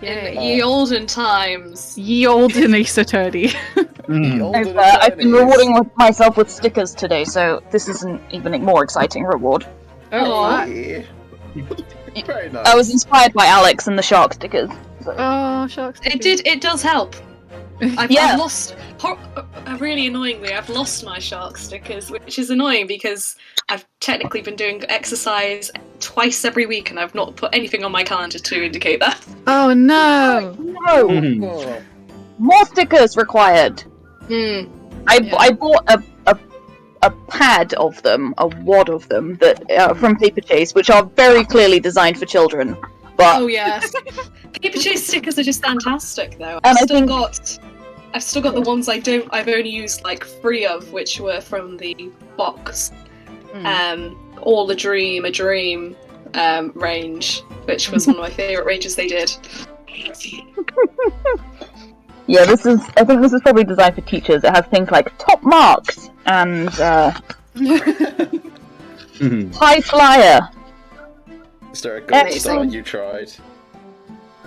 Ye olden times. Ye olden Ace Attorney. I've been rewarding myself with stickers today, so this is an even more exciting reward. Very nice. I was inspired by Alex and the shark stickers. So. Oh, sharks. It does help. I've lost, really annoyingly, I've lost my shark stickers, which is annoying because I've technically been doing exercise twice every week and I've not put anything on my calendar to indicate that. Oh no! No! More stickers required! I bought a pad of them, a wad of them, that from Paper Chase, which are very clearly designed for children. But... Oh yes. Paper Chase stickers are just fantastic though. And I've still got the ones I've only used like 3 of, which were from the box. All a Dream range, which was one of my favourite ranges they did. Yeah, I think this is probably designed for teachers. It has things like top marks and high flyer. Is there a good start you tried?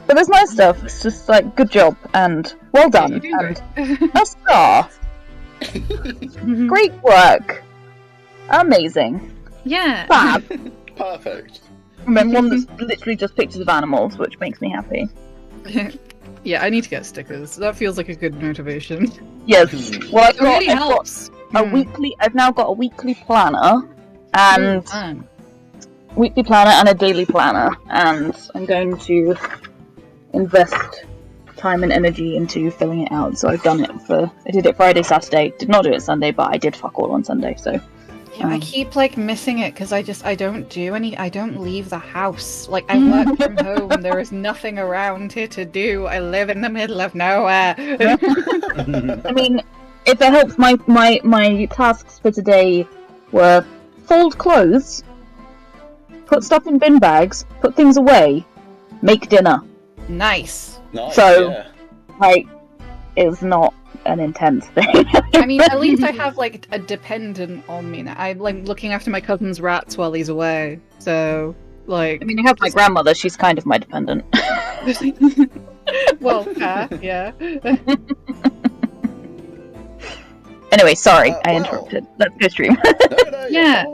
But there's nice stuff. It's just like good job and well done and a star. Great work. Amazing. Yeah. Fab. Perfect. And then one that's literally just pictures of animals, which makes me happy. Yeah, I need to get stickers. That feels like a good motivation. Yes. Well, It really helps. I've now got a weekly planner and a daily planner, and I'm going to invest time and energy into filling it out. So I did it Friday, Saturday. Did not do it Sunday, but I did fuck all on Sunday. So. Yeah, I keep missing it because I don't leave the house. Like, I work from home, there is nothing around here to do. I live in the middle of nowhere. I mean, if it helps, my tasks for today were fold clothes, put stuff in bin bags, put things away, make dinner. Nice. So, it's not an intense thing. I mean, at least I have a dependent on me now. I'm looking after my cousin's rats while he's away. So I have my grandmother. She's kind of my dependent. Well, yeah. Anyway, sorry, I interrupted. Let's go stream. No, yeah.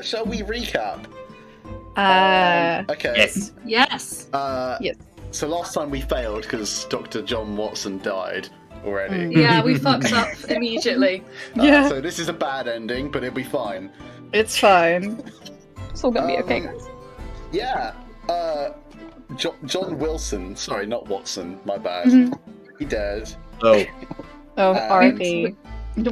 Shall we recap? Okay. Yes. Yes. Yes. So last time we failed because Dr. John Watson died already. Yeah, we fucked up immediately. Yeah. So this is a bad ending, but it'll be fine. It's fine. It's all gonna be okay, guys. Yeah. John Wilson. Sorry, not Watson. My bad. He dead. Oh. R.I.P.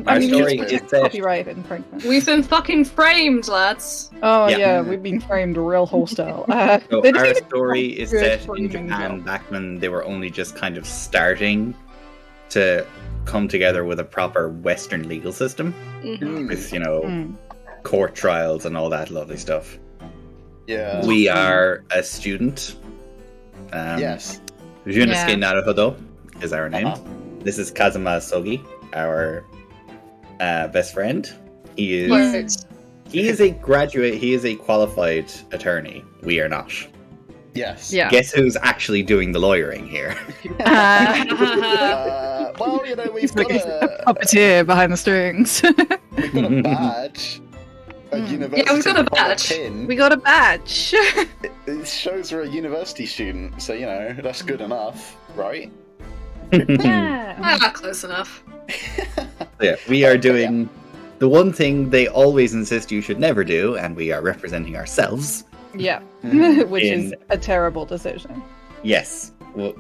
Our story is set. Copyright infringement. We've been fucking framed, lads. Oh yeah, we've been framed real hostile. So our story is set in Japan back when they were only just kind of starting to come together with a proper Western legal system. With, court trials and all that lovely stuff. Yeah. We are a student. Yes. Junisuke Naruhodo is our name. This is Kazuma Sogi, our best friend. He is a graduate. He is a qualified attorney. We are not. Yes. Yeah. Guess who's actually doing the lawyering here? Well, we've got a puppeteer behind the strings. We've got a badge. A university we've got a badge. Pin. We got a badge. It shows we're a university student, so that's good enough, right? Yeah. Close enough. Yeah, we are doing the one thing they always insist you should never do, and we are representing ourselves. Yeah, which is a terrible decision. Yes. We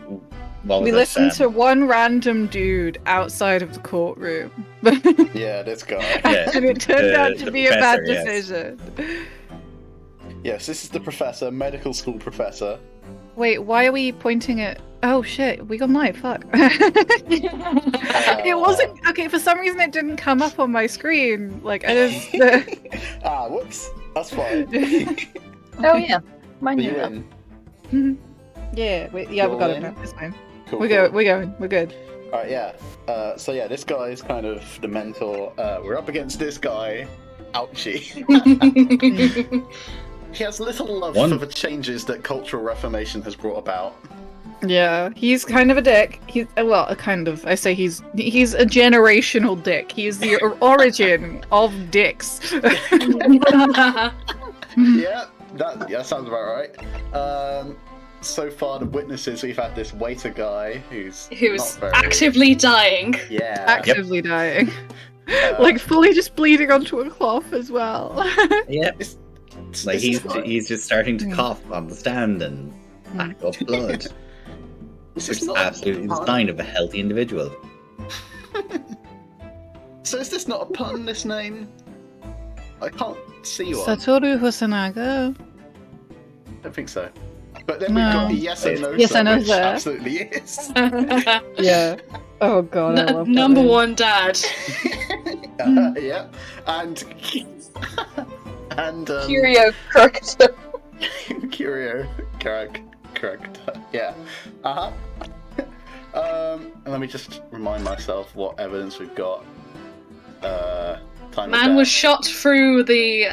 listened to one random dude outside of the courtroom. Yeah, this guy. Yeah, and it turned out to be a bad decision. Yes, this is the professor, medical school professor. Wait, why are we pointing at... Oh shit, we got live, fuck. It wasn't... Okay, for some reason it didn't come up on my screen. Whoops. That's fine. Oh yeah, mine You knew win. Yeah, we got it now, it's fine. Cool, We're going, we're good. Alright, yeah. This guy is kind of the mentor. We're up against this guy. Ouchie. He has little love for the changes that cultural reformation has brought about. Yeah, he's kind of a dick. He's well, a kind of. I say he's a generational dick. He's the origin of dicks. Yeah, that sounds about right. So far, the witnesses, we've had this waiter guy who's not very... actively dying. Yeah. Actively dying. Like, fully just bleeding onto a cloth as well. Yep. Like, he's just starting to cough on the stand and back up blood. Which is absolutely the sign of a healthy individual. So is this not a pun, this name? I can't see one. Satoru Hosonaga. I don't think so. But then we've got the yes or no, yes, I know which that. absolutely is. Yeah. Oh god, I love number that. one dad. Yeah. And Curio character. Curio character. Yeah. And let me just remind myself what evidence we've got. Man was shot through the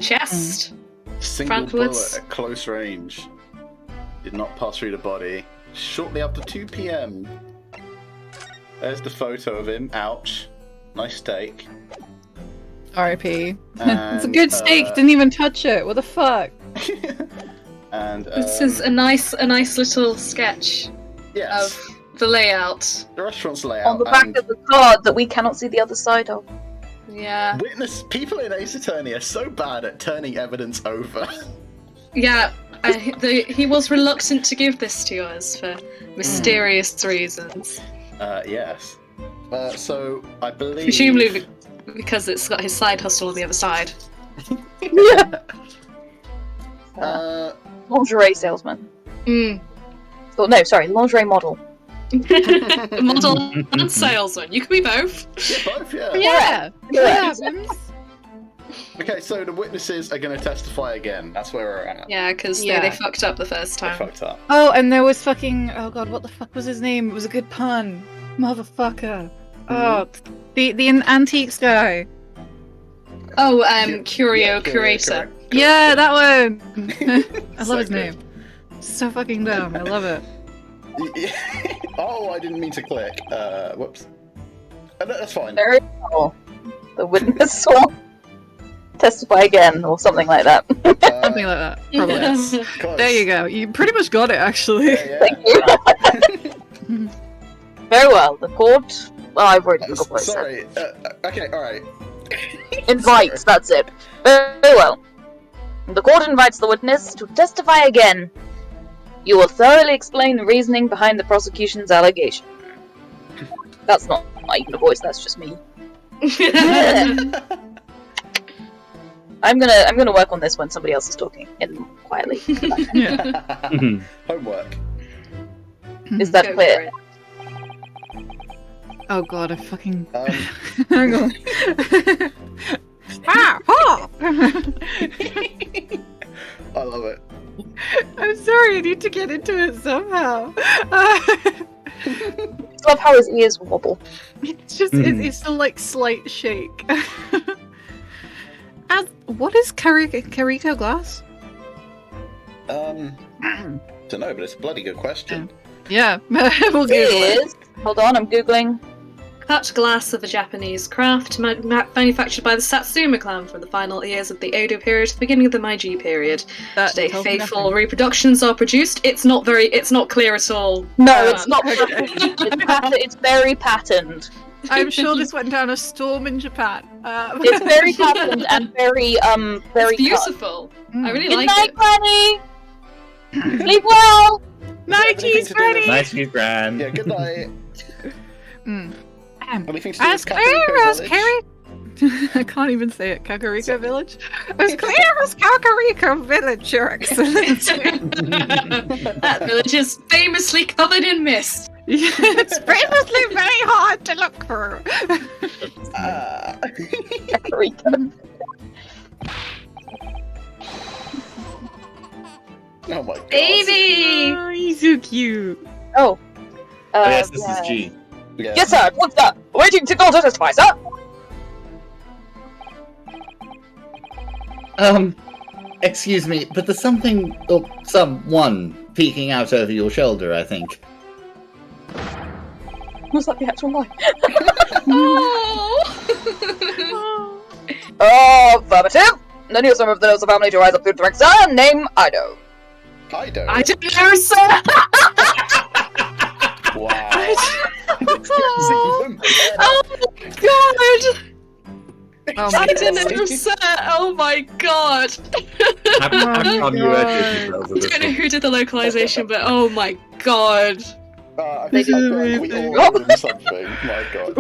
chest. Single frontwards. bullet at close range. Did not pass through the body. Shortly after 2 p.m. There's the photo of him. Ouch. Nice steak. R.I.P. It's a good steak. Didn't even touch it. What the fuck? And This is a nice little sketch yes, of the layout. the restaurant's layout. On the back and of the card that we cannot see the other side of. Yeah. people in Ace Attorney are so bad at turning evidence over. Yeah. He was reluctant to give this to us for mysterious reasons. Yes. So I believe. Presumably because it's got his side hustle on the other side. Lingerie salesman. Mm. Oh, no, sorry, lingerie model. Model and salesman. You could be both. Yeah, both. Yeah. Yeah. Yeah. Okay, so the witnesses are going to testify again. That's where we're at. Yeah, because they Yeah. fucked up the first They time. fucked up. Oh, and there was fucking. Oh god, what the fuck was his name? It was a good pun. Motherfucker. Oh, the antiques guy. Oh, Yeah, Curio yeah, Curator. correct. Yeah, that one. I So love his good. name. So fucking dumb. I love it. Oh, I didn't mean to click. Whoops. No, that's fine. Very well. The witness will testify again, or something like that. Something like that. Probably. Yes, close. There you go. You pretty much got it, actually. Yeah, Thank you. Very well. The court. Oh, I've already forgot what I said. Sorry. Okay, alright. Invites, that's it. Very well. The court invites the witness to testify again. You will thoroughly explain the reasoning behind the prosecution's allegation. That's not even a voice, that's just me. I'm gonna work on this when somebody else is talking and quietly. Yeah. Homework. Is that Go clear? for Oh god, I fucking. Um, Hang on. Ah! Oh! I love it. I'm sorry, I need to get into it somehow. I love how his ears wobble. It's just, it's a like slight shake. And what is Kariko glass? Don't know, but it's a bloody good question. Yeah, we'll Google it. It is. Hold on, I'm googling. Cut glass of a Japanese craft manufactured by the Satsuma clan from the final years of the Edo period to the beginning of the Meiji period. That Today, tells me faithful nothing. reproductions are produced. It's not clear at all. No, it's not. Okay. It's very patterned. I'm sure this went down a storm in Japan. It's very patterned and very very It's beautiful. I really Good like night, it. Granny. Sleep well. Night, Anything to do with- Granny! Nice to meet Gran. Yeah, good night. Anything to do with As clear Kakariko as Village? I can't even say it. Kakariko Village? As clear as Kakariko Village, Your Excellency. That village is famously covered in mist. It's famously very hard to look through. Rico. Oh my god. Baby! Oh, he's so cute. Oh. Oh, yes, this yeah. is G. Yeah. Yes, sir. What's that? Waiting to go to testify, sir. Excuse me, but there's something, someone peeking out over your shoulder, I think. Was that the actual line? Oh! Affirmative! The newest member of the Nelson family to rise up through the ranks, name Ido. Ido. I don't know, sir! Wow. Oh my god! Oh I my didn't god. know, sir! Oh my god! I'm on you I don't know who did the localization, but oh my god! I think we all owe them something. My god.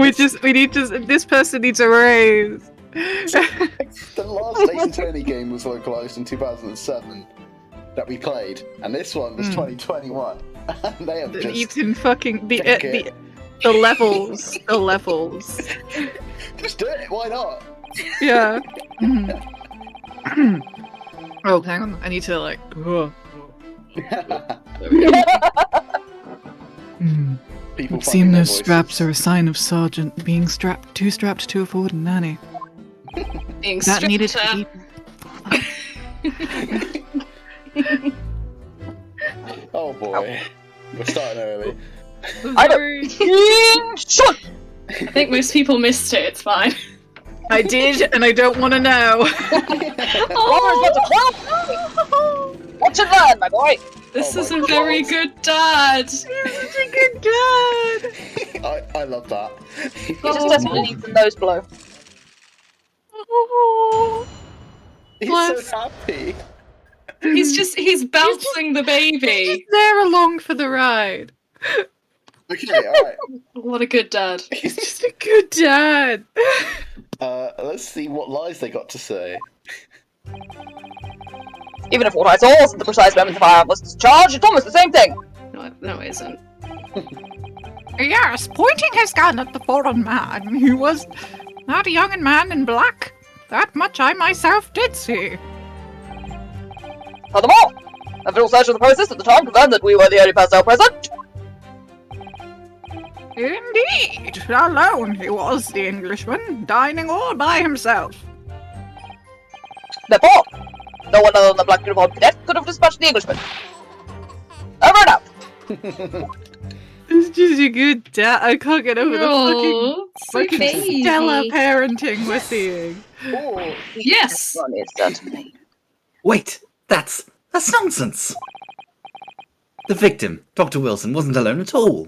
This person needs a raise. The last Ace Attorney game was localized in 2007 that we played, and this one was 2021. And they have just Eating fucking the levels. The levels. just do it. Why not? Yeah. Oh, hang on. I need to like. There we go. People It finding seems their those voices. straps are a sign of Sergeant being too strapped to afford a nanny. Being That needed to stricter. be. Oh boy, we're starting early. Ido! Shut! I think most people missed it, it's fine. I did, and I don't want to know. Oh, Watch and learn, my boy! this Oh is my a very God. good dad! Such a good dad. I love that. He just desperately needs a nose blow. Oh, He's Bless. so happy. he's bouncing the baby. They're along for the ride. Okay, alright. What a good dad. He's just a good dad. Let's see what lies they got to say. Even if what I saw wasn't the precise moment the firearm was discharged, it's almost the same thing. No, it isn't. Yes, pointing his gun at the fallen man, who was not a young man in black. That much I myself did see. Furthermore, a visual search of the process at the time confirmed that we were the only personnel present. Indeed, alone he was, the Englishman, dining all by himself. Therefore, no one other than the black uniformed cadet could have dispatched the Englishman. Over and out. It's just a good dad. I can't get over Oh, fucking baby. stellar parenting we're seeing. Oh, Yes! Well, it's certainly. Wait, that's nonsense. The victim, Dr. Wilson, wasn't alone at all.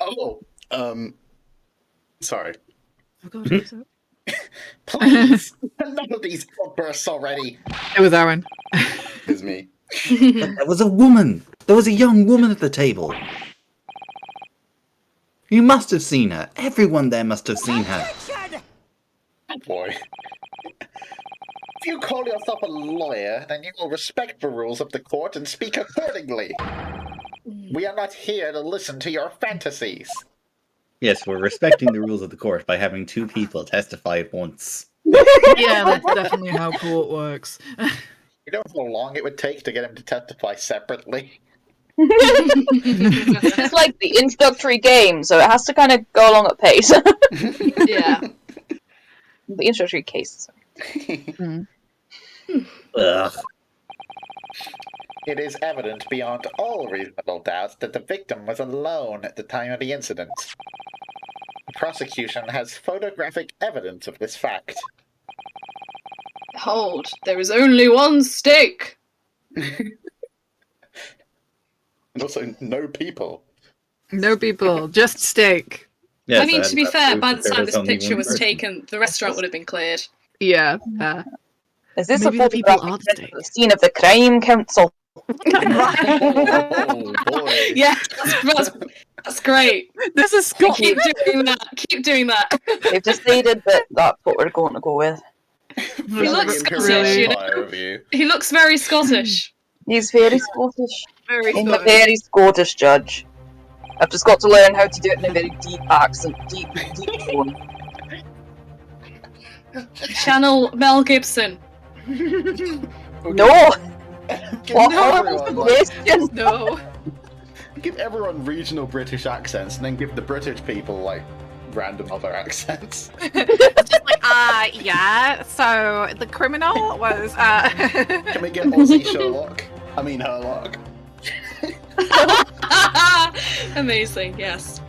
oh, sorry. It Please, none of these outbursts already. was Aaron. It's me. There was a woman. There was a young woman at the table. You must have seen her. Everyone there must have seen her. Oh boy. If you call yourself a lawyer, then you will respect the rules of the court and speak accordingly. We are not here to listen to your fantasies. Yes, we're respecting the rules of the court by having two people testify at once. Yeah, that's definitely how court works. You know how long it would take to get him to testify separately? It's like the introductory game, so it has to kind of go along at pace. Yeah. The introductory case. Ugh. It is evident beyond all reasonable doubt that the victim was alone at the time of the incident. The prosecution has photographic evidence of this fact. Hold, there is only one stake. And also, no people. No people, just steak. Yes, I mean, to be that's fair, proof by that the there time this only picture one was person. taken, the restaurant would have been cleared. Yeah. Is this Maybe a the people photographic are the print stake. of the scene of the crime council? Oh boy. Yeah, that's great. This is Keep Scotland. doing that. Keep doing that. They've decided that that's what we're going to go with. He looks Imperial Scottish, you know. Empire of you. He looks very Scottish. He's very Scottish. Very I'm a very Scottish judge. I've just got to learn how to do it in a very deep accent, deep tone. Channel Mel Gibson. No! Give What horrible everyone, like, suggestion! No. give everyone regional British accents, and then give the British people like random other accents. Just like, yeah, so the criminal was, Can we get Aussie Sherlock? I mean her log. Amazing, yes.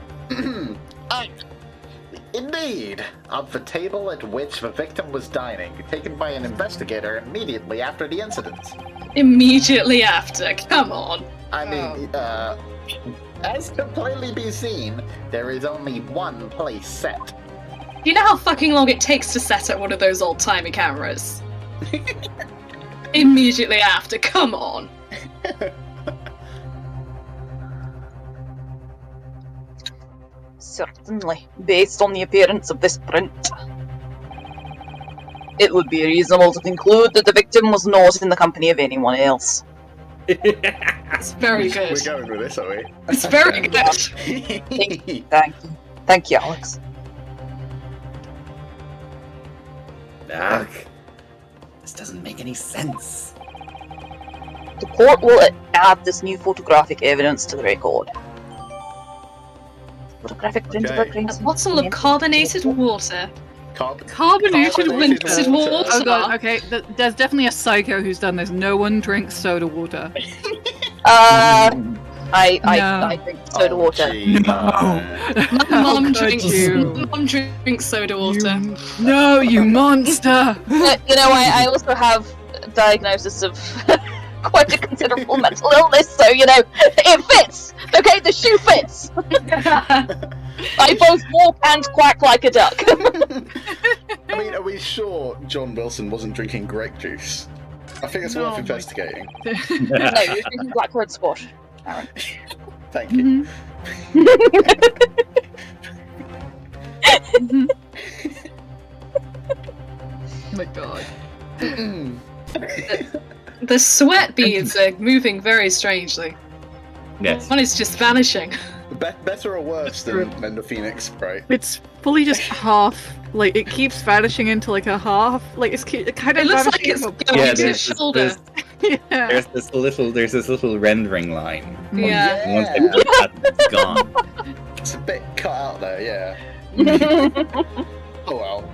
Indeed, of the table at which the victim was dining, taken by an investigator immediately after the incident. Immediately after, come on. I mean, as can plainly be seen, there is only one place set. Do you know how fucking long it takes to set up one of those old-timey cameras? Immediately after, come on. Certainly, based on the appearance of this print, it would be reasonable to conclude that the victim was not in the company of anyone else. It's very good. We're going with this, are we? It's very good. Thank you, Alex. Ugh. This doesn't make any sense. The court will add this new photographic evidence to the record. Photographic print of Okay. her drinks. A bottle of carbonated water. Carbonated Carbonated water. Oh god, okay. There's definitely a psycho who's done this. No one drinks soda water. I No. drink soda water. Gee, My mum drinks soda water. No, you monster! But, you know, I also have a diagnosis of quite a considerable mental illness, so, you know, it fits! Okay, the shoe fits! I both walk and quack like a duck. I mean, are we sure John Wilson wasn't drinking grape juice? I think it's worth investigating. No, you're drinking blackbird squash, Aaron. Thank you. Oh my god. The sweat beads are moving very strangely. Yes. One is just vanishing. Better or worse than the Phoenix spray? It's fully just half. Like, it keeps vanishing into like a half. Like, it kind of It looks like vanishing it's into a- going Yeah, to his shoulder. Yeah. There's this little rendering line. Yeah. And once they put that, it's gone. It's a bit cut out there, yeah. Oh well.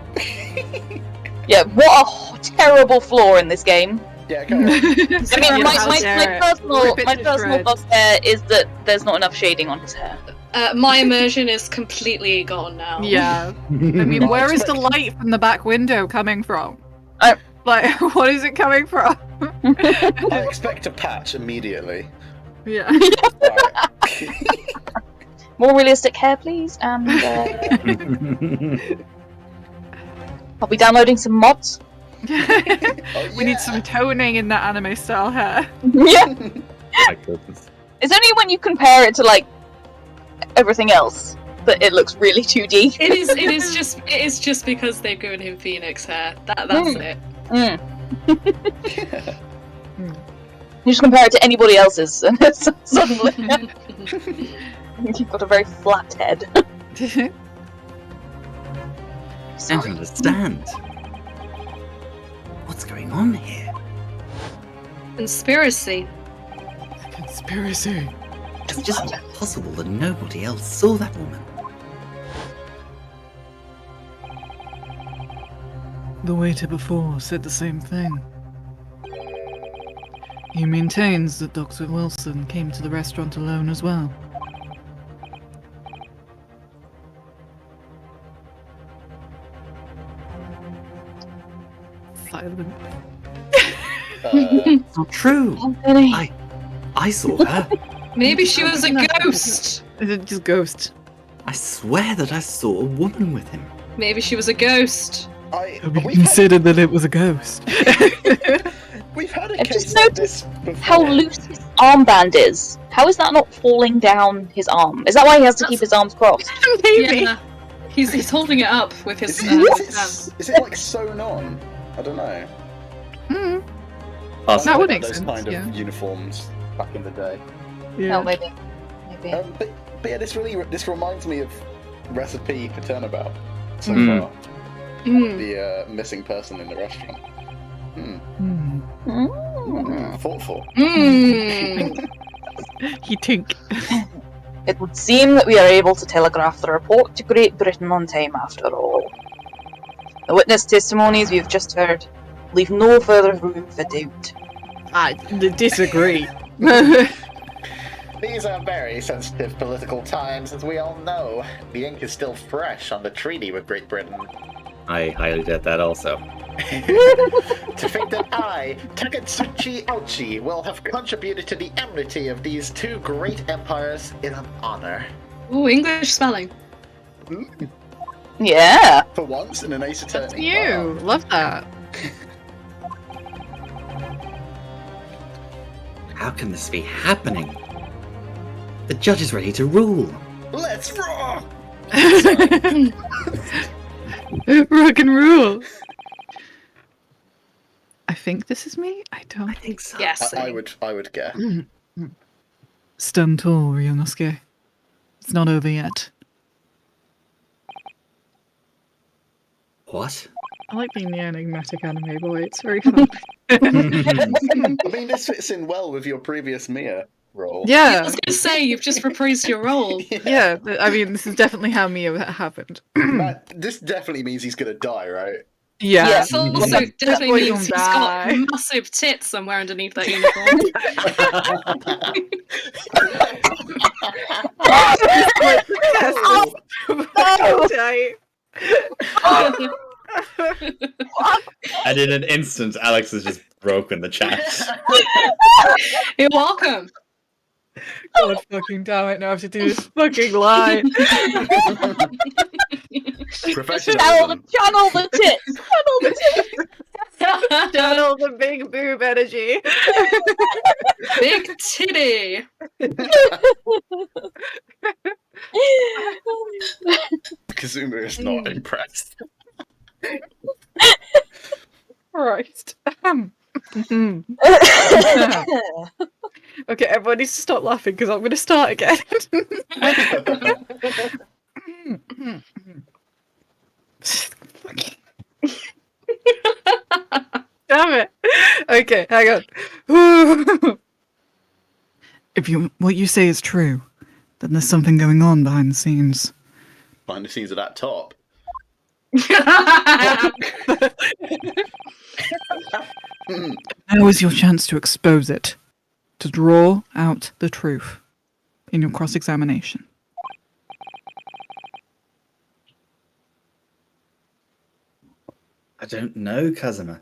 Yeah, what a terrible flaw in this game. Yeah, go on. I mean, Yeah, my how dare it. personal Rip it to shreds. bugbear is that there's not enough shading on his hair. My immersion is completely gone now. Yeah. I mean, I where is the expect- light from the back window coming from? I- Like, what is it coming from? I expect a patch immediately. Yeah. Alright. More realistic hair, please. And I'll be downloading some mods. Oh, We need some toning in that anime style hair. Yeah. My goodness. It's only when you compare it to like everything else that it looks really 2D. It is just because they've given him Phoenix hair. That's it. You just compare it to anybody else's, and it's suddenly you've got a very flat head. I don't understand. What's going on here? Conspiracy. Conspiracy. It's just not possible that nobody else saw that woman. The waiter before said the same thing. He maintains that Dr. Wilson came to the restaurant alone as well. Silent. It's not true. Anthony. I saw her. Maybe she was a ghost. Is it just ghost? I swear that I saw a woman with him. Maybe she was a ghost. that it was a ghost? We've had a I've case just like this before. How loose his armband is. How is that not falling down his arm? Is that why he has to keep his arms crossed? Maybe. Yeah. He's holding it up with his Is it like sewn on? I don't know. That would Like make those sense, kind of yeah. uniforms back in the day. No, maybe. Maybe. But yeah, this reminds me of Recipe for Turnabout so Mm. far. Mm. The missing person in the restaurant. Thoughtful. Mm. He tink. It would seem that we are able to telegraph the report to Great Britain on time after all. The witness testimonies we've just heard leave no further room for doubt. I disagree. These are very sensitive political times, as we all know. The ink is still fresh on the treaty with Great Britain. I highly doubt that also. To think that I, Takatsuchi Ouchi, will have contributed to the enmity of these two great empires is an honor. Ooh, English spelling. Yeah. For once, in an Ace Attorney. You love that. How can this be happening? The judge is ready to rule. Let's roar! Rock and roll. I think this is me. I don't. I think so. Yes. I would guess. Stand tall, Ryunosuke. It's not over yet. What? I like being the enigmatic anime boy. It's very fun. I mean, this fits in well with your previous Mia role. I Yeah, was going to say, you've just reprised your role. yeah. I mean, this is definitely how Mia happened. This definitely means he's gonna die, right? Yeah. Yeah. This also That definitely boy means he's gonna got die. massive tits somewhere underneath that uniform. And in an instant, Alex has just broken the chat. You're welcome. God fucking damn it! Now I have to do this fucking line. Professionalism. Channel the tits. Channel the tits. Channel the big boob energy. Big titty. Kazuma is not impressed. Christ. Okay, everyone needs to stop laughing because I'm going to start again. Damn it. Okay, hang on. If what you say is true, then there's something going on behind the scenes. Behind the scenes of that top. Now is your chance to expose it, to draw out the truth in your cross-examination. I don't know, Kazuma.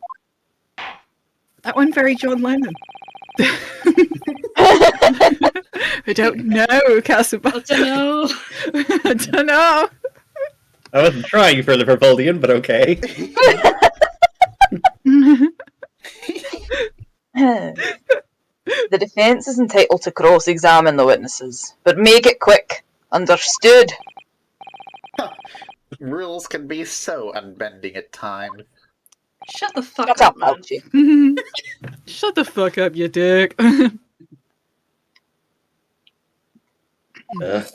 That went very John Lennon. I don't know, Casimir. I don't know. I don't know. I wasn't trying for Liverpoldian, but okay. The defence is entitled to cross-examine the witnesses, but make it quick. Understood? Rules can be so unbending at times. Shut the fuck Shut up, up, man. Algie. Shut the fuck up, you dick. Ugh.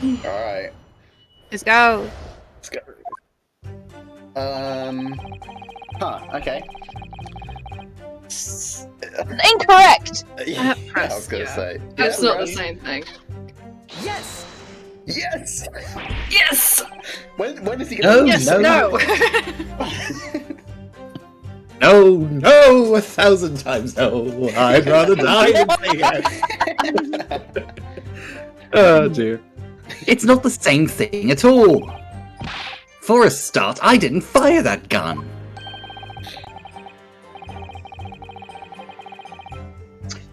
Alright, Let's go. let's go. Okay. Incorrect! Yeah, I was gonna yeah. say. That's Yeah, not the right. same thing. Yes! Yes! When is he No, gonna Yes, no. no. No, no, 1,000 times no. I'd rather die than say yes. Oh dear. It's not the same thing at all. For a start, I didn't fire that gun.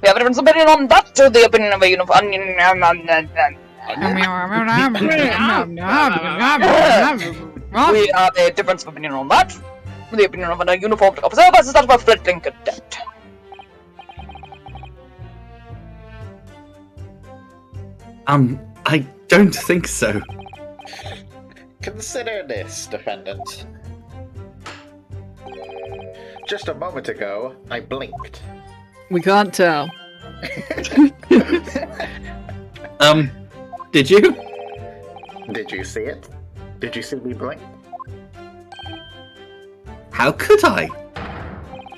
We have a different opinion on that, to the opinion of a uniform. We have a difference of opinion on that. The opinion of a uniformed officer versus that of a fledgling cadet. I don't think so. Consider this, defendant. Just a moment ago, I blinked. We can't tell. Did you? Did you see it? Did you see me blink? How could I?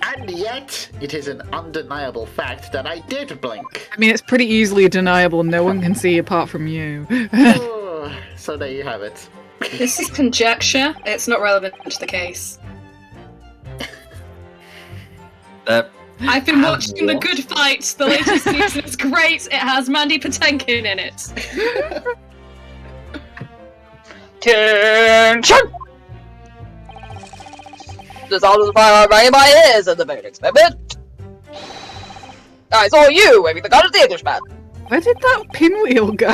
And yet, it is an undeniable fact that I did blink. I mean, it's pretty easily deniable. No one can see apart from you. Oh, so there you have it. This is conjecture. It's not relevant to the case. I've been watching The what? Good Fight. The latest season is great. It has Mandy Patinkin in it. Attention! The sound of the fire rang in my ears at the very next moment. I saw you waving the gun at the Englishman. Where did that pinwheel go?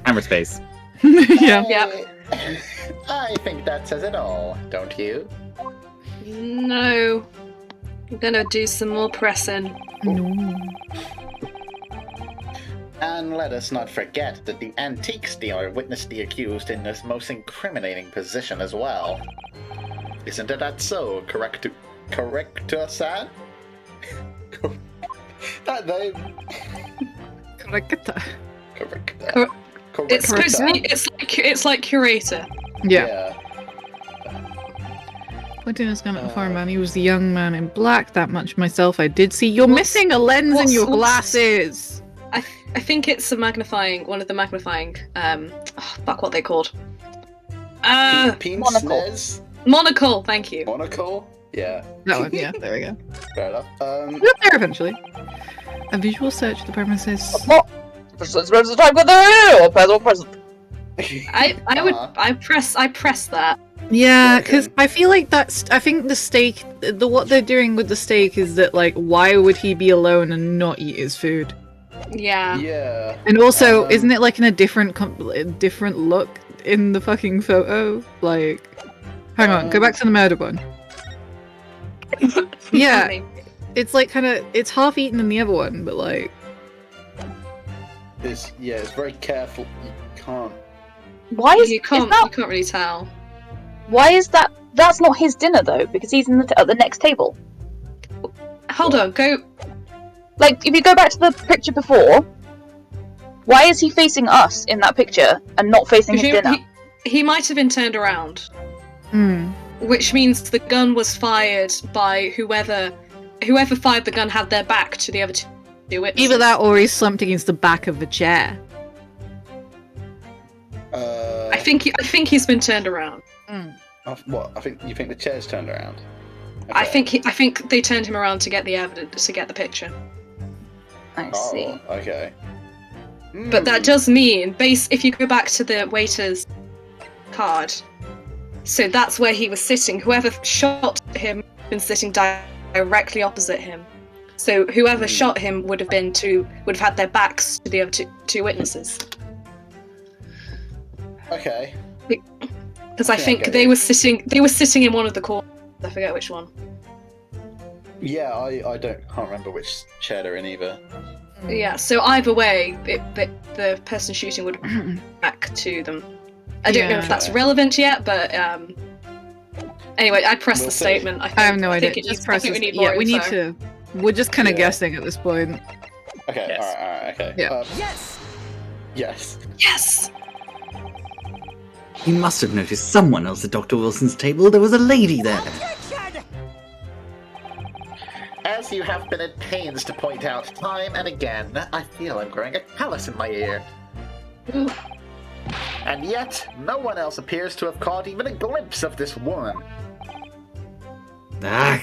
Camera space. Yeah. Yep. I think that says it all, don't you? No. I'm gonna do some more pressing. No. And let us not forget that the antiques dealer witnessed the accused in this most incriminating position as well. Isn't that so? Correct, San? That name. Correct. Correct. It's supposed to be. It's like curator. Yeah. Pointing his gun at the fireman, he was the young man in black. That much myself I did see. You're missing a lens in your glasses. I think it's a magnifying. One of the magnifying. Fuck, what they called? Monocle. Monocle. Thank you. Monocle? Yeah. That one, yeah, there we go. Fair enough. We'll get there eventually. A visual search of the premises. What? The time with the present. I press that. Yeah, because I feel like I think the stake, what they're doing with the stake is that, like, why would he be alone and not eat his food? Yeah. Yeah. And also, isn't it like in a different look in the fucking photo? Like, hang on, go back to the murder one. Yeah, it's like it's half eaten in the other one, but like, It's very careful. You can't. Why is you can't really tell. Why is that? That's not his dinner though, because he's at the next table. Hold on, go. Like, if you go back to the picture before, why is he facing us in that picture and not facing his dinner? He might have been turned around. Hmm. Which means the gun was fired by whoever fired the gun had their back to the other two witnesses. Either that or he's slumped against the back of the chair. I think he's been turned around. What? You think the chair's turned around? Okay. I think they turned him around to get the evidence, to get the picture. I see. Okay. But that does mean, if you go back to the waiter's card, so that's where he was sitting. Whoever shot him been sitting directly opposite him. So whoever shot him would have had their backs to the other two witnesses. Okay. Because I think they were sitting in one of the corners. I forget which one. Yeah, I can't remember which chair they're in either. Yeah, so either way, the person shooting would back to them. I don't know if that's relevant yet, but anyway, I pressed the statement. I have no idea. We need more info. We're just kind of guessing at this point. Okay, Yes. alright, okay. Yeah. Yes. Yes! You must have noticed someone else at Dr. Wilson's table. There was a lady there. As you have been at pains to point out time and again, I feel I'm growing a callus in my ear. And yet, no one else appears to have caught even a glimpse of this woman. Ah.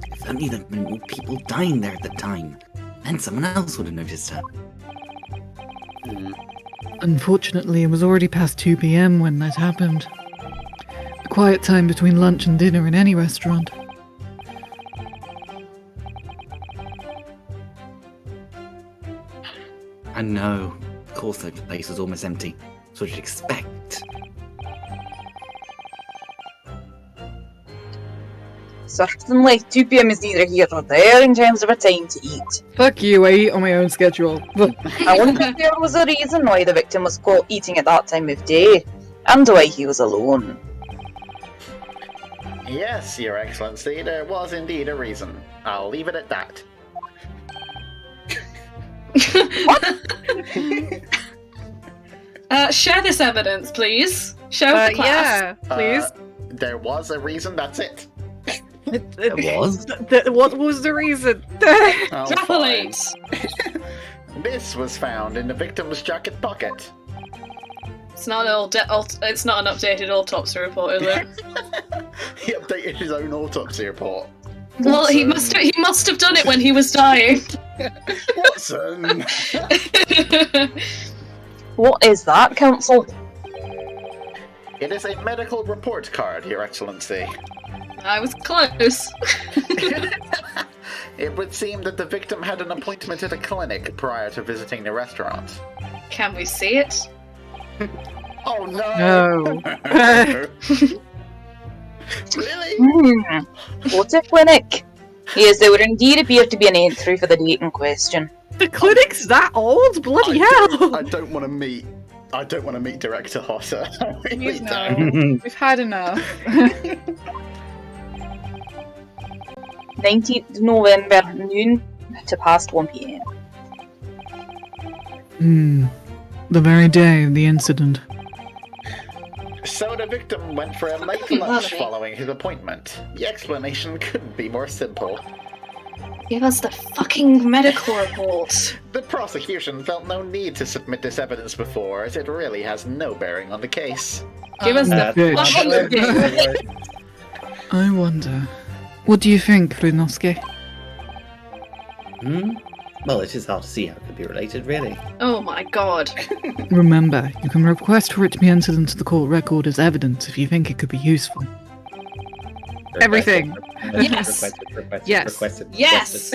If only there'd been more people dying there at the time. Then someone else would have noticed her. Unfortunately, it was already past 2 p.m. when that happened. A quiet time between lunch and dinner in any restaurant. And no, of course the place was almost empty. So what you'd expect. Certainly, 2 p.m. is neither here nor there in terms of a time to eat. Fuck you, I eat on my own schedule. I wonder if there was a reason why the victim was caught eating at that time of day, and why he was alone. Yes, Your Excellency, there was indeed a reason. I'll leave it at that. Share this evidence, please. Show the class. Yeah, please. There was a reason, that's it. It was? What was the reason? Oh, Extrapolate. fine. This was found in the victim's jacket pocket. It's not an updated autopsy report, is it? The updated in his own autopsy report. Well, he must have done it when he was dying. Watson! What is that, Council? It is a medical report card, Your Excellency. I was close. It would seem that the victim had an appointment at a clinic prior to visiting the restaurant. Can we see it? Oh no! No. Really? What a clinic? Yes, there would indeed appear to be an entry for the date in question. The clinic's that old? Bloody hell! I don't want to meet Director Hotter. I really No. don't. We've had enough. 19th November, noon to past 1 p.m. The very day of the incident. So the victim went for a late lunch following his appointment. The explanation couldn't be more simple. Give us the fucking medical report. The prosecution felt no need to submit this evidence before, as it really has no bearing on the case. Give us the bitch. fucking I wonder. What do you think, Ryunosuke? Well, it is hard to see how it could be related, really. Oh my god. Remember, you can request for it to be entered into the court record as evidence if you think it could be useful. Everything. Yes. Requested. Yes.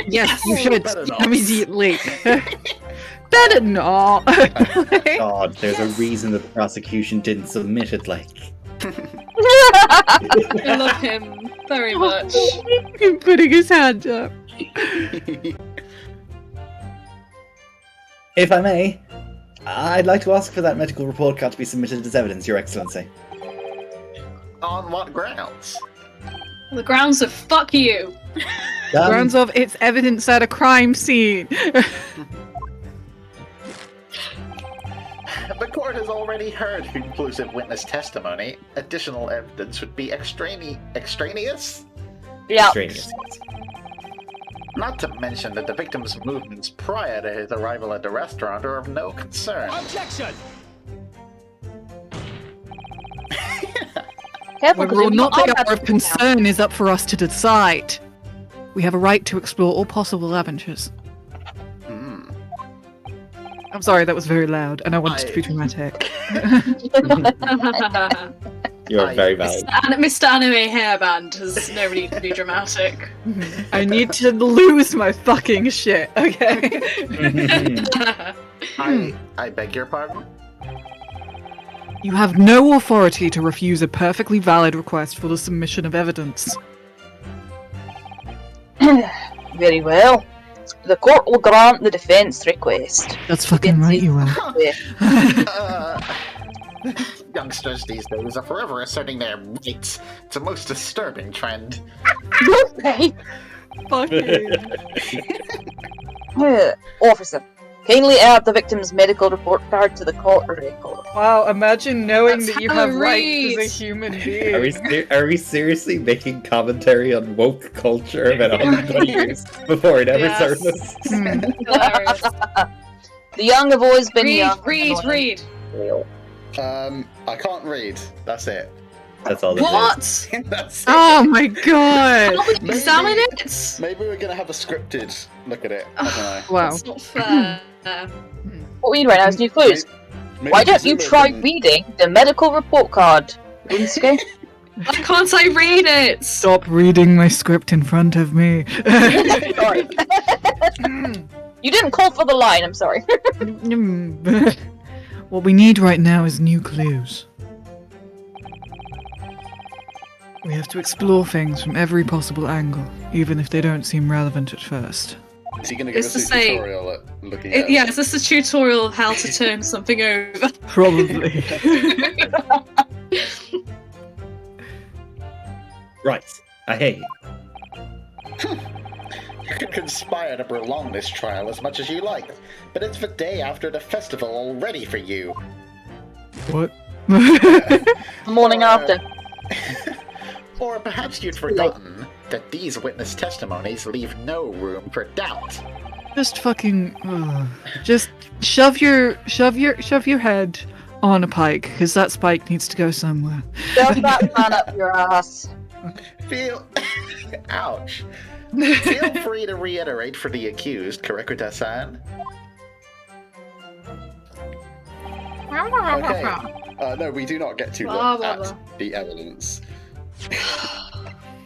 Yes, you Oh, should better not. immediately. Better not. God, there's a reason that the prosecution didn't submit it, like. I love him very much. He's putting his hand up. If I may, I'd like to ask for that medical report card to be submitted as evidence, Your Excellency. On what grounds? The grounds of fuck you. Grounds of it's evidence at a crime scene. The court has already heard conclusive witness testimony. Additional evidence would be extraneous? Yeah. Extraneous. Not to mention that the victim's movements prior to his arrival at the restaurant are of no concern. Objection! Careful, Whether 'cause or if not you they are are of concern is up for us to decide. We have a right to explore all possible adventures. Hmm. I'm sorry, that was very loud, and I wanted to be dramatic. You're very valid. Mr. Anime Hairband has no need to be dramatic. I need to lose my fucking shit, okay? I beg your pardon? You have no authority to refuse a perfectly valid request for the submission of evidence. Very well. The court will grant the defense request. That's fucking right, you will. Youngsters these days are forever asserting their rights. It's a most disturbing trend. Okay. Fucking. Officer, kindly add the victim's medical report card to the court record. Wow, imagine knowing That's that you how have it rights reads. as a human being. Are we seriously making commentary on woke culture about 120 years before it ever Yes. surfaced? Hilarious. The young have always been young. Read. I can't read. That's it. That's all. What? That's it. Oh my god! How would we examine it? Maybe we're gonna have a scripted look at it. I don't know. Wow. That's not fair. What we need right now is new clues. Maybe Why don't you Zulu try can- reading the medical report card? Rinsuke? Why can't I read it? Stop reading my script in front of me. Sorry. You didn't call for the line, I'm sorry. What we need right now is new clues. We have to explore things from every possible angle, even if they don't seem relevant at first. Is he gonna give It's us to a say- tutorial at looking at Yeah, is this a tutorial of how to turn something over? Probably. Right. I hear you. You can conspire to prolong this trial as much as you like, but it's the day after the festival already for you. What? The morning after. Or perhaps you'd forgotten that these witness testimonies leave no room for doubt. Just fucking. Just shove your head on a pike, because that spike needs to go somewhere. Shove that man up your ass. Ouch. Feel free to reiterate for the accused, Kurikuta-san. Okay. No, we do not get to look at the evidence.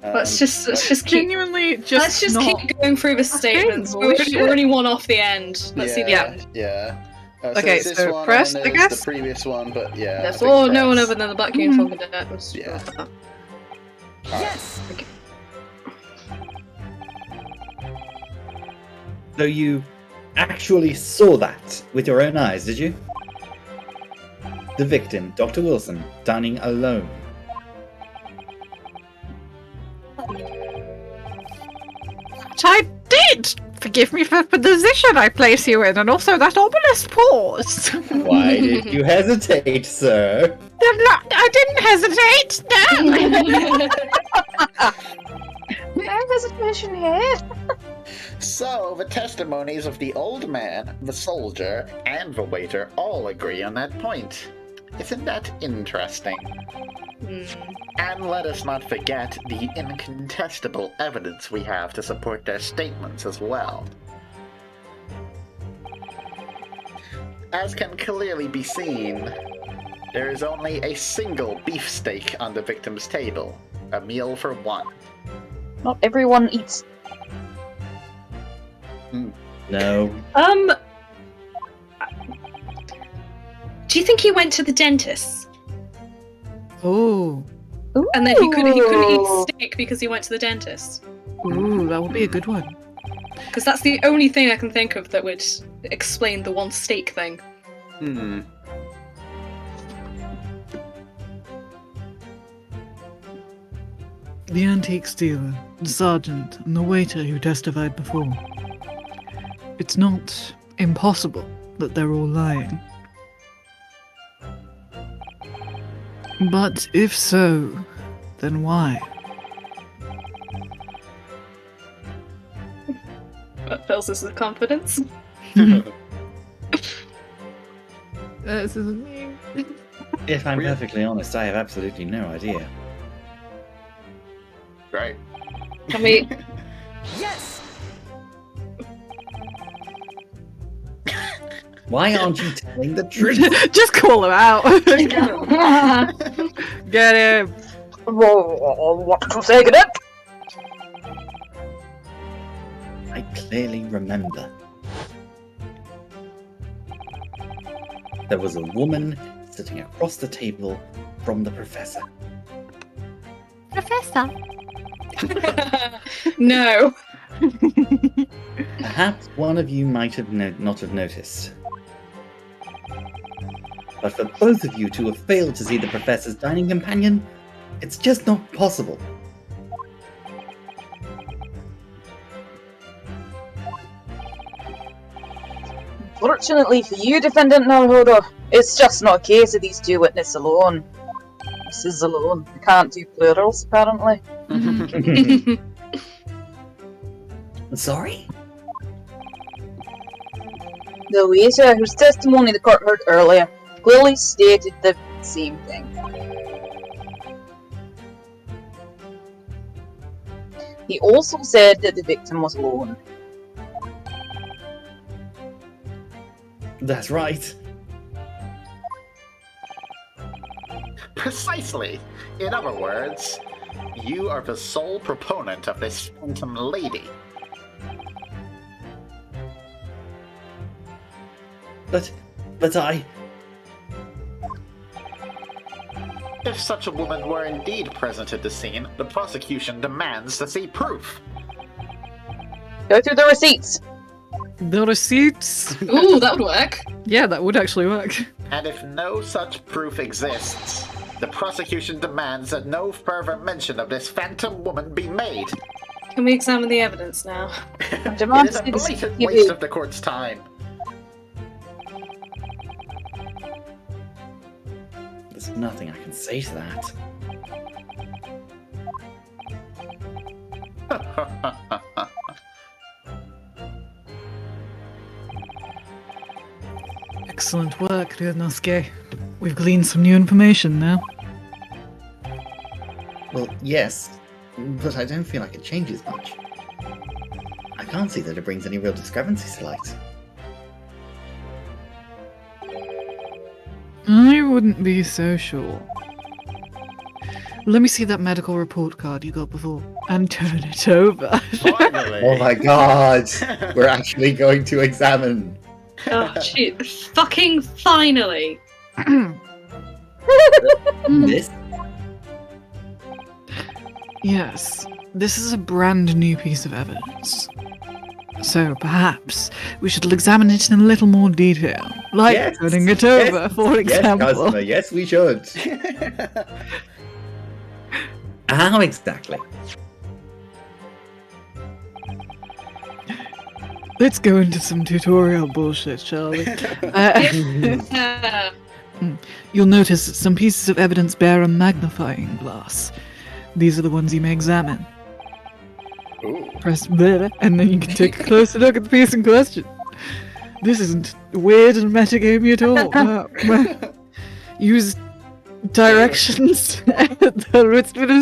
Let's just keep Genuinely, keep going through the statements. We're only one off the end. Let's see the end. Yeah. Okay, so so one, first, and I then there's guess? the previous one, but yeah. That's big all. No one press. other than the Black Uniform Cadet was. Yeah. Yes! Okay. So you actually saw that with your own eyes, did you? The victim, Dr. Wilson, dining alone. I did! Forgive me for the position I place you in, and also that ominous pause. Why did you hesitate, sir? I didn't hesitate! No! No hesitation here. So, the testimonies of the old man, the soldier, and the waiter all agree on that point. Isn't that interesting? And let us not forget the incontestable evidence we have to support their statements as well. As can clearly be seen, there is only a single beefsteak on the victim's table, a meal for one. Not everyone eats. No. Do you think he went to the dentist? Oh. And then he couldn't eat steak because he went to the dentist? Ooh, that would be a good one. Because that's the only thing I can think of that would explain the one steak thing. The antique dealer, the sergeant, and the waiter who testified before. It's not impossible that they're all lying. But if so, then why? That fills us with confidence. This isn't me. If I'm perfectly honest, I have absolutely no idea. Right. Can we... Yes! Why aren't you telling the truth? Just call him out. Get him. What did you say, Cadet? I clearly remember. There was a woman sitting across the table from the professor. Professor? No. Perhaps one of you might have not have noticed. But for both of you to have failed to see the professor's dining companion, it's just not possible. Fortunately for you, Defendant Naruhodo, it's just not a case of these two witnesses alone. This is alone. We can't do plurals, apparently. Sorry? The waiter, whose testimony the court heard earlier, clearly stated the same thing. He also said that the victim was alone. That's right. Precisely. In other words, you are the sole proponent of this phantom lady. But I... If such a woman were indeed present at the scene, the prosecution demands to see proof. Go through the receipts. The receipts. Ooh, that would work. Yeah, that would actually work. And if no such proof exists, the prosecution demands that no further mention of this phantom woman be made. Can we examine the evidence now? It Demand is a to see the blatant CCTV. waste of the court's time. There's nothing I can say to that. Excellent work, Ryunosuke. We've gleaned some new information now. Well, yes, but I don't feel like it changes much. I can't see that it brings any real discrepancies to light. I wouldn't be so sure. Let me see that medical report card you got before and turn it over. Finally. Oh my god! We're actually going to examine. Oh, shoot. Fucking finally. This? Yes, this is a brand new piece of evidence. So perhaps we should examine it in a little more detail, like Yes, turning it yes, over, for Yes, example. Cosmo, yes, we should. How exactly? Let's go into some tutorial bullshit, shall we? Yeah. You'll notice that some pieces of evidence bear a magnifying glass. These are the ones you may examine. Ooh. Press there, and then you can take a closer look at the piece in question. This isn't weird and metagamey at all. Use directions. Use your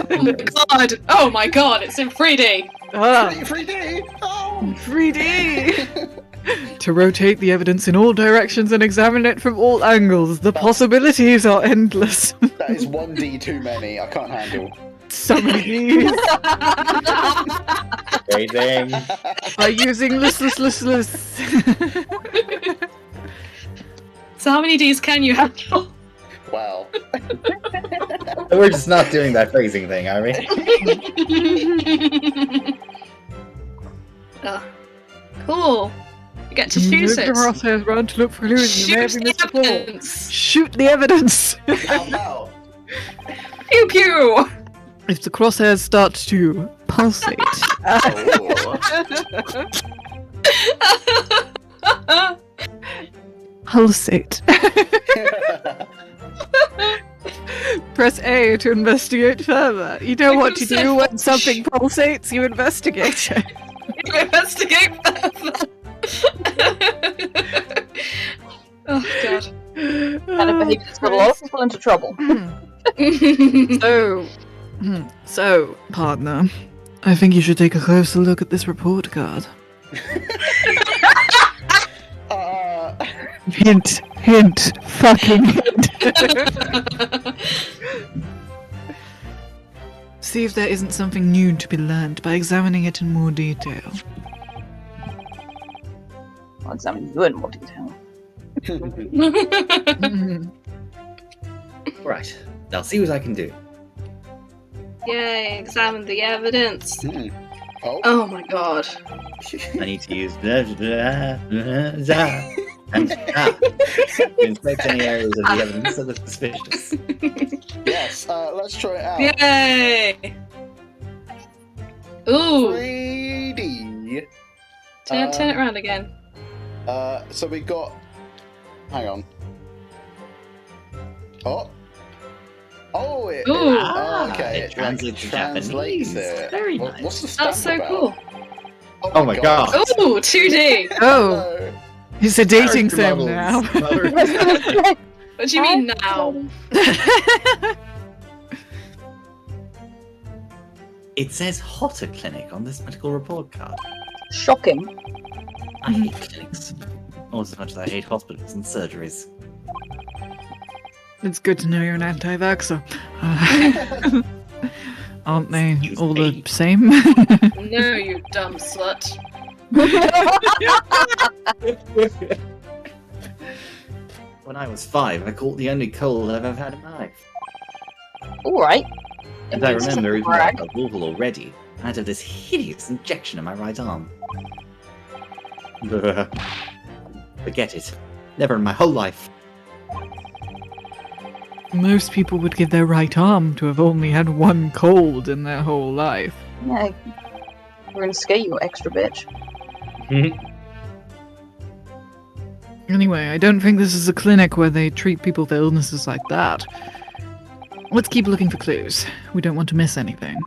Oh my god! Oh my god! It's in 3D. 3D! Oh! 3D! To rotate the evidence in all directions and examine it from all angles. The possibilities are endless. That is 1D too many. I can't handle. Some of these Amazing. by using listless. So how many Ds can you have? Well. We're just not doing that phrasing thing, are we? Oh, cool. You get to shoot Move the it. crosshairs round to look for clues you may have Shoot been the missed before. evidence. Shoot the evidence! Ow, ow. Pew pew. If the crosshairs start to pulsate, Oh. pulsate. Press A to investigate further. You know what to do when something pulsates, you investigate it. Investigate further. Oh god. Kind of behavior that's got a lot of people into trouble. So, partner, I think you should take a closer look at this report card. Hint, fucking hint. See if there isn't something new to be learned by examining it in more detail. I'll examine you in more detail. Right. I'll see what I can do. Yay, examine the evidence. Oh. Oh my god. I need to use blah, blah, blah, blah, and to inspect any areas of the evidence that look suspicious. Yes, let's try it out. Yay! Ooh, 3D. turn it around again. So we got. Hang on. Oh. Oh, it. Ooh. Okay, it translates to translates Japanese. it. Very What's nice. the stamp That's so about? cool. Oh my god. Ooh, 2D. Oh, Hello. it's a dating Character sim now. models. What do you mean now? It says Hotter Clinic on this medical report card. Shocking. I hate clinics. Almost as much as I hate hospitals and surgeries. It's good to know you're an anti-vaxxer. Aren't they Excuse all me. the same? No, you dumb slut. When I was 5, I caught the only cold I've ever had in my life. Alright. And I remember, even though I felt awful already, I had to have this hideous injection in my right arm. Forget it. Never in my whole life. Most people would give their right arm to have only had one cold in their whole life. Yeah. We're gonna scare you, extra bitch. Anyway, I don't think this is a clinic where they treat people for illnesses like that. Let's keep looking for clues. We don't want to miss anything.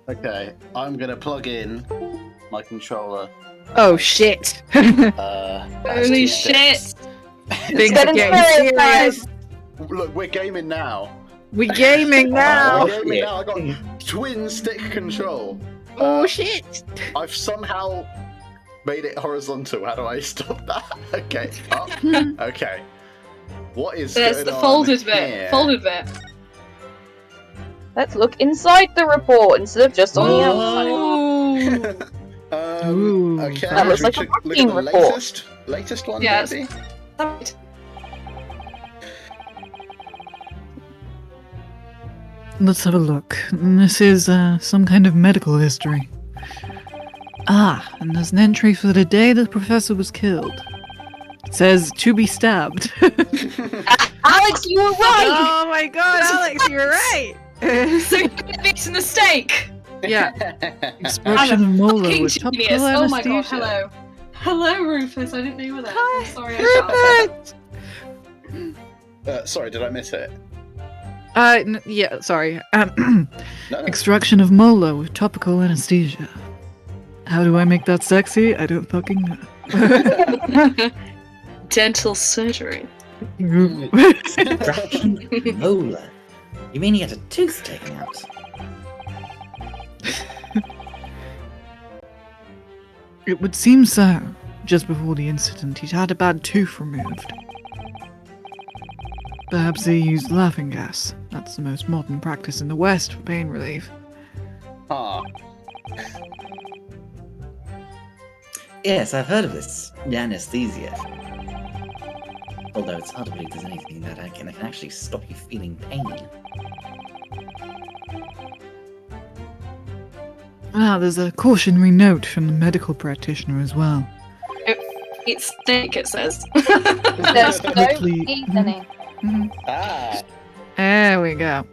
Okay, I'm gonna plug in my controller. Oh shit! Has Holy two shit! sticks. Things are getting getting serious, serious. Look, we're gaming now. We gaming now. We're gaming now. I got twin stick control. Oh shit! I've somehow made it horizontal. How do I stop that? Okay, up. Okay. What is There's going the on folded bit. here? Folded bit. Let's look inside the report instead of just on the outside. Oh. Ooh, Okay, that looks should like we a look at the booking report. latest one, Yeah, maybe? Let's have a look. This is some kind of medical history. Ah, and there's an entry for the day the professor was killed. It says to be stabbed. Alex, you were right! Oh my god, Alex, you're right! So you're beating the steak. Yeah. Extraction of molar Fucking with genius. topical Oh my god, anesthesia. hello. Hello, Rufus. I didn't know you were there. Hi, I'm sorry I shouted. Sorry, did I miss it? Yeah, sorry. No. Extraction of molar with topical anesthesia. How do I make that sexy? I don't fucking know. Dental surgery. Extraction molar. You mean he had a tooth taken out? It would seem so. Just before the incident, he'd had a bad tooth removed. Perhaps they used laughing gas. That's the most modern practice in the West for pain relief. Ah. Yes, I've heard of this. Anesthesia. Although it's hard to believe there's anything that can actually stop you feeling pain. Ah, there's a cautionary note from the medical practitioner as well. It's thick, it says. There's no Strictly- eat any. Ah. There we go.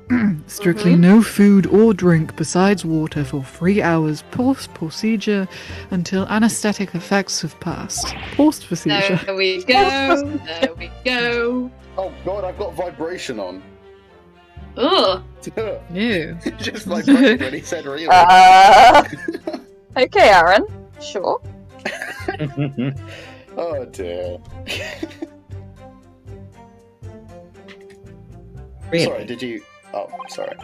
Strictly no food or drink besides water for 3 hours post-procedure until anesthetic effects have passed. Post-procedure. There we go. There we go. Oh god, I've got vibration on. Ugh. Ew. Just vibrated when he said really. Okay, Aaron. Sure. Oh dear. Really? Sorry, did you... Oh, sorry.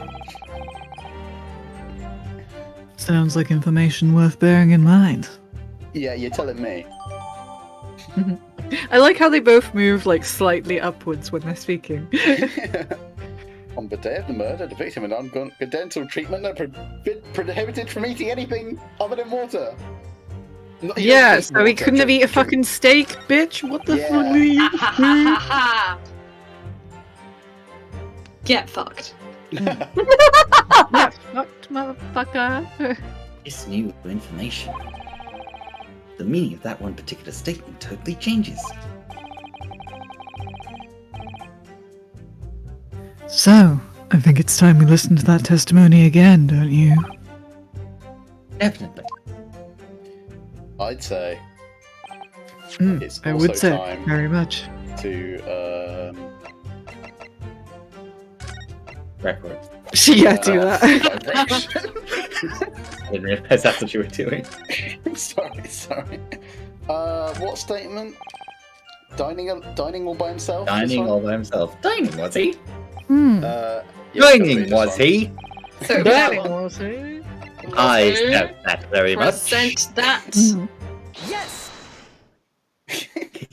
Sounds like information worth bearing in mind. Yeah, you're telling me. I like how they both move like slightly upwards when they're speaking. On the day of the murder, the victim had undergone dental treatment that prohibited from eating anything other than water. Yeah, so he couldn't have eaten a fucking steak, bitch. What the Yeah. fuck are you? Get fucked. Yeah, fucked, motherfucker. This new information. The meaning of that one particular statement totally changes. So, I think it's time we listen to that testimony again, don't you? Definitely. I'd say it's I also would say time very much. to Record. Yeah, do that. vibration. I didn't realize that's what you were doing. sorry. What statement? Dining all by himself? This Dining one? all by himself. Dining, was he? Yeah, Dining, this was one. he? So I accept that very much. present that. Yes!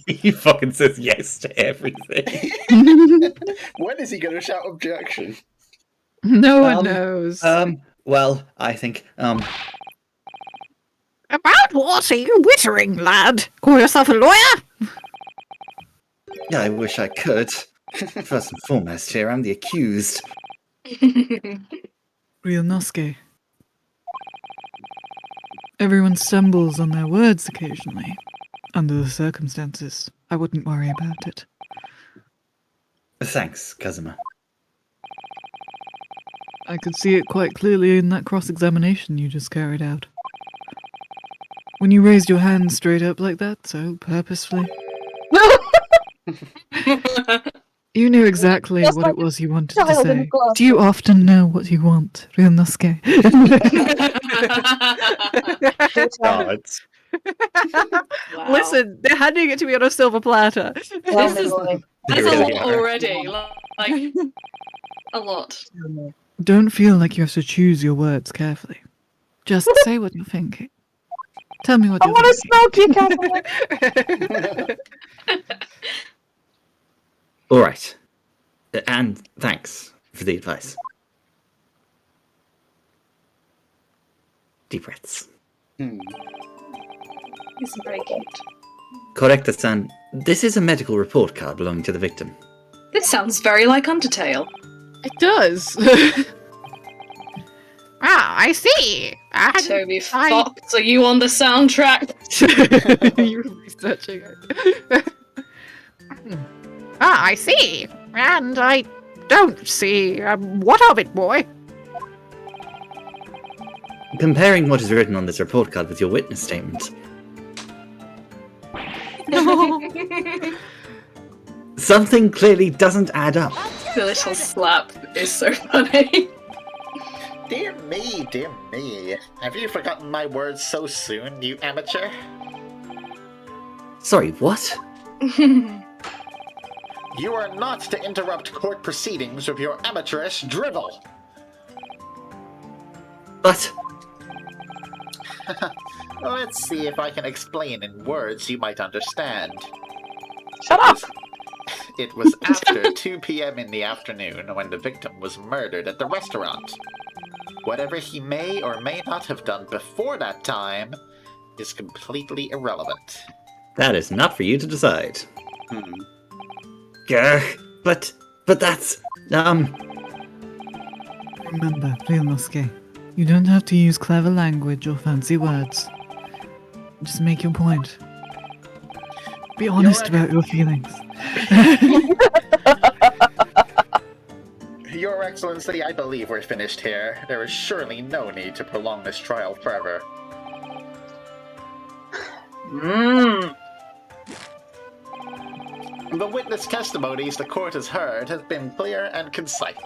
He fucking says yes to everything. When is he going to shout objection? No one knows. Well, I think, About what are you wittering, lad? Call yourself a lawyer? yeah, I wish I could. First and foremost here, I'm the accused. Ryunosuke. Everyone stumbles on their words occasionally. Under the circumstances, I wouldn't worry about it. Thanks, Kazuma. I could see it quite clearly in that cross-examination you just carried out. When you raised your hand straight up like that, so purposefully, you knew exactly Just what like it was you wanted to child in say. class. Do you often know what you want, Ryunosuke? God. Wow. Listen, they're handing it to me on a silver platter. This is- Well, That's They a really lot are. already. Like, A lot. Don't feel like you have to choose your words carefully. Just say what you're thinking. Tell me what I you're want thinking. to smoke you, Catherine. All right. And thanks for the advice. Deep breaths. He's very cute. Correcta-san, this is a medical report card belonging to the victim. This sounds very like Undertale. It does. I see. Toby Fox, are you on the soundtrack? You're researching it. I see. And I don't see. What of it, boy? Comparing what is written on this report card with your witness statement, something clearly doesn't add up. The little slap is so funny. Dear me, dear me. Have you forgotten my words so soon, you amateur? Sorry, what? You are not to interrupt court proceedings with your amateurish drivel. But Let's see if I can explain in words you might understand. Shut up! It was after 2 p.m. in the afternoon when the victim was murdered at the restaurant. Whatever he may or may not have done before that time is completely irrelevant. that is not for you to decide. Grr, but that's Remember, Ryunosuke, you don't have to use clever language or fancy words. Just make your point. Be honest about your feelings. Your Excellency, I believe we're finished here. There is surely no need to prolong this trial further. The witness testimonies the court has heard have been clear and concise.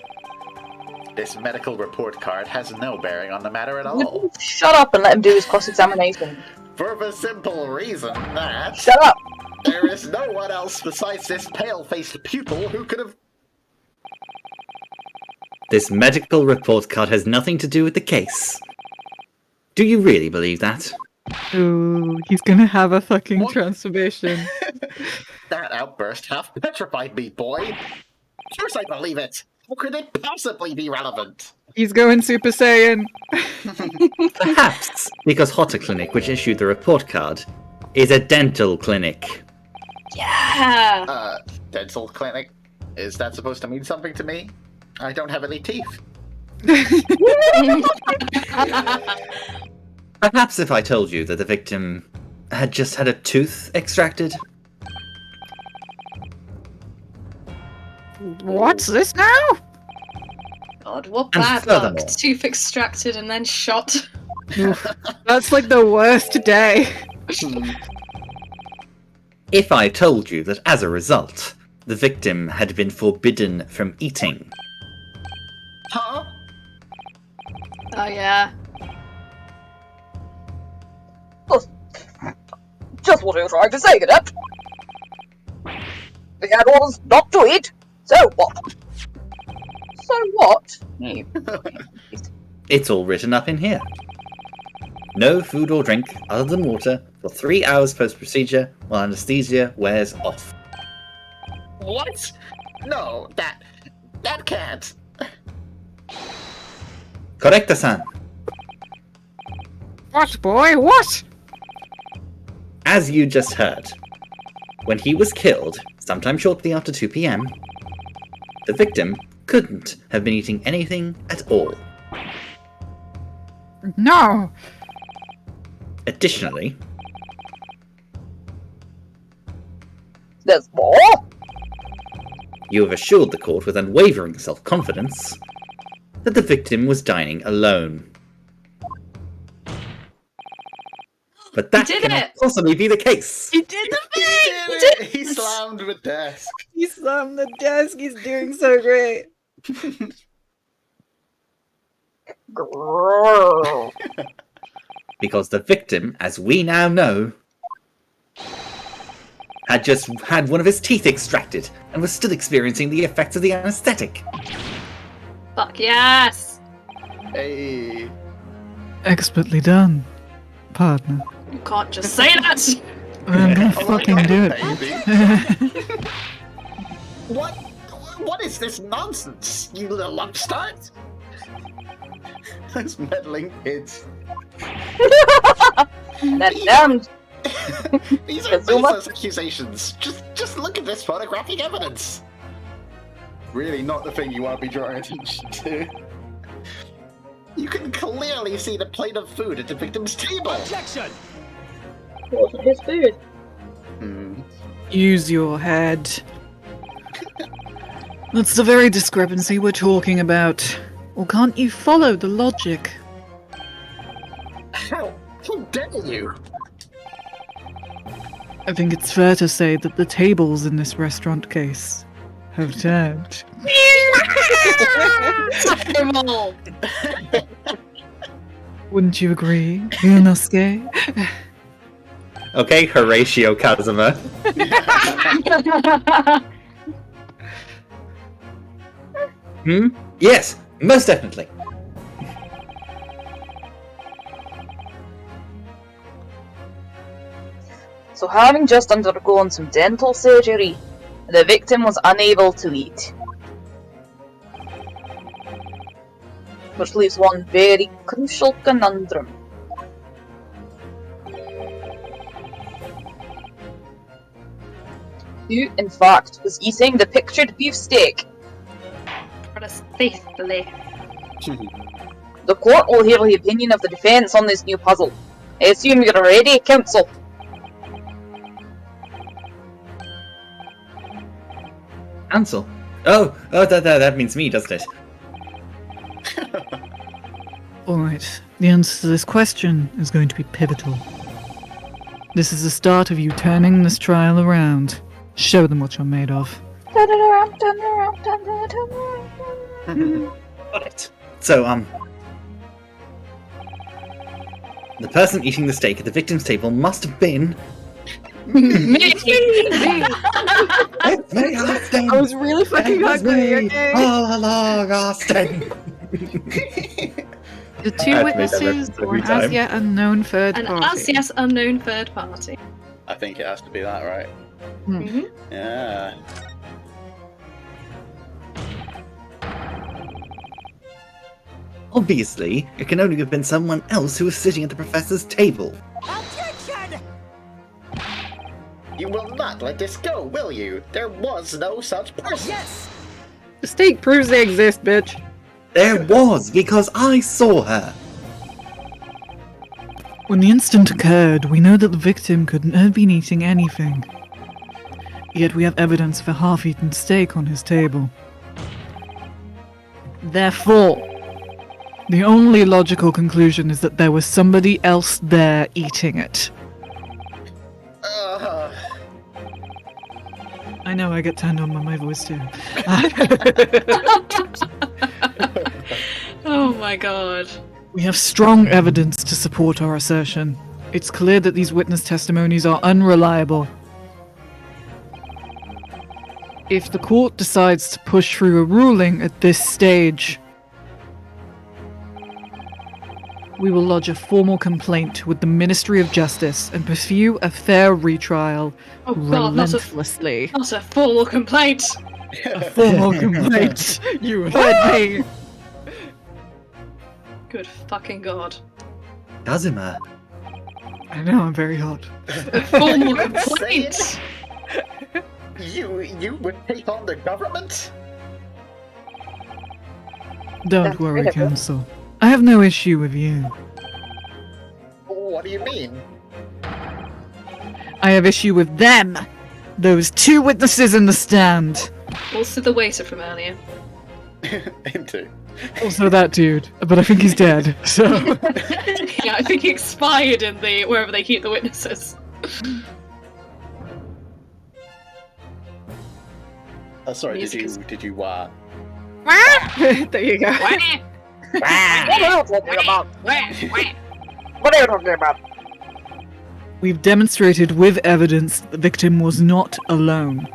This medical report card has no bearing on the matter at all. Shut up and let him do his cross-examination. For the simple reason that Shut up! there is no one else besides this pale-faced pupil who could have... this medical report card has nothing to do with the case. Do you really believe that? Ooh, he's gonna have a fucking What? transformation. That outburst half petrified me, boy. Of course I believe it. How could it possibly be relevant? He's going Super Saiyan. Perhaps because Hotta Clinic, which issued the report card, is a dental clinic. Yeah. Dental clinic? Is that supposed to mean something to me? I don't have any teeth. Perhaps if I told you that the victim had just had a tooth extracted? What's this now? God, what And bad furthermore- luck. Tooth extracted and then shot. That's like the worst day. If I told you that as a result, the victim had been forbidden from eating? Huh? Oh yeah. Just what he was trying to say, Cadet. He had orders not to eat. So what? So what? It's all written up in here. No food or drink other than water for 3 hours post-procedure while anesthesia wears off. What? No, that can't. Correcta-san. What, boy? What? As you just heard, when he was killed, sometime shortly after 2 p.m., the victim couldn't have been eating anything at all. No. Additionally, There's more? you have assured the court with unwavering self-confidence that the victim was dining alone. But that He did cannot it! possibly be the case. He did the He thing! did it! He slammed the desk. He slammed the desk. He's doing so great. Grrrr. Because the victim, as we now know, had just had one of his teeth extracted and was still experiencing the effects of the anesthetic. Fuck yes! Hey. Expertly done, partner. You can't just say that! I'm gonna Oh, fucking do it. baby. What is this nonsense, you little upstart? Those meddling kids. That damned. These are Kazuma? baseless accusations. Just look at this photographic evidence. Really not the thing you want to be drawing attention to. You can clearly see the plate of food at the victim's table. Objection! Wasn't his food. Use your head. That's the very discrepancy we're talking about. Or can't you follow the logic? How dare you? I think it's fair to say that the tables in this restaurant case have turned. Terrible! Wouldn't you agree, Inosuke? Okay, Horatio Kazuma. Yes, most definitely. So having just undergone some dental surgery, the victim was unable to eat. Which leaves one very crucial conundrum. Who, in fact, was eating the pictured beefsteak? For us faithfully. The court will hear the opinion of the defence on this new puzzle. I assume you're ready, counsel? Ansel. Oh, that means me, doesn't it? Alright, the answer to this question is going to be pivotal. This is the start of you turning this trial around. Show them what you're made of. Alright. So, the person eating the steak at the victim's table must have been... Me! It's me, Austin! I was really fucking hungry, okay? All along, Austin! The two I have to make that witnesses reference or every an time. as yet unknown third An party. as yet unknown third party. I think it has to be that, right? Mm-hmm. Yeah. Obviously, it can only have been someone else who was sitting at the professor's table. Objection! You will not let this go, will you? There was no such person. Yes! The steak proves they exist, bitch. There was, because I saw her. When the incident occurred, we know that the victim couldn't have been eating anything. Yet we have evidence of a half-eaten steak on his table. Therefore, the only logical conclusion is that there was somebody else there eating it. I know I get turned on by my voice too. Oh my god. We have strong evidence to support our assertion. It's clear that these witness testimonies are unreliable. If the court decides to push through a ruling at this stage, we will lodge a formal complaint with the Ministry of Justice and pursue a fair retrial Oh god, not relentlessly. a formal complaint! A formal complaint. You heard me. Good fucking god. Kazuma. I know, I'm very hot. A formal complaint! You would take on the government? Don't That's worry, critical. Counsel. I have no issue with you. What do you mean? I have issue with them! Those two witnesses in the stand! Also the waiter from earlier. Into. Also that dude, but I think he's dead, so... Yeah, I think he expired in the wherever they keep the witnesses. Sorry, Music is- did you There you go. What are you talking about? What are you talking about? We've demonstrated with evidence that the victim was not alone.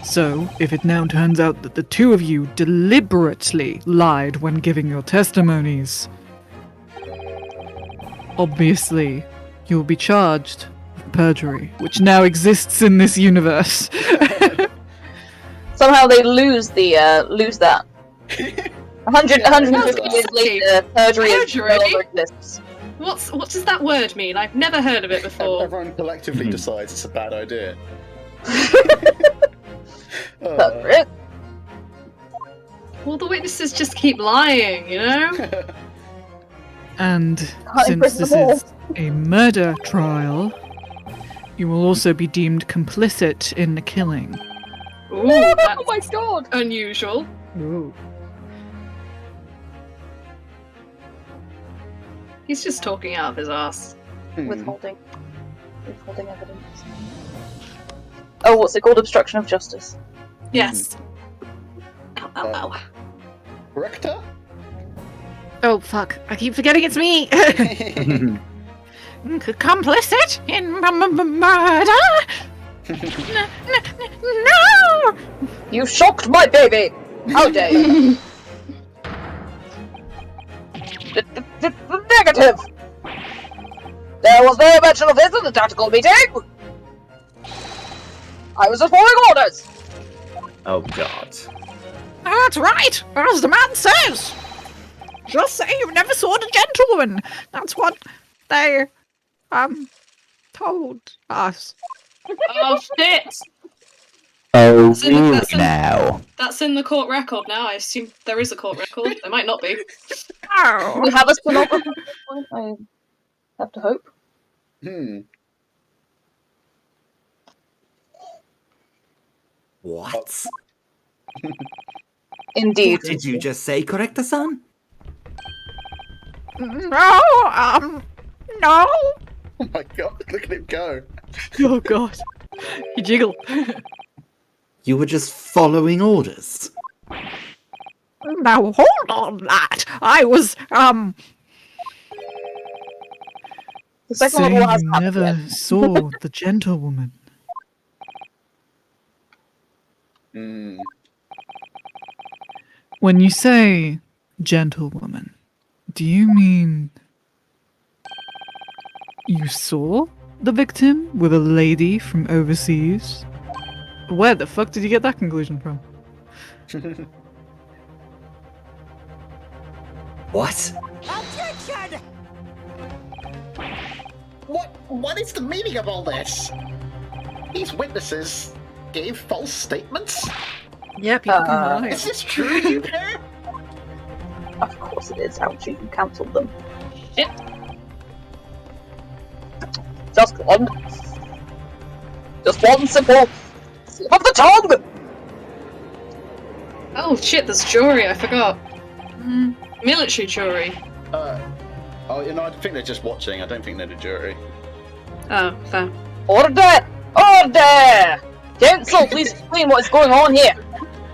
So, if it now turns out that the two of you deliberately lied when giving your testimonies, obviously, you'll be charged with perjury, which now exists in this universe. Somehow they lose that. 150 years later, perjury no longer exists. What does that word mean? I've never heard of it before. Everyone collectively decides it's a bad idea. Well, the witnesses just keep lying, you know? And since this is a murder trial, you will also be deemed complicit in the killing. Ooh, that's oh my god! unusual. Ooh. He's just talking out of his ass. Withholding evidence. Oh, what's it called? Obstruction of justice. Yes. Ow, ow, ow. Rector? Oh fuck! I keep forgetting it's me. Complicit in murder? No! You shocked my baby! How dare you! Negative! There was no mention of this in the tactical meeting! I was just following orders! Oh god. That's right, as the man says. Just say you never saw the gentlewoman. That's what they, told us. Oh shit! Oh, That's in the court record now. I assume there is a court record. There might not be. Oh. We have a stenographer at this point, I have to hope. What? Indeed. What did you just say, Corrector-san? No, no. Oh my god, look at him go. Oh god. He jiggled. You were just following orders. Now hold on that. I was, The second Saying level has you happened never yet. saw the gentlewoman. When you say gentlewoman, do you mean you saw the victim with a lady from overseas? Where the fuck did you get that conclusion from? What? Objection! What is the meaning of all this? These witnesses gave false statements? yeah, people can lie. Is this true, you pair? Of course it is, ouchie, you cancelled them. Shit. Just one simple slip of the tongue! Oh shit, there's jury, I forgot. Military jury. Oh, you know, I think they're just watching. I don't think they're the jury. Oh, fair. Order! Order! Council, please explain what is going on here.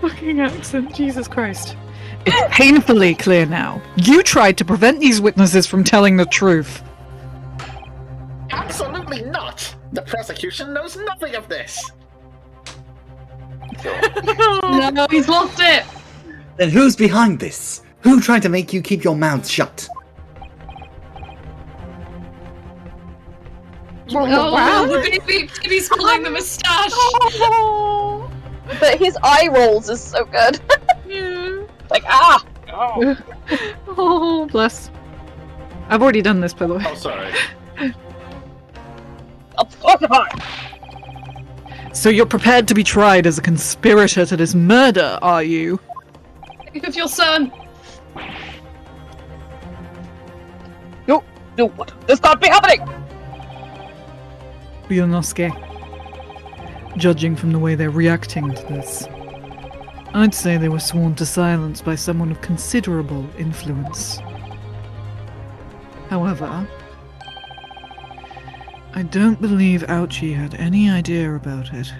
Fucking accent, Jesus Christ. It's painfully clear now. You tried to prevent these witnesses from telling the truth. Absolutely not! The prosecution knows nothing of this! No, he's lost it! Then who's behind this? Who tried to make you keep your mouth shut? Oh, the baby's pulling the moustache! But his eye rolls is so good. Yeah. Like, ah! Oh, bless. I've already done this, by the way. Oh, sorry. So you're prepared to be tried as a conspirator to this murder, are you? Think of your son! No, what? This can't be happening! Ryunosuke. Judging from the way they're reacting to this, I'd say they were sworn to silence by someone of considerable influence. However, I don't believe Ouchie had any idea about it.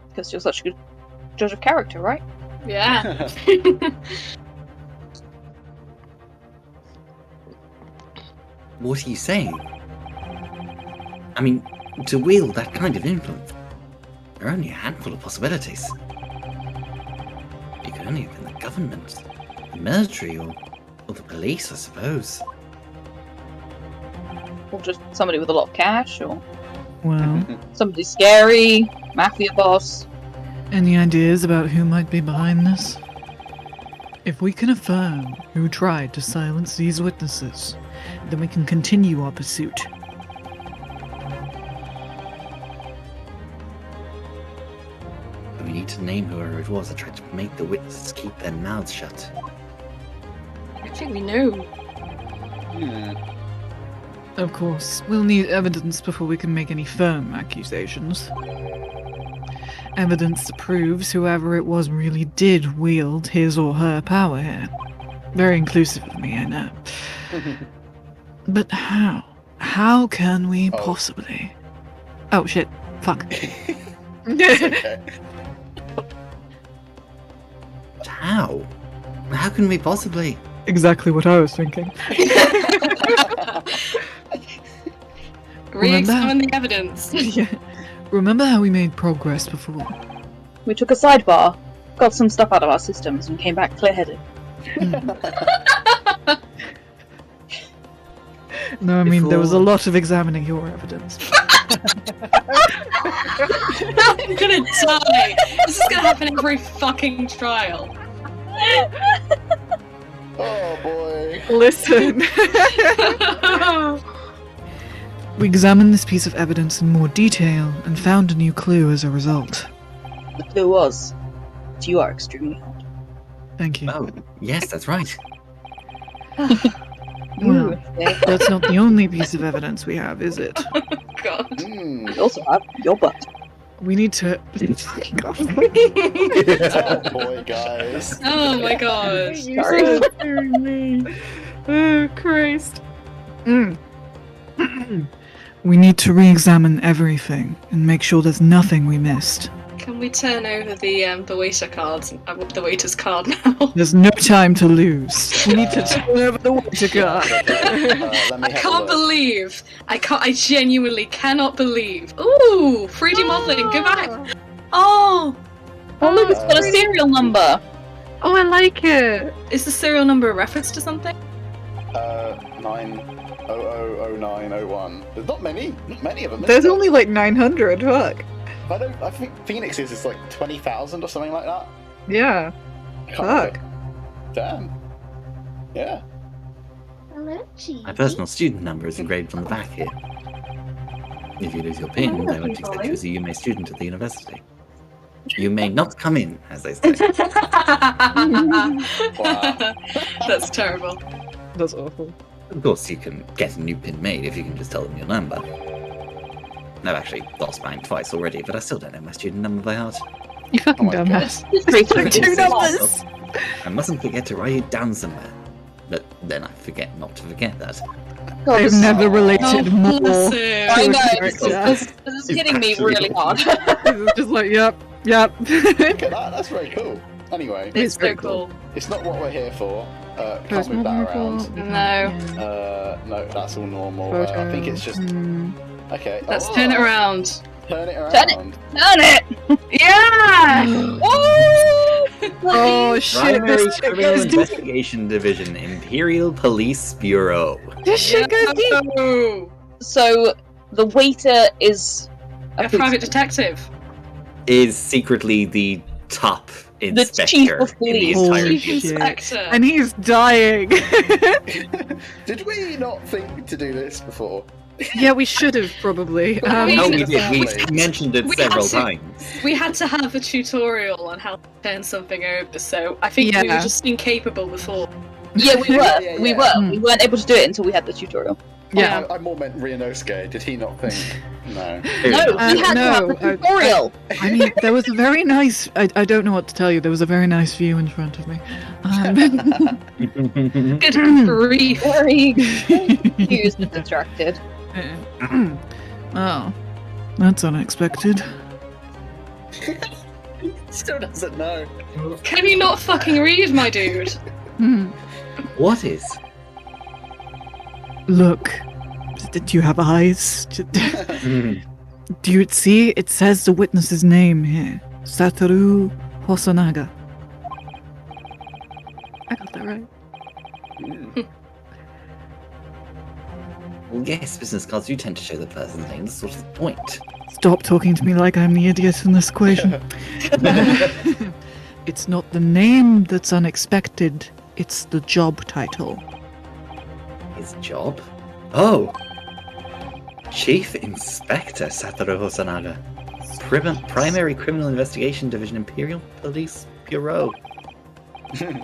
Because you're such a good judge of character, right? Yeah. What are you saying? I mean, to wield that kind of influence. There are only a handful of possibilities. You could only have been the government, the military, or the police, I suppose. Or just somebody with a lot of cash, or Well, somebody scary, mafia boss. any ideas about who might be behind this? If we can affirm who tried to silence these witnesses, then we can continue our pursuit. We need to name whoever it was that tried to make the witnesses keep their mouths shut. I think we know. Hmm. Of course, we'll need evidence before we can make any firm accusations. Evidence that proves whoever it was really did wield his or her power here. Very inclusive of me, I know. But how? How can we possibly? Oh shit, fuck. Okay. How? How can we possibly? Exactly what I was thinking. Re-examine the evidence. Yeah. Remember how we made progress before? We took a sidebar, got some stuff out of our systems, and came back clear-headed. No, I mean, there was a lot of examining your evidence. I'm gonna die. This is gonna happen every fucking trial. Oh boy. Listen. We examined this piece of evidence in more detail and found a new clue as a result. The clue was that you are extremely hot. Thank you. Oh, yes, that's right. Well, that's not the only piece of evidence we have, is it? God. Hmm. You also have your butt. We need to. Oh boy, guys. Oh my god. Sorry. Oh, Christ. We need to re-examine everything and make sure there's nothing we missed. Can we turn over the waiter cards? The waiter's card now. There's no time to lose. We need to turn over the waiter card. Let me I have a can't look. believe. I genuinely cannot believe. Ooh, 3D modeling. Go back. Oh. Oh look, it's got a serial number. Oh, I like it. Is the serial number a reference to something? 9000901. There's not many of them. is There's there? only like 900. Fuck. I think Phoenix's is like 20,000 or something like that. Yeah. I can't Fuck. remember. Damn. Yeah. My personal student number is engraved on the back here. If you lose your pin, they won't expect you as a UMA student at the university. You may not come in, as they say. That's terrible. That's awful. Of course, you can get a new pin made if you can just tell them your number. I've actually lost mine twice already, but I still don't know my student number by heart. You fucking my dumbass. Two numbers. I mustn't forget to write it down somewhere. But then I forget not to forget that. I've never related Oh, more. bless him. I know, character. this is hitting me really hard. It's just like, yep. Look at that. That's very cool. Anyway, It's So very cool. it's not what we're here for. Can't Post move that modern around. report. No. No, that's all normal. I think it's just okay. Let's turn it around. Turn it around. Turn it. Turn it! Yeah! Oh shit, Primary this shit Criminal goes deep. Investigation Division, Imperial Police Bureau. This shit goes deep. Oh, So, the waiter is a private detective. Is secretly the top inspector chief of in the police. entire Holy Chief shit. Inspector. And he's dying. Did we not think to do this before? Yeah, we should have probably. No, No, we Jesus. did. We mentioned it We several had to. times. We had to have a tutorial on how to turn something over, so I think we were Yeah. just incapable before. Yeah, we were. Yeah, We yeah. were. We weren't able to do it until we had the tutorial. Yeah. I more meant Ryunosuke. Did he not think? No. No, we had to have no, the tutorial. I mean, there was a very nice. I don't know what to tell you. There was a very nice view in front of me. Good grief. Very confused and distracted. Oh, that's unexpected. Still doesn't know. Can you not fucking read, my dude? What is? Look, do you have eyes? Do you see? It says the witness's name here. Satoru Hosonaga. I got that right. Well, yes, business cards do tend to show the person's name. That's sort of the point. Stop talking to me like I'm the idiot in this equation. It's not the name that's unexpected, it's the job title. His job? Oh! Chief Inspector Satoru Hosonaga. Primary Criminal Investigation Division, Imperial Police Bureau.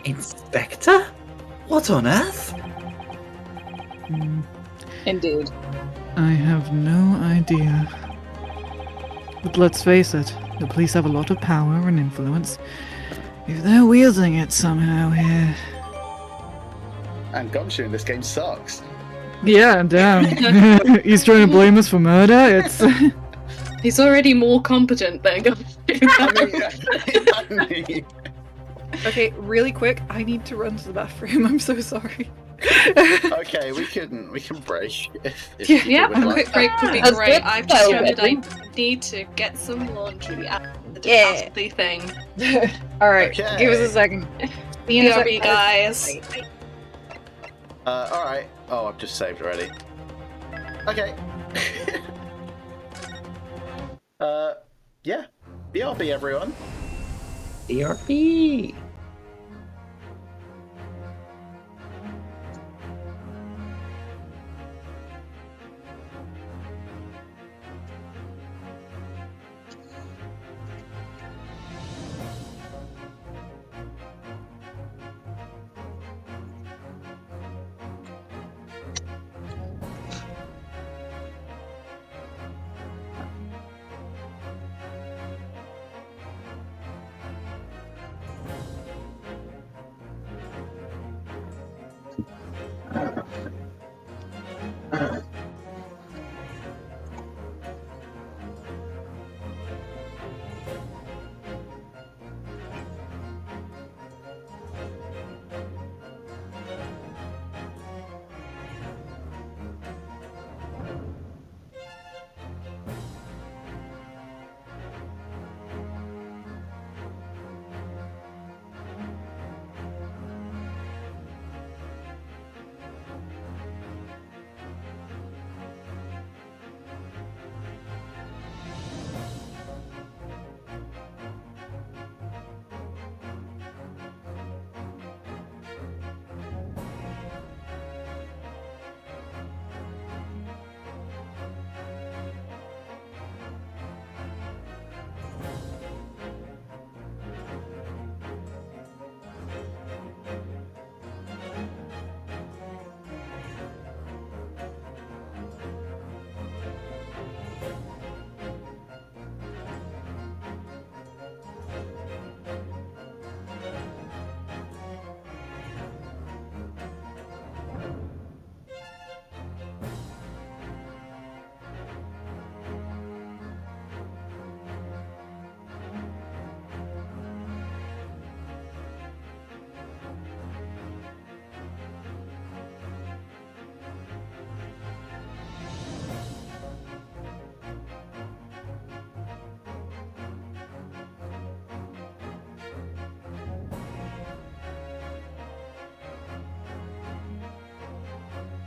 Inspector? What on earth? Indeed. I have no idea. But let's face it, the police have a lot of power and influence. If they're wielding it somehow here... And Gumshoe in this game sucks. Yeah, damn. He's trying to blame us for murder? It's... He's already more competent than I mean, Okay, really quick, I need to run to the bathroom. I'm so sorry. okay, we can break. If Yeah, you would a like. quick break would be That's great. good. I've just Well, remembered I Edwin. need to get some laundry out of the Yeah. nasty thing. Alright, Okay. give us a second. See you in a BRB, sec. guys. Alright. Oh, I've just saved already. Okay. Yeah. BRB, everyone. ERP!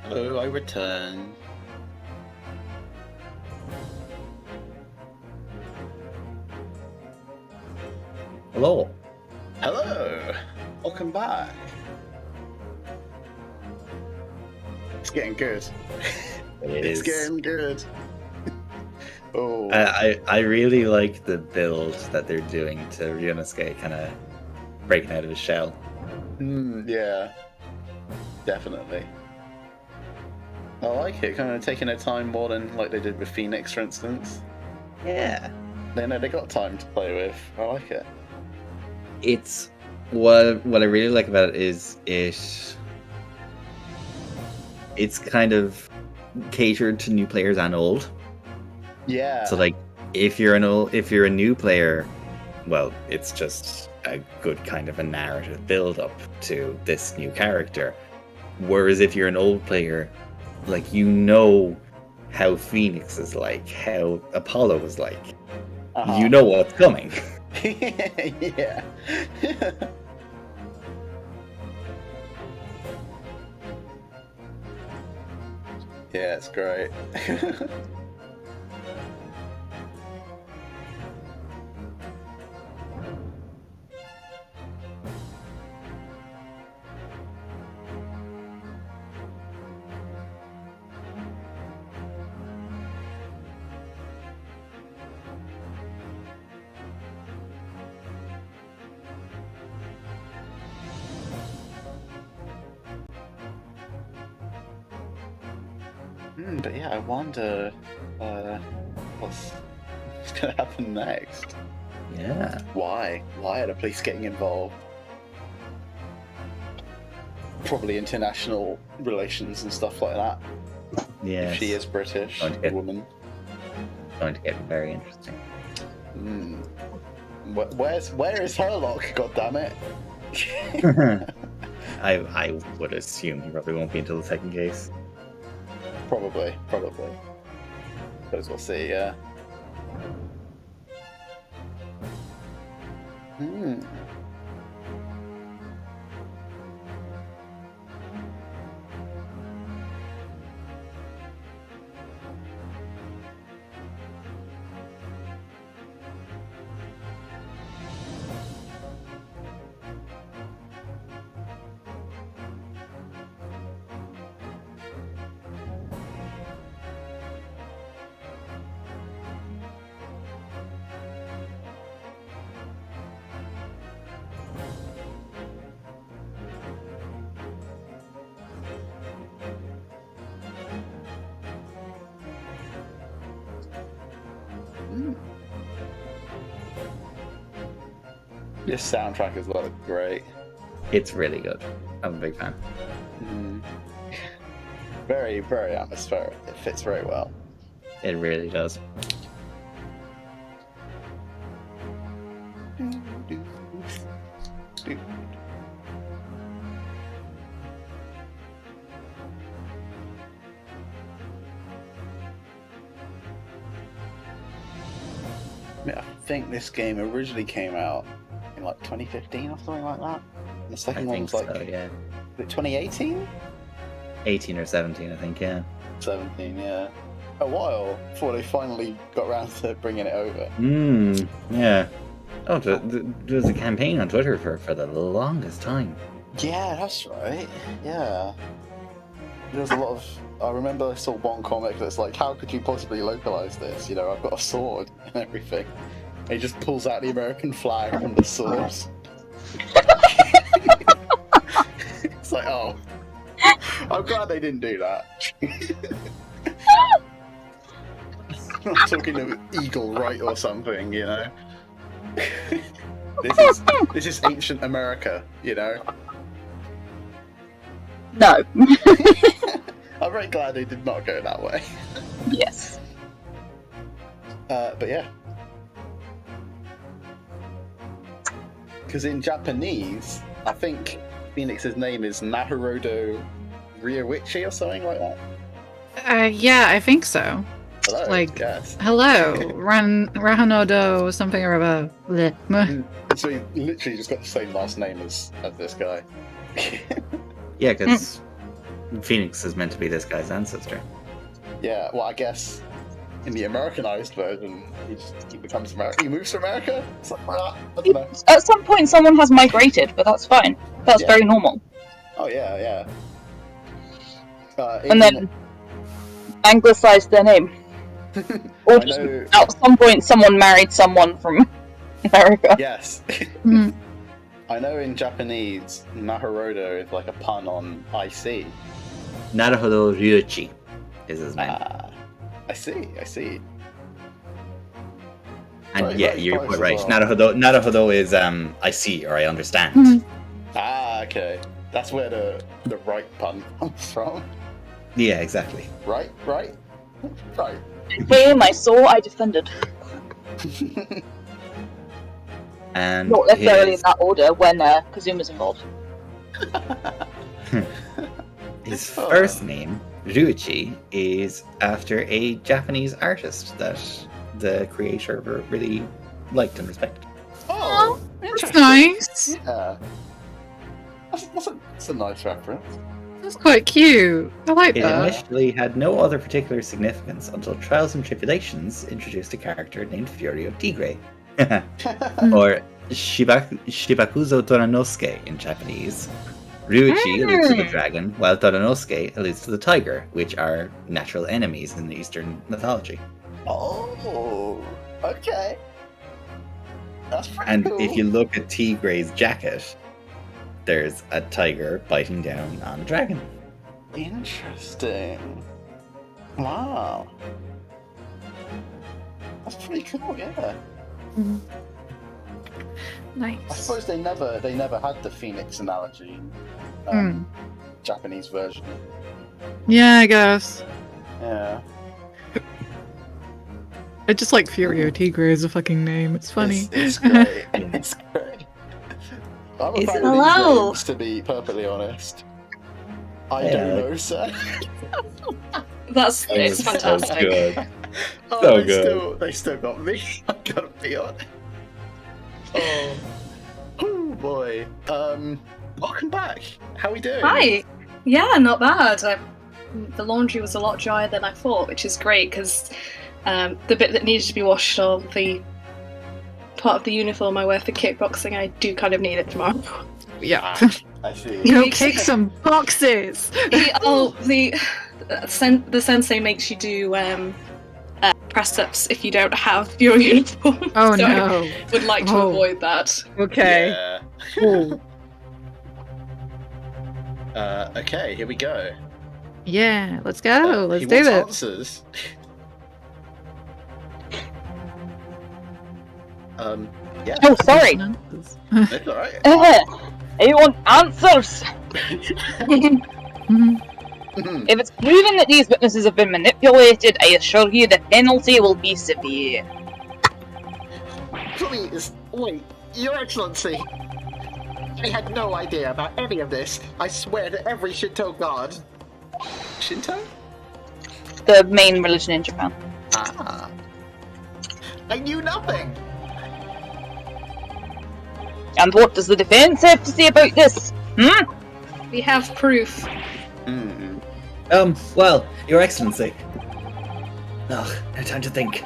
Hello, I return. Hello. Hello. Welcome back. It's getting good. It's getting good. Oh. I really like the build that they're doing to Ryunosuke, kind of breaking out of his shell. Yeah. Definitely. I like it, kind of taking their time more than like they did with Phoenix, for instance. Yeah. They know they got time to play with. I like it. It's what I really like about it is it's kind of catered to new players and old. Yeah. So like if you're a new player, well, it's just a good kind of a narrative build up to this new character. Whereas if you're an old player, like how Phoenix is like, how Apollo is like. Uh-huh. You know what's coming. Yeah. Yeah, it's great. But yeah, I wonder what's gonna happen next. Yeah. Why? Why are the police getting involved? Probably international relations and stuff like that. Yeah. If she is British, a woman. Going to get very interesting. Where is Herlock? God damn it! I would assume he probably won't be until the second case. Probably. Suppose we'll see. Yeah. This soundtrack as well is great. It's really good. I'm a big fan. Very, very atmospheric. It fits very well. It really does. I think this game originally came out in like 2015 or something like that. And the second one was like, so, yeah. Was it 2018? 18 or 17, I think, yeah. 17, yeah. A while before they finally got around to bringing it over. Yeah. Oh, there was a campaign on Twitter for the longest time. Yeah, that's right. Yeah. There was a lot of... I remember I saw one comic that's like, how could you possibly localize this? You know, I've got a sword and everything. And he just pulls out the American flag from the sword. It's like, oh. I'm glad they didn't do that. I'm not talking of Eagle Right or something, you know? This is ancient America, you know? No. I'm very glad they did not go that way. Yes. But yeah. Because in Japanese, I think Phoenix's name is Naruhodo Ryoichi or something like that. Yeah, I think so. Hello. Like, yes. hello, Rahanodo, something or other. So he literally just got the same last name as this guy. Yeah, because Phoenix is meant to be this guy's ancestor. Yeah, well, I guess in the Americanized version, he becomes American. He moves to America? It's like, I don't know. At some point, someone has migrated, but that's fine. That's very normal. Oh, yeah. And then anglicized their name. Or just, at some point, someone married someone from America. Yes. I know in Japanese, Naruhodo is like a pun on IC. Naruhodo Ryuichi is his name. I see. And Right, yeah, very you're close quite as right. well. Naruhodo is I see or I understand. Okay. That's where the right pun comes from. Yeah, exactly. Right. Came, I saw, I defended. And not necessarily in that order when Kazuma's involved. his first name, Ryuichi, is after a Japanese artist that the creator really liked and respected. Oh, That's interesting. nice. Yeah. That's a nice reference. That's quite cute. I like It that. initially had no other particular significance until Trials and Tribulations introduced a character named Furio Tigre, or Shibakuzo Toranosuke in Japanese. Ryuichi alludes to the dragon, while Toranosuke alludes to the tiger, which are natural enemies in Eastern mythology. Oh, okay. That's pretty And cool. if you look at Tigre's jacket, there's a tiger biting down on a dragon. Interesting. Wow. That's pretty cool, yeah. I Nice. suppose they never had the phoenix analogy in Japanese version. Yeah, I guess. Yeah. I just like Furio Tigre as a fucking name. It's funny. It's great. It's great. I'm a fan of Hello. these names, to be perfectly honest. I Yeah. don't know, sir. It's fantastic. So good. Oh, So they good. They still got me. I gotta be honest. Oh boy. Welcome back. How we doing? Hi. Yeah, not bad. The laundry was a lot drier than I thought, which is great because the bit that needed to be washed on the part of the uniform I wear for kickboxing, I do kind of need it tomorrow. Yeah. I see. Go kick some boxes! The sensei makes you do press-ups if you don't have your uniform. Oh so no. I would like to Oh. avoid that. Okay. Yeah. Cool. Okay, here we go. Yeah, let's go. Let's He do wants this. answers. Yeah, Oh, sorry. it's alright. I want answers. If it's proven that these witnesses have been manipulated, I assure you the penalty will be severe. Please, wait, Your Excellency. I had no idea about any of this. I swear to every Shinto god. Shinto? The main religion in Japan. Ah. I knew nothing. And what does the defense have to say about this? We have proof. Well, Your Excellency. No time to think.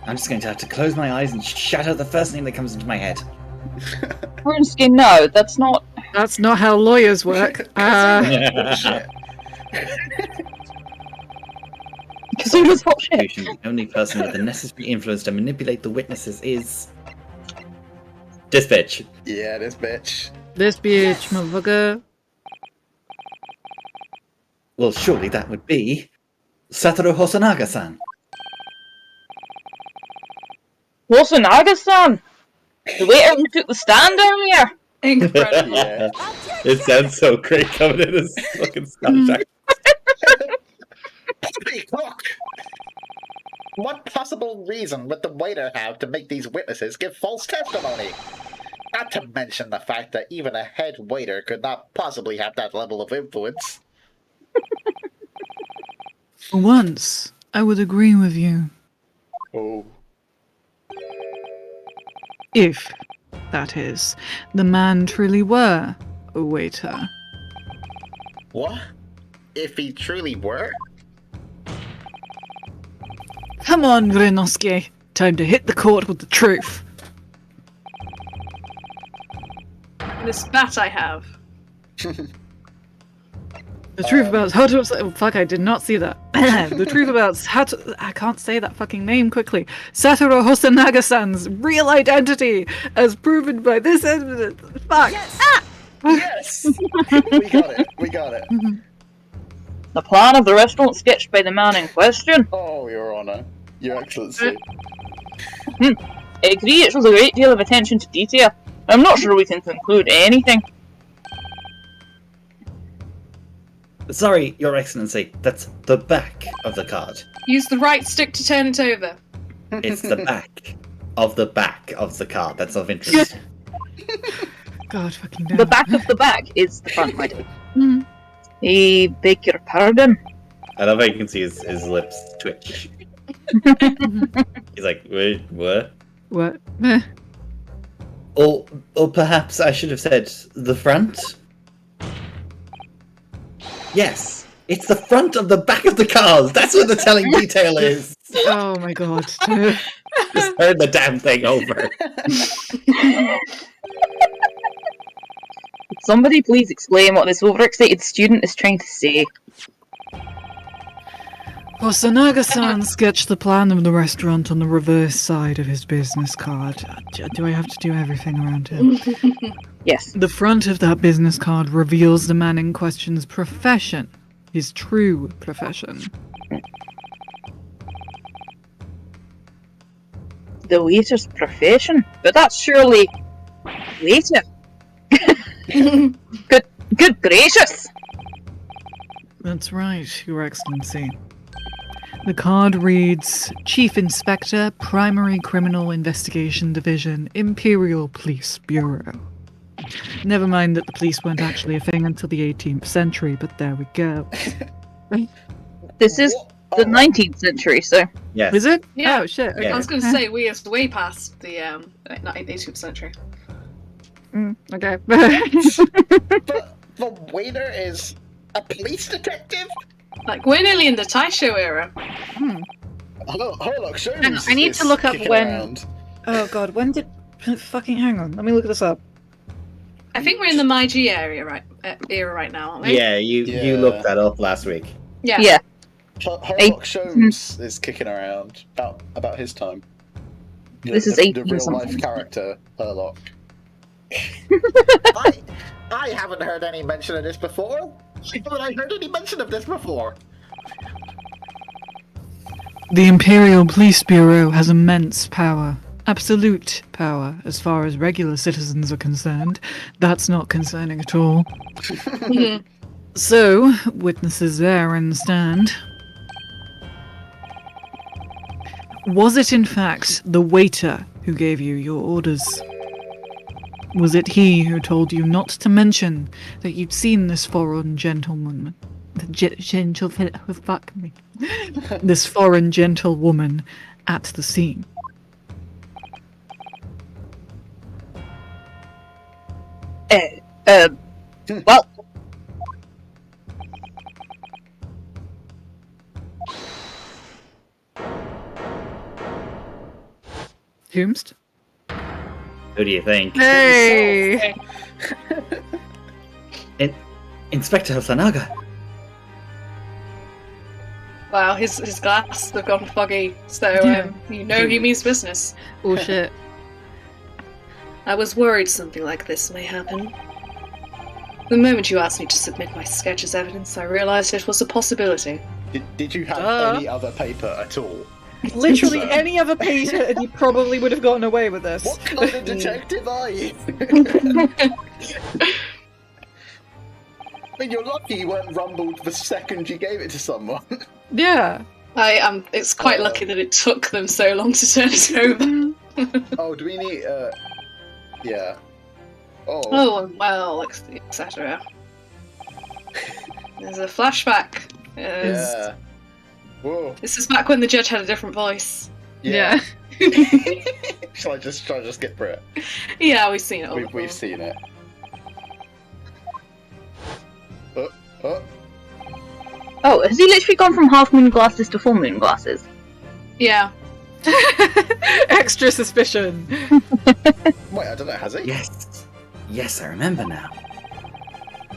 I'm just going to have to close my eyes and shout out the first name that comes into my head. Runesky, no, that's not. That's not how lawyers work. Bullshit. Kazuma's bullshit. The only person with the necessary influence to manipulate the witnesses is... this bitch. Yeah, this bitch. This bitch, motherfucker. Well, surely that would be... Satoru Hosonaga-san. Hosonaga-san! The waiter who took the stand earlier! Incredible. Yeah. It sounds so great coming in as fucking Scottish accent. Look! What possible reason would the waiter have to make these witnesses give false testimony? Not to mention the fact that even a head waiter could not possibly have that level of influence. For once, I would agree with you. Oh. If, that is, the man truly were a waiter. What? If he truly were? Come on, Renosuke. Time to hit the court with the truth. This bat I have. The truth about how to... Oh, fuck, I did not see that. The truth about how to... I can't say that fucking name quickly. Satoru Hosonaga-san's real identity, as proven by this evidence. Fuck. Yes! Yes! We got it. We got it. The plan of the restaurant sketched by the man in question. Oh, Your Honor. Your Excellency. I agree it shows a great deal of attention to detail. I'm not sure we can conclude anything. Sorry, Your Excellency. That's the back of the card. Use the right stick to turn it over. It's the back of the card that's of interest. God fucking damn. The back of the back is the front, my dear. I beg your pardon? I love how you can see his lips twitch. He's like, wait, what? What? Or perhaps I should have said the front? Yes, it's the front of the back of the cars. That's what the telling detail is. Oh my god. Just turn the damn thing over. Could somebody please explain what this overexcited student is trying to say? Osanaga-san sketched the plan of the restaurant on the reverse side of his business card. Do I have to do everything around here? Yes. The front of that business card reveals the man in question's profession. His true profession. The waiter's profession? But that's surely... waiter. Good gracious! That's right, Your Excellency. The card reads, Chief Inspector, Primary Criminal Investigation Division, Imperial Police Bureau. Never mind that the police weren't actually a thing until the 18th century, but there we go. This is the 19th century, so... Yes. Is it? Yeah. Oh, shit. Okay. I was going to say, we are way past the 18th century. Okay. But the waiter is a police detective? Like, we're nearly in the Taisho era. Herlock Sholmes Hang on, I need to is look up kicking when- around. Oh god, when did... Fucking hang on, let me look this up. I think we're in the Meiji era right now, aren't we? Yeah, you looked that up last week. Yeah. Herlock Sholmes is kicking around about his time. This is the 18 real something. life character Herlock. I haven't heard any mention of this before. I thought I heard any mention of this before. The Imperial Police Bureau has immense power. Absolute power, as far as regular citizens are concerned. That's not concerning at all. So, witnesses there in the stand. Was it in fact the waiter who gave you your orders? Was it he who told you not to mention that you'd seen this foreign gentleman? Fuck me. This foreign gentlewoman at the scene? Well... Whomst? Who do you think? Hey! Inspector Osanaga. Wow, his glasses have gone foggy, so you know he means business. Oh shit. I was worried something like this may happen. The moment you asked me to submit my sketch as evidence, I realised it was a possibility. Did you have any other paper at all? Literally any other paper and you probably would have gotten away with this. What kind of detective are you? I mean, you're lucky you weren't rumbled the second you gave it to someone. Yeah. It's quite lucky that it took them so long to turn it over. Oh, do we need, yeah. Oh, well, etc. There's a flashback. Yeah. Whoa. This is back when the judge had a different voice. Yeah. Shall I just skip through it? Yeah, we've seen it all before. We've seen it. Oh, has he literally gone from half moon glasses to full moon glasses? Yeah. Extra suspicion. Wait, I don't know, has he? Yes, I remember now.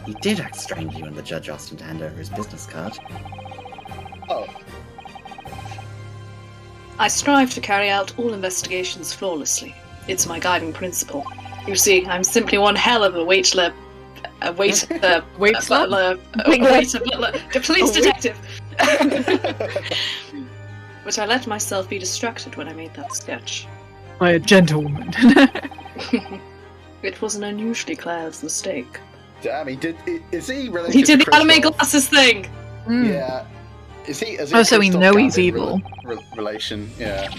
He did act strangely when the judge asked him to hand over his business card. Oh. I strive to carry out all investigations flawlessly. It's my guiding principle. You see, I'm simply one hell of a waiter, police detective. But I let myself be distracted when I made that sketch. By a gentlewoman. It was an unusually clever mistake. Damn, is he related He did to the anime Christoph? glasses thing! Yeah. Is he Oh, so we Christoph know he's Gambit evil. Relation, yeah.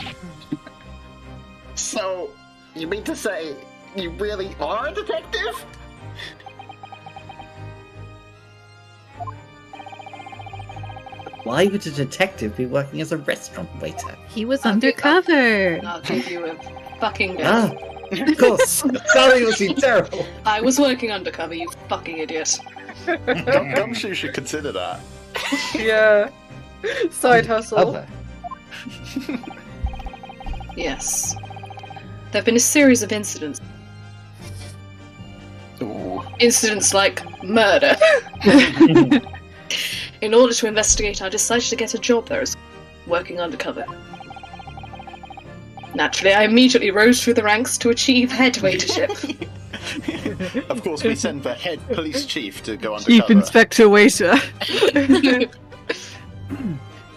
So, you mean to say you really are a detective? Why would a detective be working as a restaurant waiter? He was undercover. I'll give you a fucking Ah, of course. Sorry, it must be terrible. I was working undercover, you fucking idiot. Gumshoe should consider that. Yeah. Side hustle. Other. Yes. There have been a series of incidents. Ooh. Incidents like murder. In order to investigate, I decided to get a job there as working undercover. Naturally, I immediately rose through the ranks to achieve head waitership. Of course, we send the head police chief to go undercover. Chief Inspector Waiter.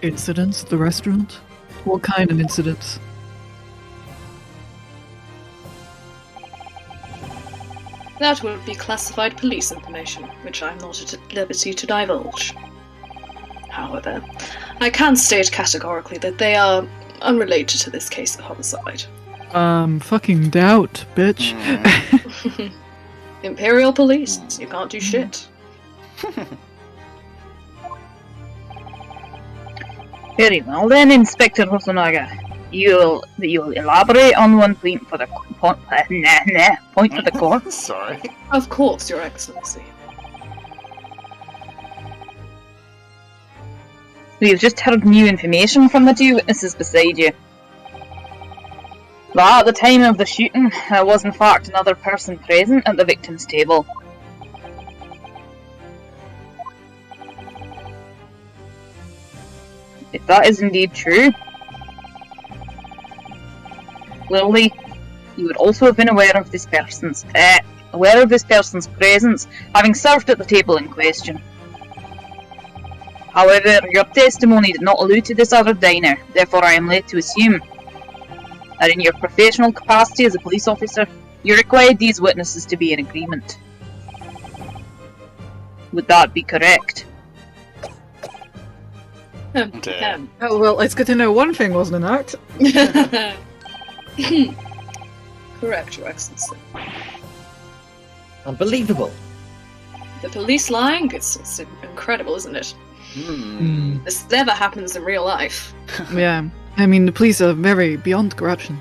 Incidents at the restaurant? What kind of incidents? That would be classified police information, which I'm not at liberty to divulge. However, I can state categorically that they are unrelated to this case of homicide. Fucking doubt, bitch. Imperial Police, you can't do shit. Very well then, Inspector Hosonaga. You'll elaborate on one point for the point for the court. Sorry. Of course, Your Excellency. We have just heard new information from the two witnesses beside you. That at the time of the shooting, there was in fact another person present at the victim's table. If that is indeed true, clearly you would also have been aware of this person's presence, having served at the table in question. However, your testimony did not allude to this other diner, therefore I am led to assume that in your professional capacity as a police officer, you required these witnesses to be in agreement. Would that be correct? Oh, well, it's good to know one thing wasn't an act. Correct, Your Excellency. Unbelievable. The police lying? It's incredible, isn't it? This never happens in real life. Yeah, I mean, the police are very beyond corruption.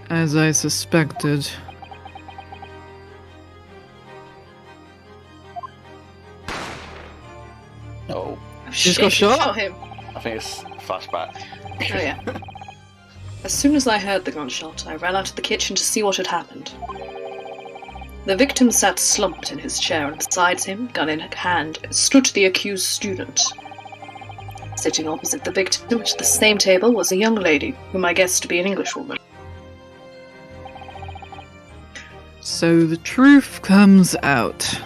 As I suspected. Oh, Just got shot? Him. I think it's flashback. Oh yeah. As soon as I heard the gunshot, I ran out of the kitchen to see what had happened. The victim sat slumped in his chair, and beside him, gun in hand, stood the accused student. Sitting opposite the victim at the same table was a young lady, whom I guessed to be an Englishwoman. So the truth comes out.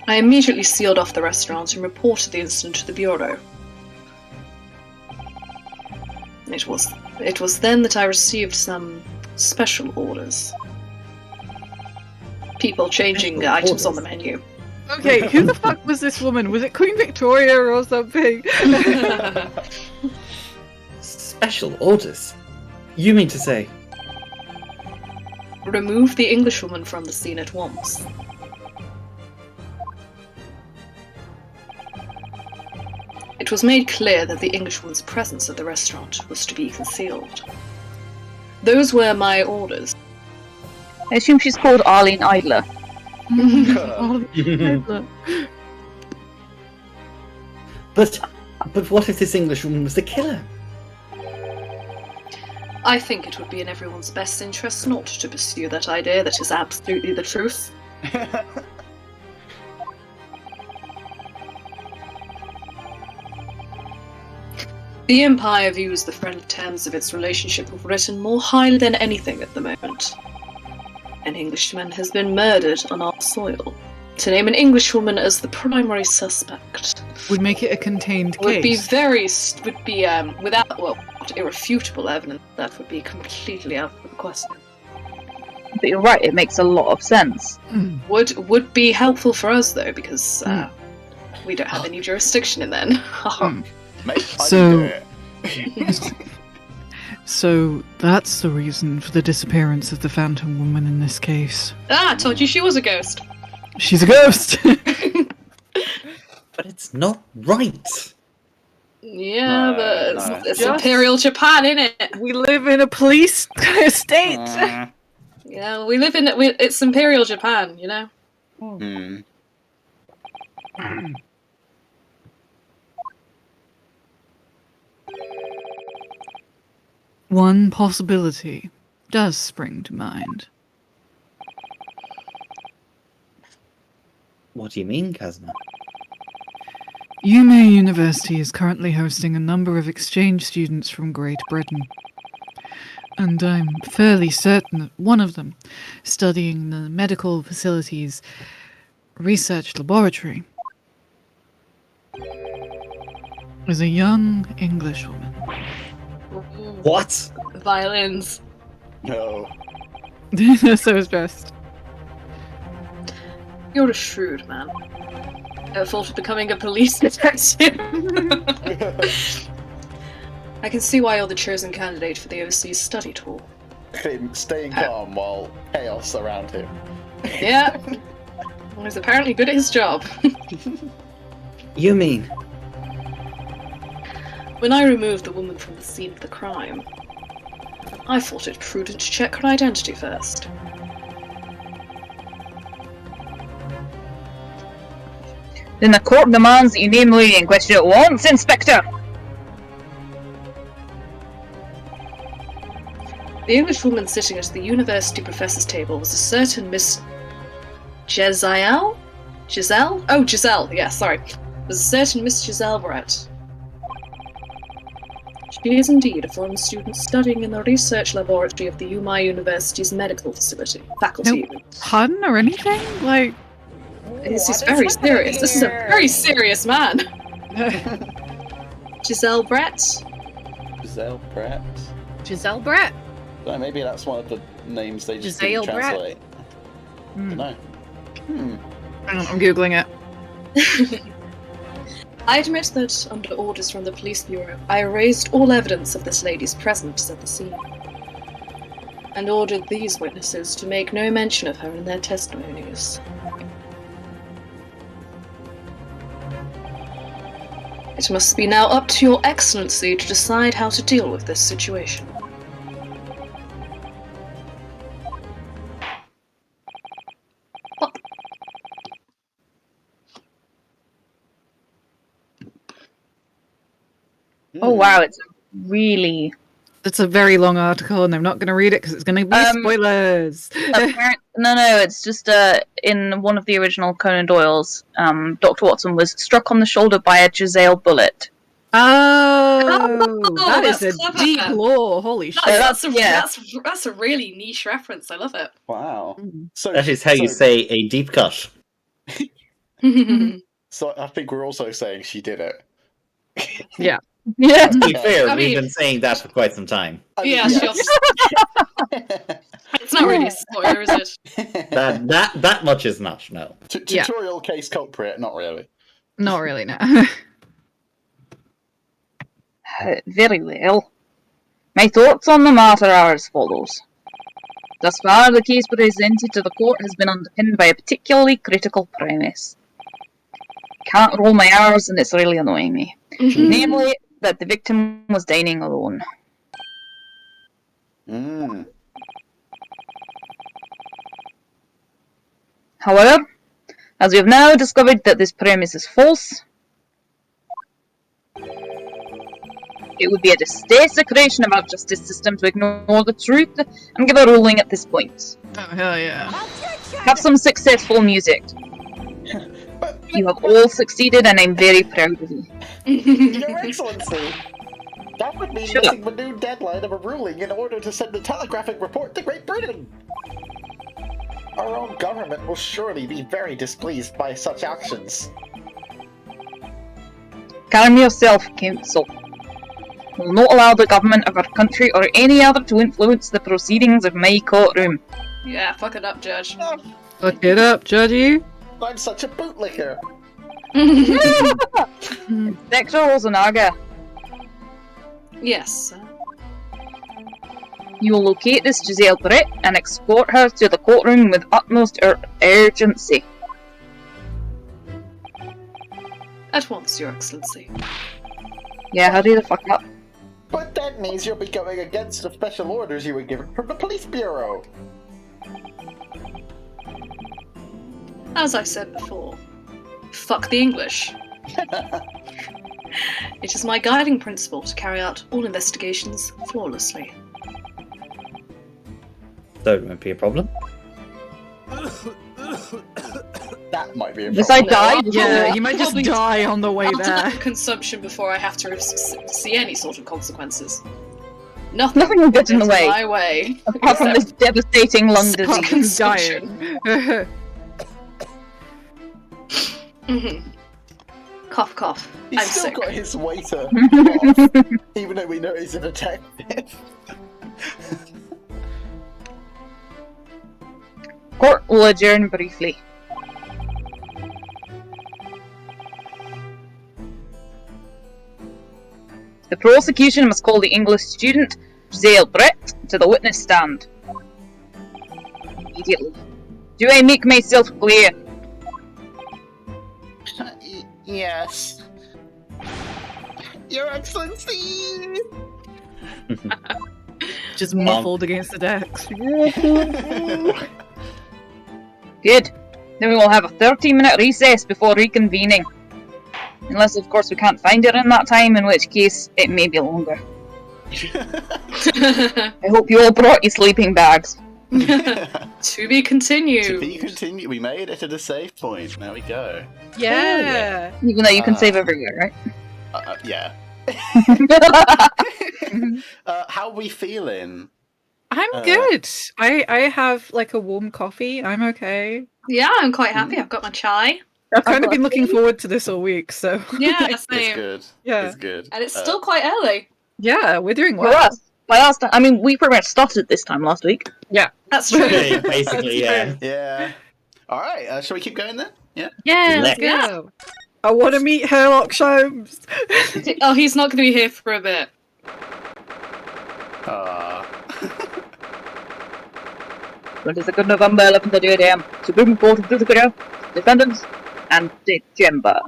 I immediately sealed off the restaurant and reported the incident to the bureau. It was then that I received some special orders. People changing the items on the menu. Okay, who the fuck was this woman? Was it Queen Victoria or something? Special orders? You mean to say? Remove the Englishwoman from the scene at once. It was made clear that the Englishwoman's presence at the restaurant was to be concealed. Those were my orders. I assume she's called Arlene Idler. But what if this Englishwoman was the killer? I think it would be in everyone's best interest not to pursue that idea. That is absolutely the truth. The Empire views the friendly terms of its relationship with Britain more highly than anything at the moment. An Englishman has been murdered on our soil. To name an Englishwoman as the primary suspect Would make it a contained case. would be without irrefutable evidence. That would be completely out of the question. But you're right, it makes a lot of sense. Would be helpful for us though, because we don't have any jurisdiction in then. So that's the reason for the disappearance of the Phantom Woman in this case. I told you she was a ghost. She's a ghost. But it's not right. Yeah, but no. it's Imperial Japan, innit? We live in a police state. Yeah, we live in it's Imperial Japan, you know. Hmm. One possibility does spring to mind. What do you mean, Kazuma? Yume University is currently hosting a number of exchange students from Great Britain. And I'm fairly certain that one of them, studying the medical facilities research laboratory, is a young Englishwoman. What? Violins. No. They're so stressed. You're a shrewd man. I thought of becoming a police detective. I can see why you're the chosen candidate for the overseas study tour. Him staying calm while chaos around him. Yeah. Well, he's apparently good at his job. You mean? When I removed the woman from the scene of the crime, I thought it prudent to check her identity first. Then the court demands that you name the lady in question at once, Inspector! The English woman sitting at the university professor's table was a certain Miss Giselle? Giselle? Oh, Giselle, yeah, sorry. Was a certain Miss Giselle Brett. She is indeed a foreign student studying in the research laboratory of the Yuma University's medical faculty. No pun or anything? Like, This is very serious. This is a very serious man. Giselle Brett? Giselle Brett? Giselle Brett. No, maybe that's one of the names they just Giselle didn't Brett. translate. No. I'm googling it. I admit that, under orders from the police bureau, I erased all evidence of this lady's presence at the scene, and ordered these witnesses to make no mention of her in their testimonies. It must be now up to your excellency to decide how to deal with this situation. Oh wow, it's really... It's a very long article, and I'm not going to read it because it's going to be spoilers. No, it's just in one of the original Conan Doyle's, Dr. Watson was struck on the shoulder by a Giselle bullet. Oh, that is that's a clever. deep lore. Holy shit. That's a really niche reference. I love it. Wow. So That is how you say a deep cut. So I think we're also saying she did it. Yeah. Yeah. To be fair, I we've mean- been saying that for quite some time. Yeah, sure. It's not really a spoiler, is it? That much is not, no. Yeah. Tutorial case culprit, not really. Not really, no. Very well. My thoughts on the matter are as follows. Thus far, the case presented to the court has been underpinned by a particularly critical premise. Can't roll my R's and it's really annoying me. Namely, that the victim was dining alone. However, as we have now discovered that this premise is false, it would be a desecration of our justice system to ignore the truth and give a ruling at this point. Oh, hell yeah. Have some successful music. You have all succeeded and I'm very proud of you. Your Excellency! That would mean Shut missing the new deadline of a ruling in order to send a telegraphic report to Great Britain! Our own government will surely be very displeased by such actions. Calm yourself, Council. We will not allow the government of our country or any other to influence the proceedings of my courtroom. Yeah, fuck it up, Judge. Look it up, Judgy. I'm such a bootlicker! Inspector Ozanaga, Yes. you will locate this Giselle Brett and escort her to the courtroom with utmost urgency. At once, Your Excellency. Yeah, hurry the fuck up. But that means you'll be going against the special orders you were given from the police bureau. As I said before, fuck the English. It is my guiding principle to carry out all investigations flawlessly. So it won't be a problem. That might be a This I problem. died? Yeah, you might just Probably die on the way I'll there. take consumption before I have to see any sort of consequences. Nothing Nothing gets in the way. My way. Apart from this devastating lung disease. Consumption. Dying. Cough, cough. He's I'm still sick. got his waiter off, even though we know he's a detective. Court will adjourn briefly. The prosecution must call the English student, Giselle Brett, to the witness stand. Immediately. Do I make myself clear? Yes. Your Excellency! Just muffled against the decks. Good. Then we will have a 30-minute recess before reconvening. Unless, of course, we can't find her in that time, in which case it may be longer. I hope you all brought your sleeping bags. To be continued. To be continued. We made it to the save point. There we go. Yeah. Even though you can save everywhere, right? Yeah. How are we feeling? I'm good. I have like a warm coffee. I'm okay. Yeah, I'm quite happy. I've got my chai. I've kind of been looking forward to this all week, so Yeah, It's same. good. Yeah. It's good. And it's still quite early. yeah, we're doing For well. us. By last time, I mean, we pretty much started this time last week. That's true. Yeah, basically, yeah. Yeah. All right. Shall we keep going then? Yeah. Yeah, let's go. I want to meet Sherlock Holmes. Oh, he's not going to be here for a bit. 22nd November, 11:30 AM. Supreme Court of Critical Defendants and the Chamber.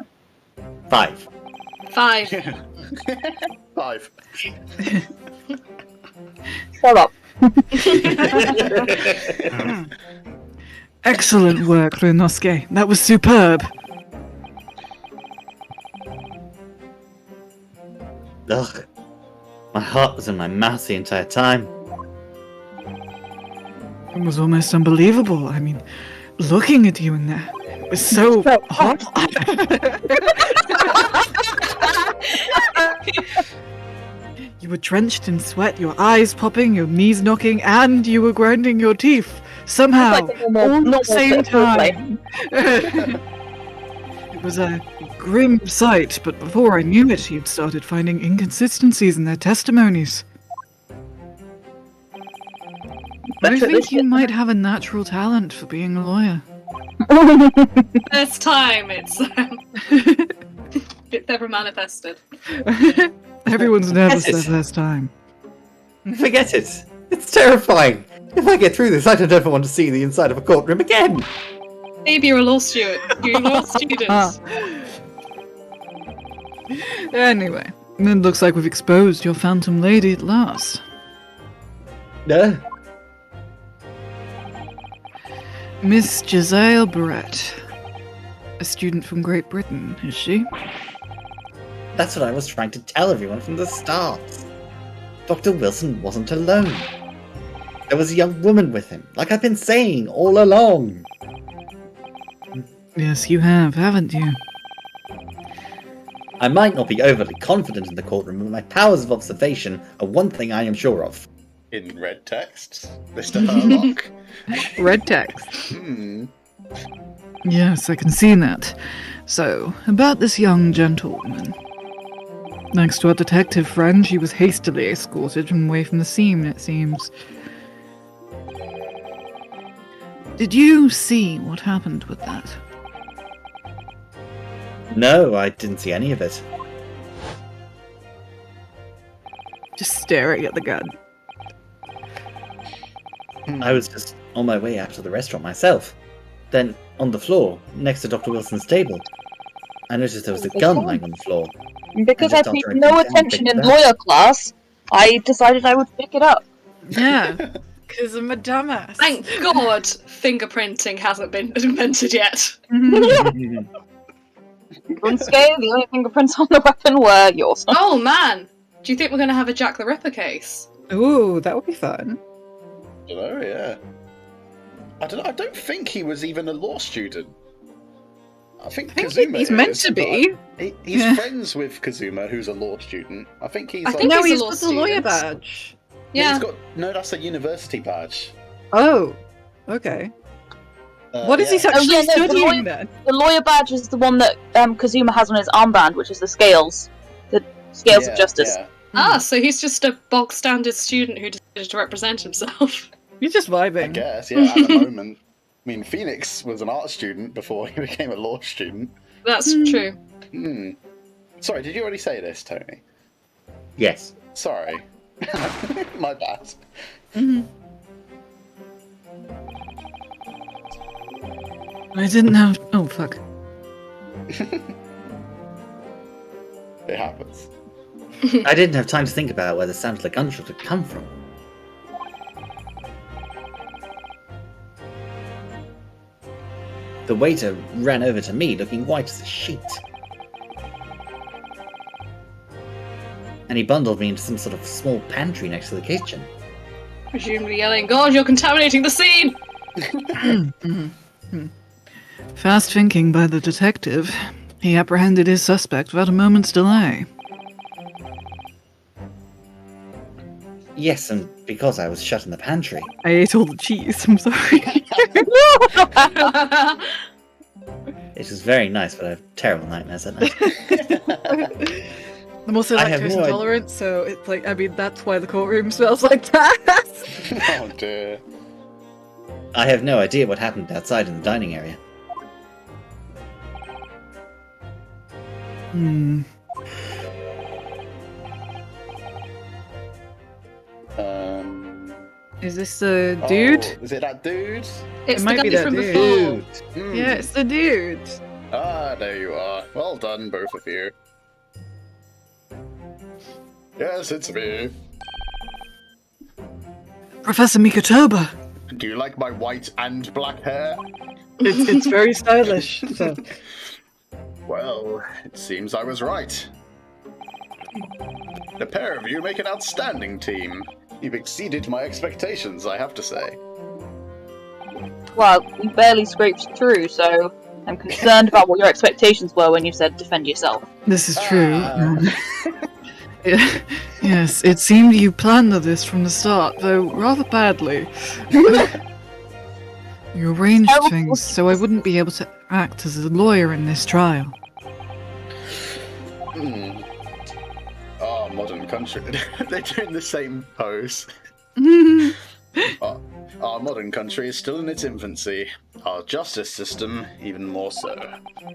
5. 5. 5. Shut up. Excellent work, Ryunosuke. That was superb. Ugh. My heart was in my mouth the entire time. It was almost unbelievable. I mean, looking at you in there, it was so hot. You were drenched in sweat, your eyes popping, your knees knocking, and you were grinding your teeth. Somehow, Like a normal- all at the normal same bit of foreplay. time. It was a grim sight, but before I knew it, you'd started finding inconsistencies in their testimonies. I think you might have a natural talent for being a lawyer. This time it's never manifested. Everyone's nervous their first time. Forget it. It's terrifying. If I get through this, I don't ever want to see the inside of a courtroom again. Maybe you're a law student. You're a law student. Anyway, it looks like we've exposed your phantom lady at last. No. Miss Giselle Brett. A student from Great Britain, is she? That's what I was trying to tell everyone from the start. Dr. Wilson wasn't alone. There was a young woman with him, like I've been saying all along. Yes, you have, haven't you? I might not be overly confident in the courtroom, but my powers of observation are one thing I am sure of. In red text, Mr. Herlock. Red text. Yes, I can see that. So, about this young gentlewoman. Thanks to our detective friend, she was hastily escorted away from the scene, it seems. Did you see what happened with that? No, I didn't see any of it. Just staring at the gun. I was just on my way out to the restaurant myself. Then, on the floor, next to Dr. Wilson's table, I noticed there was a gun lying on the floor. Because I just paid after I no picked it attention in up. lawyer class, I decided I would pick it up. Yeah, because I'm a dumbass. Thank God fingerprinting hasn't been invented yet. Unscathed, the only fingerprints on the weapon were yours. Oh man! Do you think we're going to have a Jack the Ripper case? Ooh, that would be fun. I don't know, yeah. I don't think he was even a law student. I think Kazuma he's meant is, to but be. He's Yeah. friends with Kazuma, who's a law student. I think he's. I think No, he's he's a law got the lawyer student. badge. Yeah. No, that's a university badge. Oh, okay. What is he yeah. actually the studying lawyer- then? The lawyer badge is the one that Kazuma has on his armband, which is the scales. The scales of justice. Yeah. Ah, so he's just a bog standard student who decided to represent himself. He's just vibing. I guess, yeah, at the moment. I mean, Phoenix was an art student before he became a law student. That's true. Sorry, did you already say this, Tony? Yes. Sorry. My bad. I didn't have. Oh, fuck. It happens. I didn't have time to think about where the sound of the gunshot had come from. The waiter ran over to me looking white as a sheet. And he bundled me into some sort of small pantry next to the kitchen. Presumably yelling, God, you're contaminating the scene! Fast thinking by the detective. He apprehended his suspect without a moment's delay. Yes, and because I was shut in the pantry. I ate all the cheese, I'm sorry. It was very nice, but I have terrible nightmares at night. I'm also I have lactose no idea. intolerant, so it's like, I mean, that's why the courtroom smells like that. Oh dear. I have no idea what happened outside in the dining area. Is this the dude? Oh, is it that dude? It's the might be guy that from dude. before. Yeah, it's the dude. Ah, there you are. Well done, both of you. Yes, it's me. Professor Mikotoba! Do you like my white and black hair? It's very stylish. So. Well, it seems I was right. The pair of you make an outstanding team. You've exceeded my expectations, I have to say. Well, you barely scraped through, so I'm concerned about what your expectations were when you said defend yourself. This is true. Ah. Yes, it seemed you planned this from the start, though rather badly. You arranged Terrible. things so I wouldn't be able to act as a lawyer in this trial. Oh, modern country. They're doing the same pose. Our modern country is still in its infancy. Our justice system, even more so.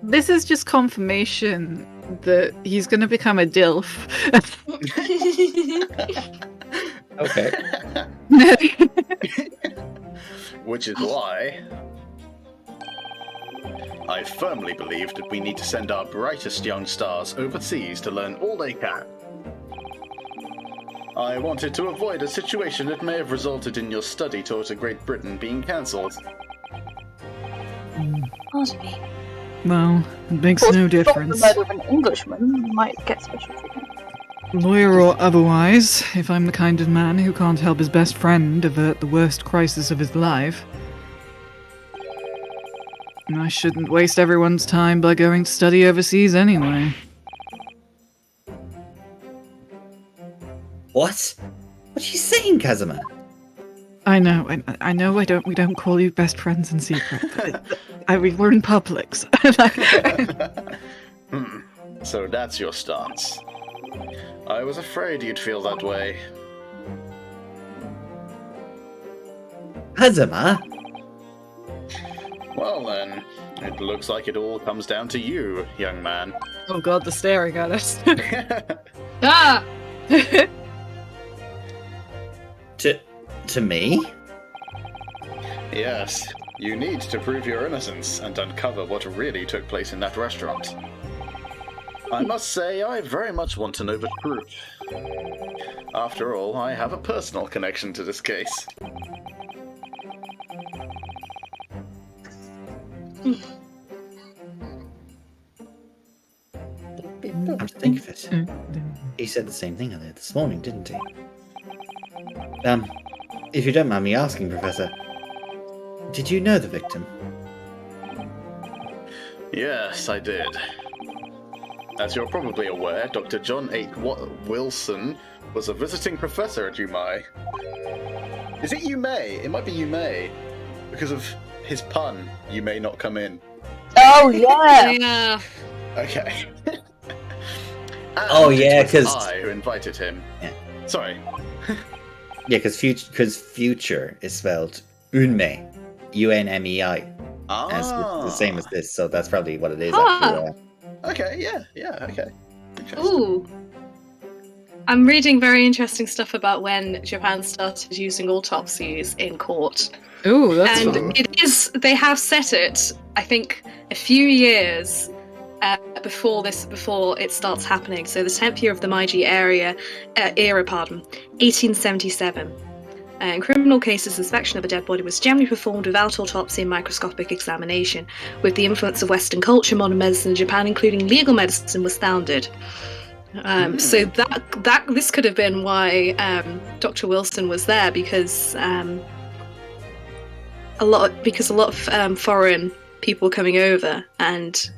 This is just confirmation that he's going to become a DILF. Okay. Which is why I firmly believe that we need to send our brightest young stars overseas to learn all they can. I wanted to avoid a situation that may have resulted in your study tour to Great Britain being cancelled. Well, it makes Of course, no if you stop difference. the murder of an Englishman, you might get special treatment. Lawyer or otherwise, if I'm the kind of man who can't help his best friend avert the worst crisis of his life. I shouldn't waste everyone's time by going to study overseas anyway. What? What are you saying, Kazuma? I know, we don't call you best friends in secret. But we're in public. So So that's your stance. I was afraid you'd feel that way. Kazuma? Well then, it looks like it all comes down to you, young man. Oh god, the staring at us. Ah! To me? Yes, you need to prove your innocence and uncover what really took place in that restaurant. I must say, I very much want to know the truth. After all, I have a personal connection to this case. Come to think of it, he said the same thing earlier this morning, didn't he? If you don't mind me asking, Professor, did you know the victim? Yes, I did. As you're probably aware, Dr. John H. Wilson was a visiting professor at UMI. Is it UMay? It might be UMay. Because of his pun, you may not come in. Oh, yeah! Yeah. Okay. Oh, yeah, it was 'cause- I who invited him. Yeah. Sorry. Yeah, because future is spelled Unmei, UNMEI, as the same as this, so that's probably what it is. Huh. Actually. Okay, yeah, okay. Interesting. Ooh. I'm reading very interesting stuff about when Japan started using autopsies in court. Oh, that's And fun. it is, they have set it, I think, a few years before it starts happening. So the 10th year of the Meiji era, 1877. In criminal cases, inspection of a dead body was generally performed without autopsy and microscopic examination. With the influence of Western culture, modern medicine in Japan, including legal medicine, was founded. So that this could have been why Dr. Wilson was there, because a lot of foreign people were coming over and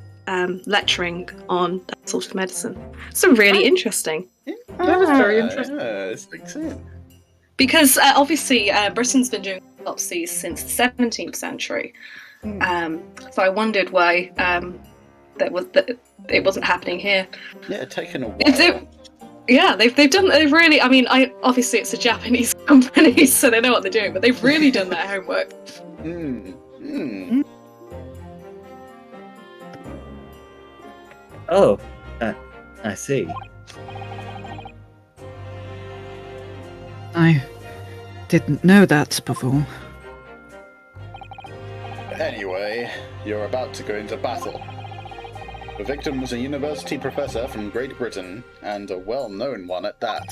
lecturing on that sort of medicine. So really interesting. That was very interesting. Yeah, this makes sense. Because obviously Britain's been doing autopsies since the 17th century. So I wondered why it wasn't happening here. Yeah, taken a while. They've really, I mean, obviously it's a Japanese company, so they know what they're doing, but they've really done their homework. Oh, I see. I didn't know that before. Anyway, you're about to go into battle. The victim was a university professor from Great Britain, and a well-known one at that.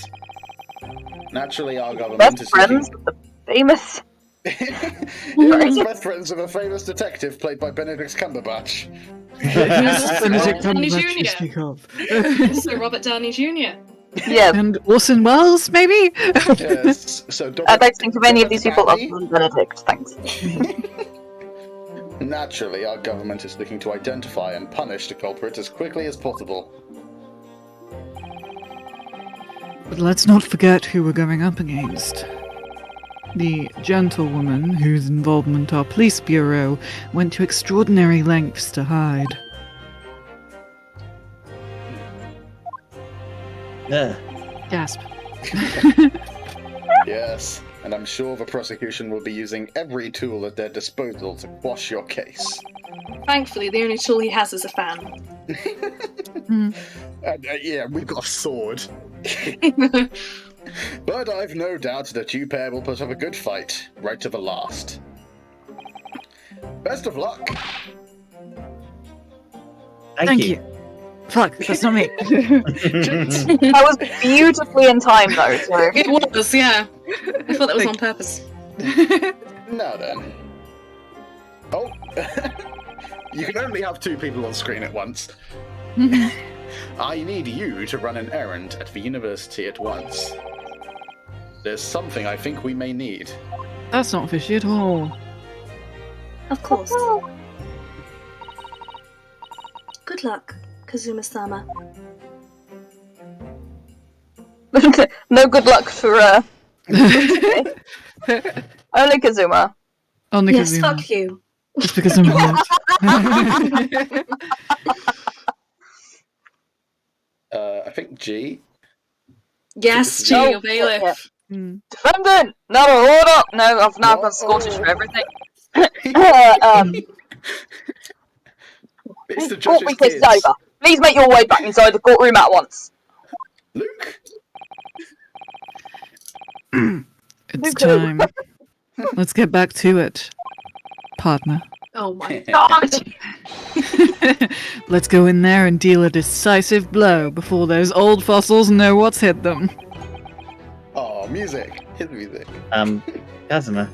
Naturally, our government is friends with the famous. He's best friends with a famous detective played by Benedict Cumberbatch. Benedict Downey Cumberbatch you Jr. speak of. So Robert Downey Jr. Yeah. And Orson Welles, maybe? Yes. So I don't think of any of these people other than Benedict, thanks. Naturally, our government is looking to identify and punish the culprit as quickly as possible. But let's not forget who we're going up against. The gentlewoman whose involvement our police bureau went to extraordinary lengths to hide. Gasp. Yes, and I'm sure the prosecution will be using every tool at their disposal to quash your case. Thankfully, the only tool he has is a fan. Yeah, we've got a sword. But I've no doubt that you pair will put up a good fight, right to the last. Best of luck! Thank you. Fuck, that's not me. That was beautifully in time, though. So. It was, yeah. I thought that was on purpose. Now then. Oh! You can only have two people on screen at once. I need you to run an errand at the university at once. There's something I think we may need. That's not fishy at all. Of course. Good luck, Kazuma-sama. No good luck for only Kazuma. Only Yes, Kazuma. fuck you. Just because I'm hot. I think G. Yes, G, your bailiff. Defendant! No, hold up! No, I've now got Scottish for everything. It's the Court judge's week is kids. over. Please make your way back inside the courtroom at once. Luke? It's time. Let's get back to it, partner. Oh my god! Let's go in there and deal a decisive blow before those old fossils know what's hit them. Oh, music. Hit music. Kazuma.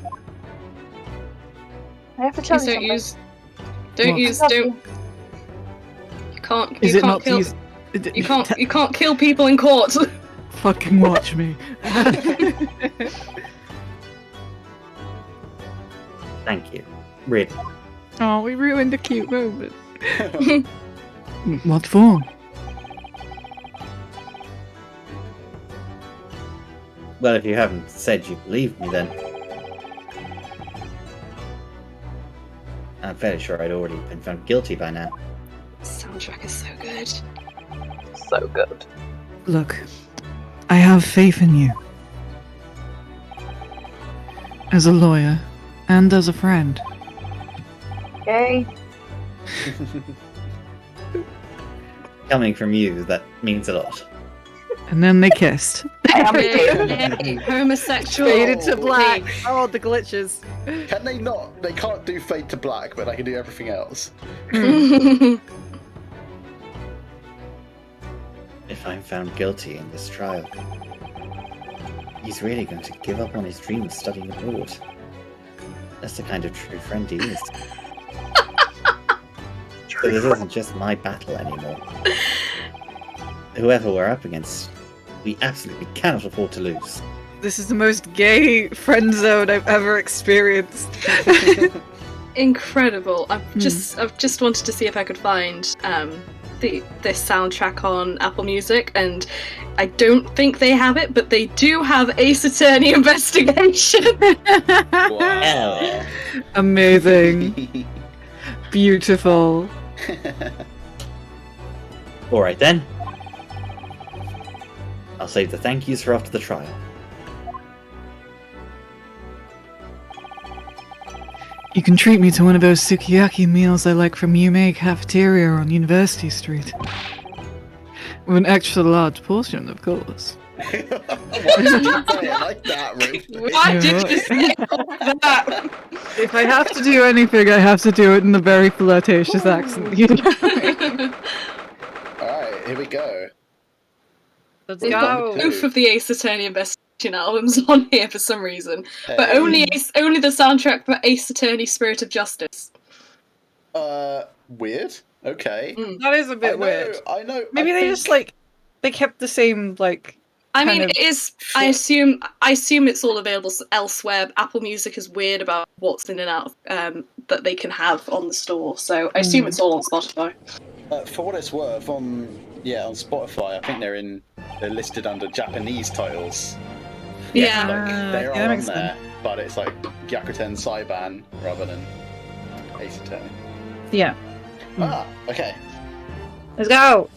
I have to tell Please you something. don't What? use, don't. You can't. Is You it can't not kill. use? You can't kill people in court. Fucking watch me. Thank you. Really. Oh, we ruined a cute moment. What for? Well, if you haven't said you believe me, then I'm fairly sure I'd already been found guilty by now. Soundtrack is so good. So good. Look, I have faith in you. As a lawyer, and as a friend. Okay. Coming from you, that means a lot. And then they kissed. Homosexual. Faded to black. Oh, the glitches. Can they not? They can't do fade to black, but I can do everything else. If I'm found guilty in this trial, he's really going to give up on his dream of studying abroad. That's the kind of true friend he is. So this isn't just my battle anymore. Whoever we're up against, we absolutely cannot afford to lose. This is the most gay friend zone I've ever experienced. Incredible. I've just wanted to see if I could find this soundtrack on Apple Music, and I don't think they have it, but they do have Ace Attorney Investigation. Wow. Amazing. Beautiful. Alright then. I'll save the thank yous for after the trial. You can treat me to one of those sukiyaki meals I like from Yume Cafeteria on University Street. With an extra large portion, of course. Why did you say it like that, Ruth? Why did you say that? If I have to do anything, I have to do it in a very flirtatious accent. You know? Alright, here we go. Let's They've got go. both of the Ace Attorney Investigation albums on here for some reason, but only the soundtrack for Ace Attorney Spirit of Justice. Weird. Okay. That is a bit weird. I know. Maybe I they think- just they kept the same I mean, kind of- it is. I assume it's all available elsewhere. Apple Music is weird about what's in and out that they can have on the store, so I assume it's all on Spotify. For what it's worth, on Spotify, I think they're listed under Japanese titles. Yeah. Like, they are that on makes there, but it's like Gyakuten Saiban rather than Ace Attorney. Yeah. Ah, okay. Let's go.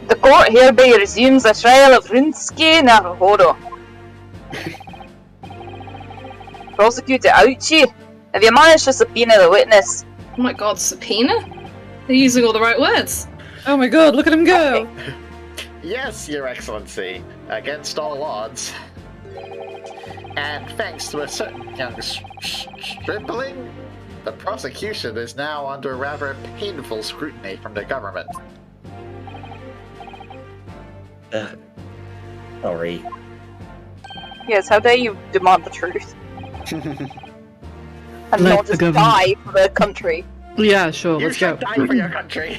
The court hereby resumes the trial of Rinsuke Naruhodo. Prosecutor Auchi, have you managed to subpoena the witness? Oh my god, subpoena? They're using all the right words. Oh my god, look at him go. Yes, Your Excellency, against all odds. And thanks to a certain young stripling, the prosecution is now under rather painful scrutiny from the government. Sorry. Yes, how dare you demand the truth? And Let not the just government- die for the country. Yeah, sure, You let's go. should die for your country.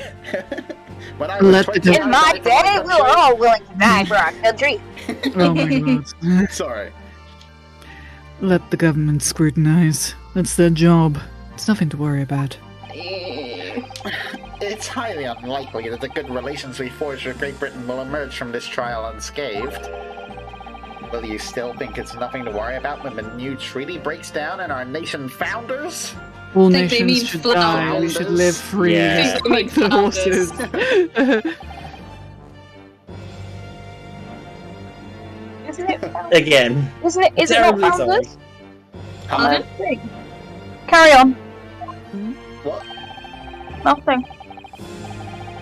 When I Let was the 20, In my day, we were all willing to die for our country. Oh my god. Sorry. Let the government scrutinize. That's their job. It's nothing to worry about. It's highly unlikely that the good relations we forged with Great Britain will emerge from this trial unscathed. Will you still think it's nothing to worry about when the new treaty breaks down and our nation founders? All Think they mean nations should die. We should live free, Yeah. just like the horses. Isn't it? Again. Isn't it? Is it not Terribly sorry. founders? Pardon? Carry on. What? Nothing.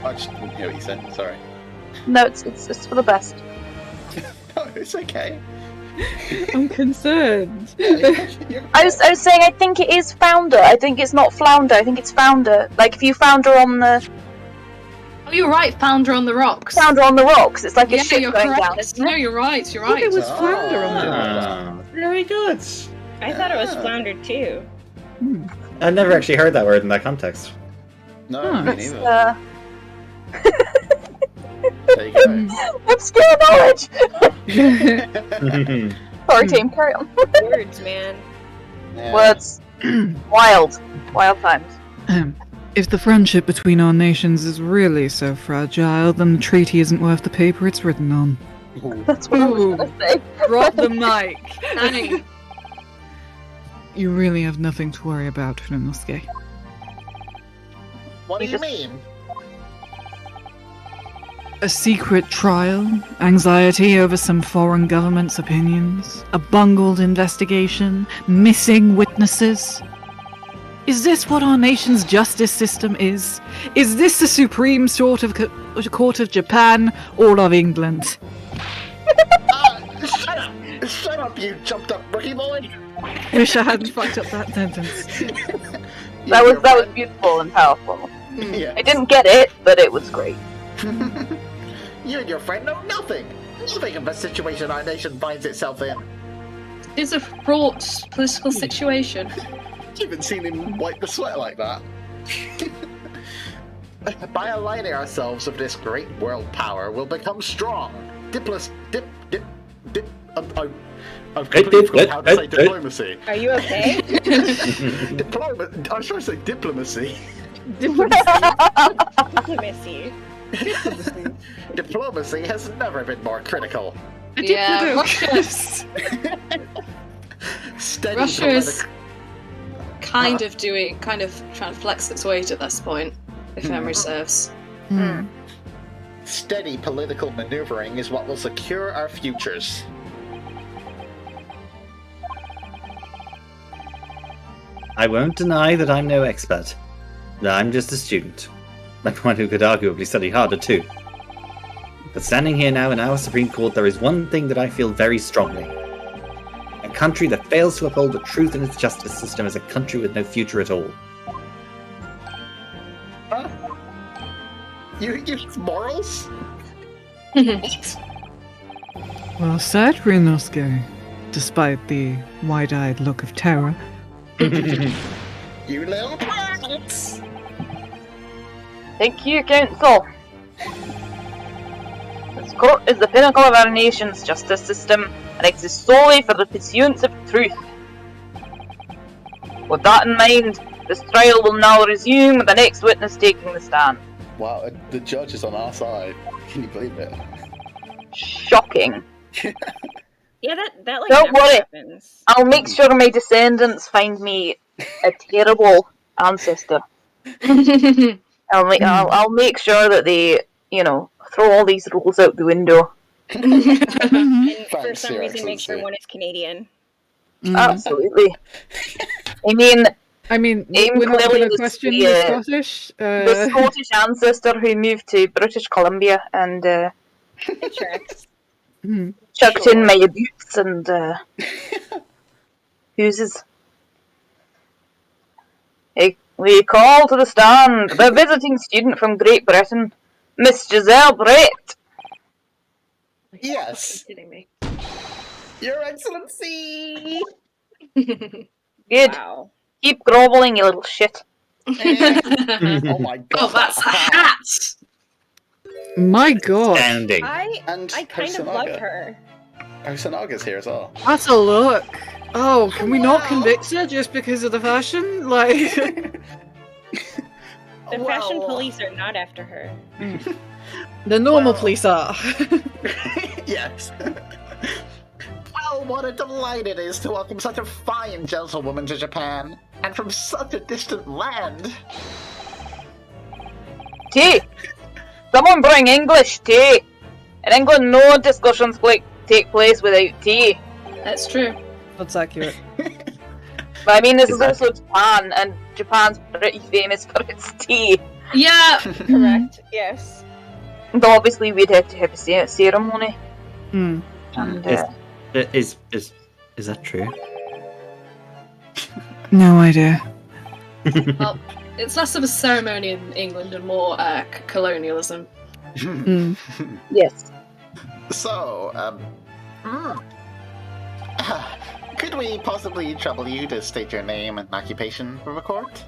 I just didn't hear what you said. Sorry. No, it's for the best. No, it's okay. I'm concerned. I was saying I think it is founder. I think it's not flounder. I think it's founder. Like if you founder on the Oh, you're right. Founder on the rocks. founder on the rocks, it's like a Yeah, ship you're going correct. down. Isn't No, it? you're right. You're I thought right. it was flounder on the Ah, very good. I thought it was flounder too. I've never actually heard that word in that context. No, Huh. me It's, neither. There you go. obscure knowledge. Hmm. Sorry, team. Carry on. Words, man. Yeah. Words. Wild times. If the friendship between our nations is really so fragile, then the treaty isn't worth the paper it's written on. That's what I was gonna say. Drop the mic. Annie. You really have nothing to worry about, Rynosuke. What do You you just- mean? A secret trial, anxiety over some foreign government's opinions, a bungled investigation, missing witnesses. Is this what our nation's justice system is? Is this the supreme sort of court of Japan or of England? Shut up, you jumped up rookie boy! I wish I hadn't fucked up that sentence. That was beautiful and powerful. Yeah. I didn't get it, but it was great. You and your friend know nothing! Nothing of the situation our nation finds itself in. It's a fraught political situation. You haven't seen him wipe the sweat like that. By aligning ourselves with this great world power, we'll become strong. I've completely forgot how to say diplomacy. Are you okay? I was trying to say diplomacy. Diplomacy. Diplomacy has never been more critical. Yeah, Russia's Steady Russia's politi- kind of trying to flex its weight at this point, if memory serves. Steady political maneuvering is what will secure our futures. I won't deny that I'm no expert. I'm just a student. Like one who could arguably study harder too. But standing here now in our Supreme Court, there is one thing that I feel very strongly. A country that fails to uphold the truth in its justice system is a country with no future at all. Huh? You have morals? Well said, Rynosuke, despite the wide-eyed look of terror. You little brats! Thank you, Council. This court is the pinnacle of our nation's justice system and exists solely for the pursuance of truth. With that in mind, this trial will now resume with the next witness taking the stand. Wow, the judge is on our side. Can you believe it? Shocking. Yeah, that like Don't never worry. happens. I'll make sure my descendants find me a terrible ancestor. I'll make sure that they, throw all these rules out the window. And for Thanks, some Your reason, make sure Excellency. one is Canadian. Absolutely. I mean, we're not clearly going to the question Swe- the Scottish. the Scottish ancestor who moved to British Columbia and It tracks. chucked in my boots and oozes. We call to the stand the visiting student from Great Britain, Miss Giselle Brett. Yes! Kidding me. Your Excellency! Good. Wow. Keep groveling, you little shit. Oh my god. Oh, that's a hat! My god, Standing. And I kind of love Hosonaga. her. Hosanaga's here as well. That's a look. Oh, can we not convict her just because of the fashion? Like, The fashion police are not after her. the normal Well. police are. Yes. Well, what a delight it is to welcome such a fine gentlewoman to Japan, and from such a distant land. Tea! Someone bring English tea! In England, no discussions take place without tea. That's true. That's accurate. But I mean, this is also Japan, and Japan's pretty famous for its tea. Yeah! Correct. Yes. But obviously, we'd have to have a ceremony. Hmm. And, Yes. Is that true? No idea. Well, it's less of a ceremony in England and more colonialism. Yes. So, could we possibly trouble you to state your name and occupation for the court?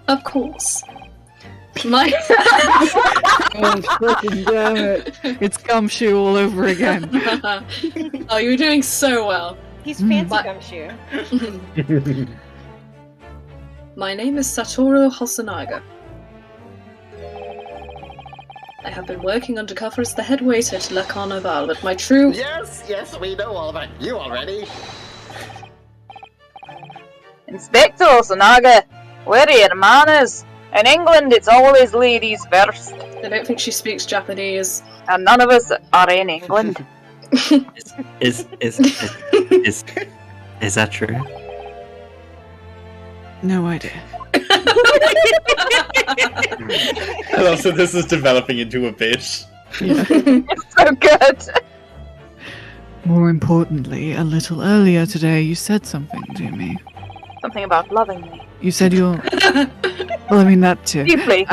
Of course. My Oh, fucking damn it. It's gumshoe all over again. Oh, you're doing so well. He's fancy But- gumshoe. My name is Satoru Hosonaga. I have been working undercover as the head waiter to La Carnival, but my true... Yes, we know all about you already. Inspector Osanaga, where are your manners? In England, it's always ladies first, I don't think she speaks Japanese. and none of us are in England. Is that true? No idea. And also, this is developing into a bit. So good. More importantly, a little earlier today, you said something to me. Something about loving me. You said you're... Well, I mean that too. Deeply. You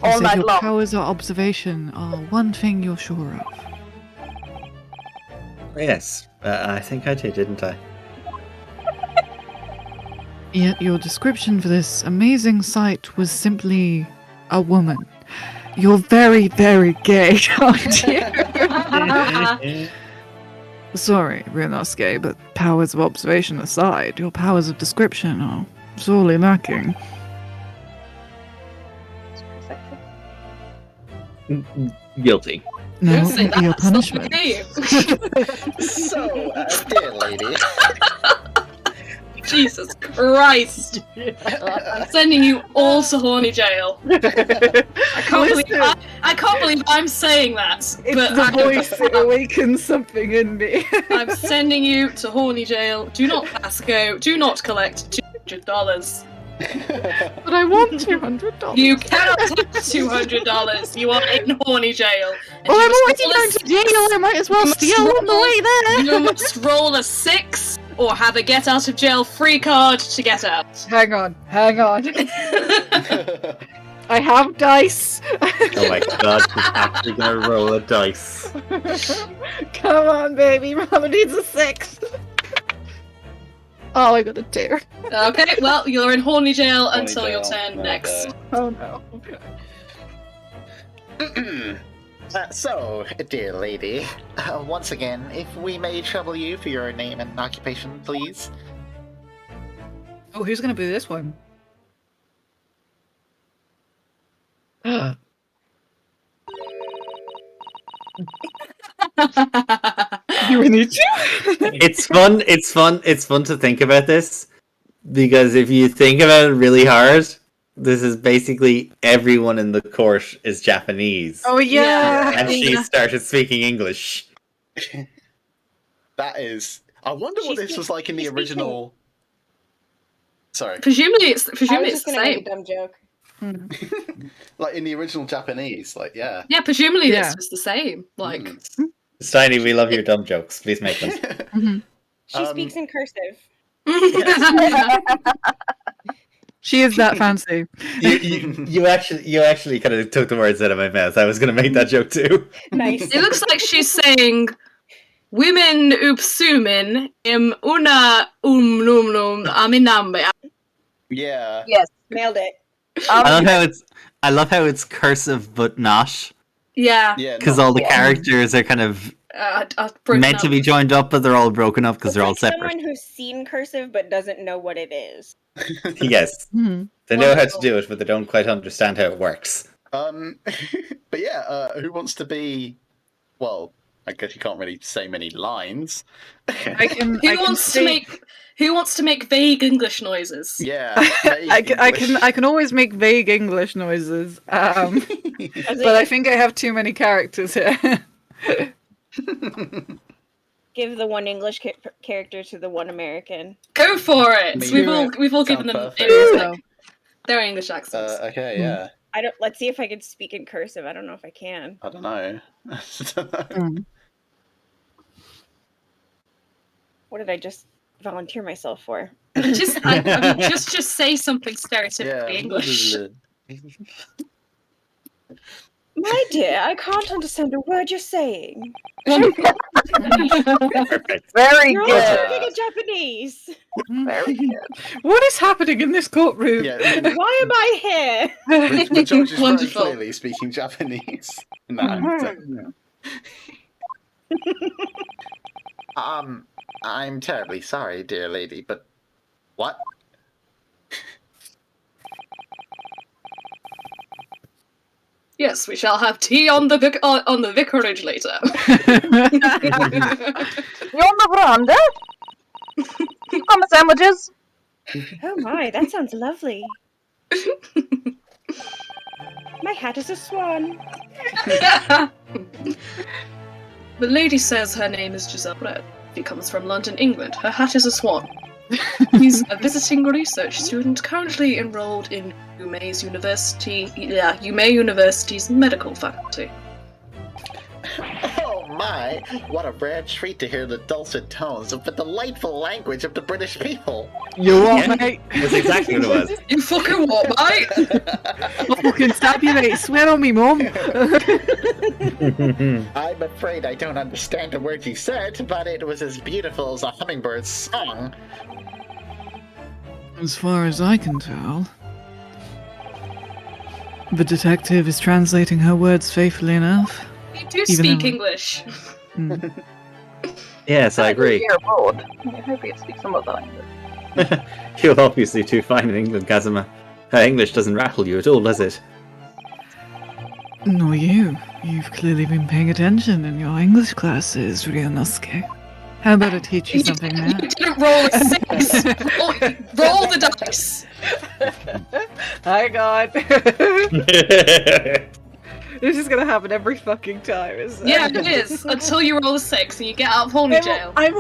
All said night your long. powers of observation are one thing you're sure of. Yes, I think I did, didn't I? Yet your description for this amazing sight was simply a woman. You're very, very gay, aren't you? Sorry, we're not gay, but powers of observation aside, your powers of description are sorely lacking. Guilty. No, Don't say that, your that's not punishment. the game. So, dear lady, Jesus Christ! I'm sending you all to horny jail. I can't believe I'm saying that. It's but the voice that awakens something in me. I'm sending you to horny jail. Do not pass go. Do not collect $200. But I want $200. You cannot take $200. You are in horny jail. And Well, you I'm must already roll a going to jail. I might as well must steal on the roll- way there. You must roll a 6 or have a get out of jail free card to get out. Hang on. I have dice. Oh my god, she's actually gonna roll a dice. Come on, baby. Mama needs a 6. Oh, I got a 2. Okay, well, you're in horny jail Horny until your jail. turn next. Oh no. So, dear lady, once again, if we may trouble you for your name and occupation, please. Oh, who's gonna do this one? You need to. It's fun to think about this, because if you think about it really hard, this is basically everyone in the court is Japanese. Oh yeah. And she started speaking English. That is... I wonder what this was like in the original... Sorry. Presumably it's I was the just gonna make same. a dumb joke. Like in the original Japanese, like, yeah. Yeah, presumably Yeah. this was the same. Like, Steiny, we love your dumb jokes. Please make them. She speaks in cursive. She is that fancy. You actually kind of took the words out of my mouth. I was going to make that joke too. Nice. it looks like she's saying, "Women upsumen una numnum aminambe." Yeah. Yes. Nailed it. I love how it's cursive but not, Yeah, Yeah. because all the characters are kind of broken meant up. to be joined up, but they're all broken up because It's they're all like separate. someone who's seen cursive but doesn't know what it is. Yes, Hmm. they know how to do it, but they don't quite understand how it works. But yeah, who wants to be... Well, I guess you can't really say many lines. Who wants to make vague English noises? Yeah. I can always make vague English noises. But I think I have too many characters here. Give the one English character to the one American. Go for it. Me We've do all it. given them Sounds perfect. their English accents. Okay, yeah. I don't. Let's see if I can speak in cursive. I don't know if I can. I don't know. What did I just volunteer myself for? Just say something stereotypically English. My dear, I can't understand a word you're saying. Perfect. Very You're all good. talking in Japanese. Very good. What is happening in this courtroom? Yeah, Why am I here? the judge is very Wonderful. clearly speaking Japanese. I'm terribly sorry, dear lady, but what? Yes, we shall have tea on the vicarage later. You on the veranda? Cucumber sandwiches? Oh my, that sounds lovely. My hat is a swan. The lady says her name is Giselle Brett. She comes from London, England. Her hat is a swan. He's a visiting research student currently enrolled in Umei University's medical faculty. Oh my! What a rare treat to hear the dulcet tones of the delightful language of the British people. You what, Yeah. mate? That's exactly what it was. You fucking what, mate? I'll fucking stab you, mate. Swear on me, mum. I'm afraid I don't understand a word you said, but it was as beautiful as a hummingbird's song. As far as I can tell, the detective is translating her words faithfully enough. You do Even speak though- English. Mm. Yes, I agree. You're abroad. I hope you speak some other language. You're obviously too fine in England, Kazuma. Her English doesn't rattle you at all, does it? Nor you. You've clearly been paying attention in your English classes, Ryunosuke. How about I teach you something You now? didn't roll a 6. Roll the dice. Hang on. This is gonna happen every fucking time, isn't it? Yeah, it is. Until you roll a 6 and you get out of horny jail. I'm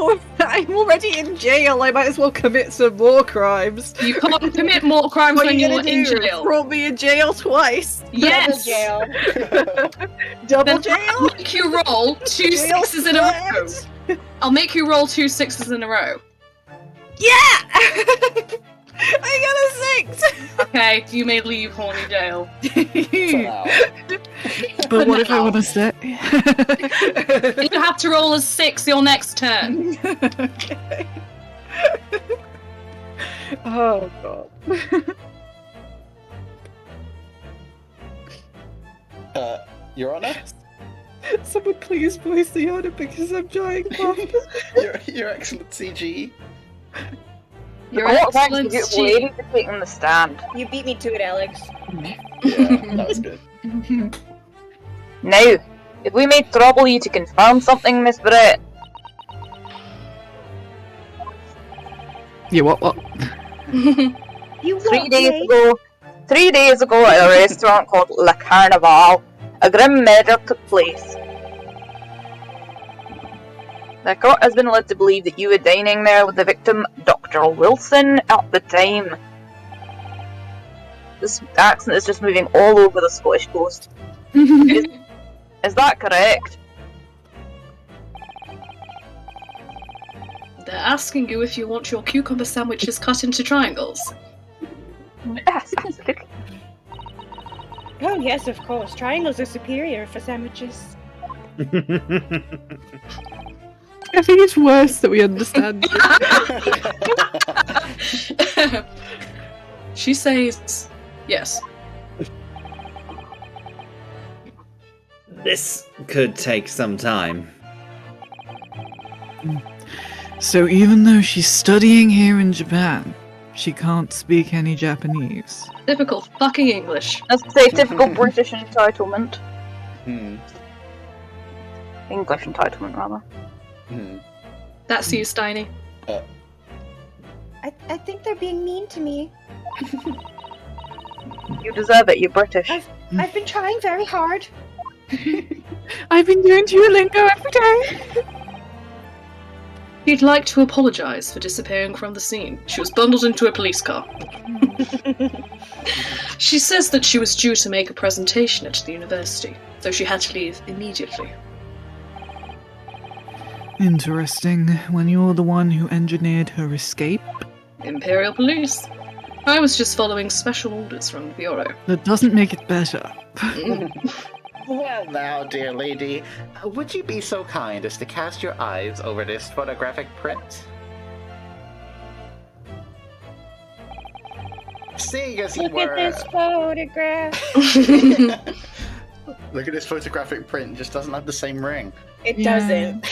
already in jail. I might as well commit some more crimes. You can't commit more crimes What are when you you're gonna in do? jail. Throw me in jail twice? Yes. Jail. Double Then jail? I'll make you roll 2 Jail 6s in a row. sweat? I'll make you roll 2 6s in a row. Yeah! I got a 6! Okay, you may leave horny jail. But what if I want to stay? You have to roll a 6 your next turn. Okay. Oh god. Your Honor? Someone please voice the order because I'm dying. Your Excellency G. Your What thanks to Excellency. you lady for taking the stand. You beat me to it, Alex. Yeah, that was good. Now, if we may trouble you to confirm something, Miss Brett. Yeah, what? You 3 days ago at a restaurant called La Carnival, a grim murder took place. The court has been led to believe that you were dining there with the victim, Dr. Wilson, at the time. This accent is just moving all over the Scottish coast. Is that correct? They're asking you if you want your cucumber sandwiches cut into triangles. Yes. Oh yes, of course. Triangles are superior for sandwiches. I think it's worse that we understand. She says yes. This could take some time. So even though she's studying here in Japan, she can't speak any Japanese. Typical fucking English. Let's say typical British entitlement. Hmm. English entitlement, rather. Hmm. That's you, Steiny. I think they're being mean to me. You deserve it, you're British. I've been trying very hard. I've been doing Duolingo every day. He'd like to apologise for disappearing from the scene. She was bundled into a police car. She says that she was due to make a presentation at the university, so she had to leave immediately. Interesting. When you're the one who engineered her escape? Imperial Police. I was just following special orders from the Bureau. That doesn't make it better. Well now, dear lady, would you be so kind as to cast your eyes over this photographic print? Seeing as you Look were... at this photograph. Look at this photographic print, just doesn't have the same ring. It doesn't.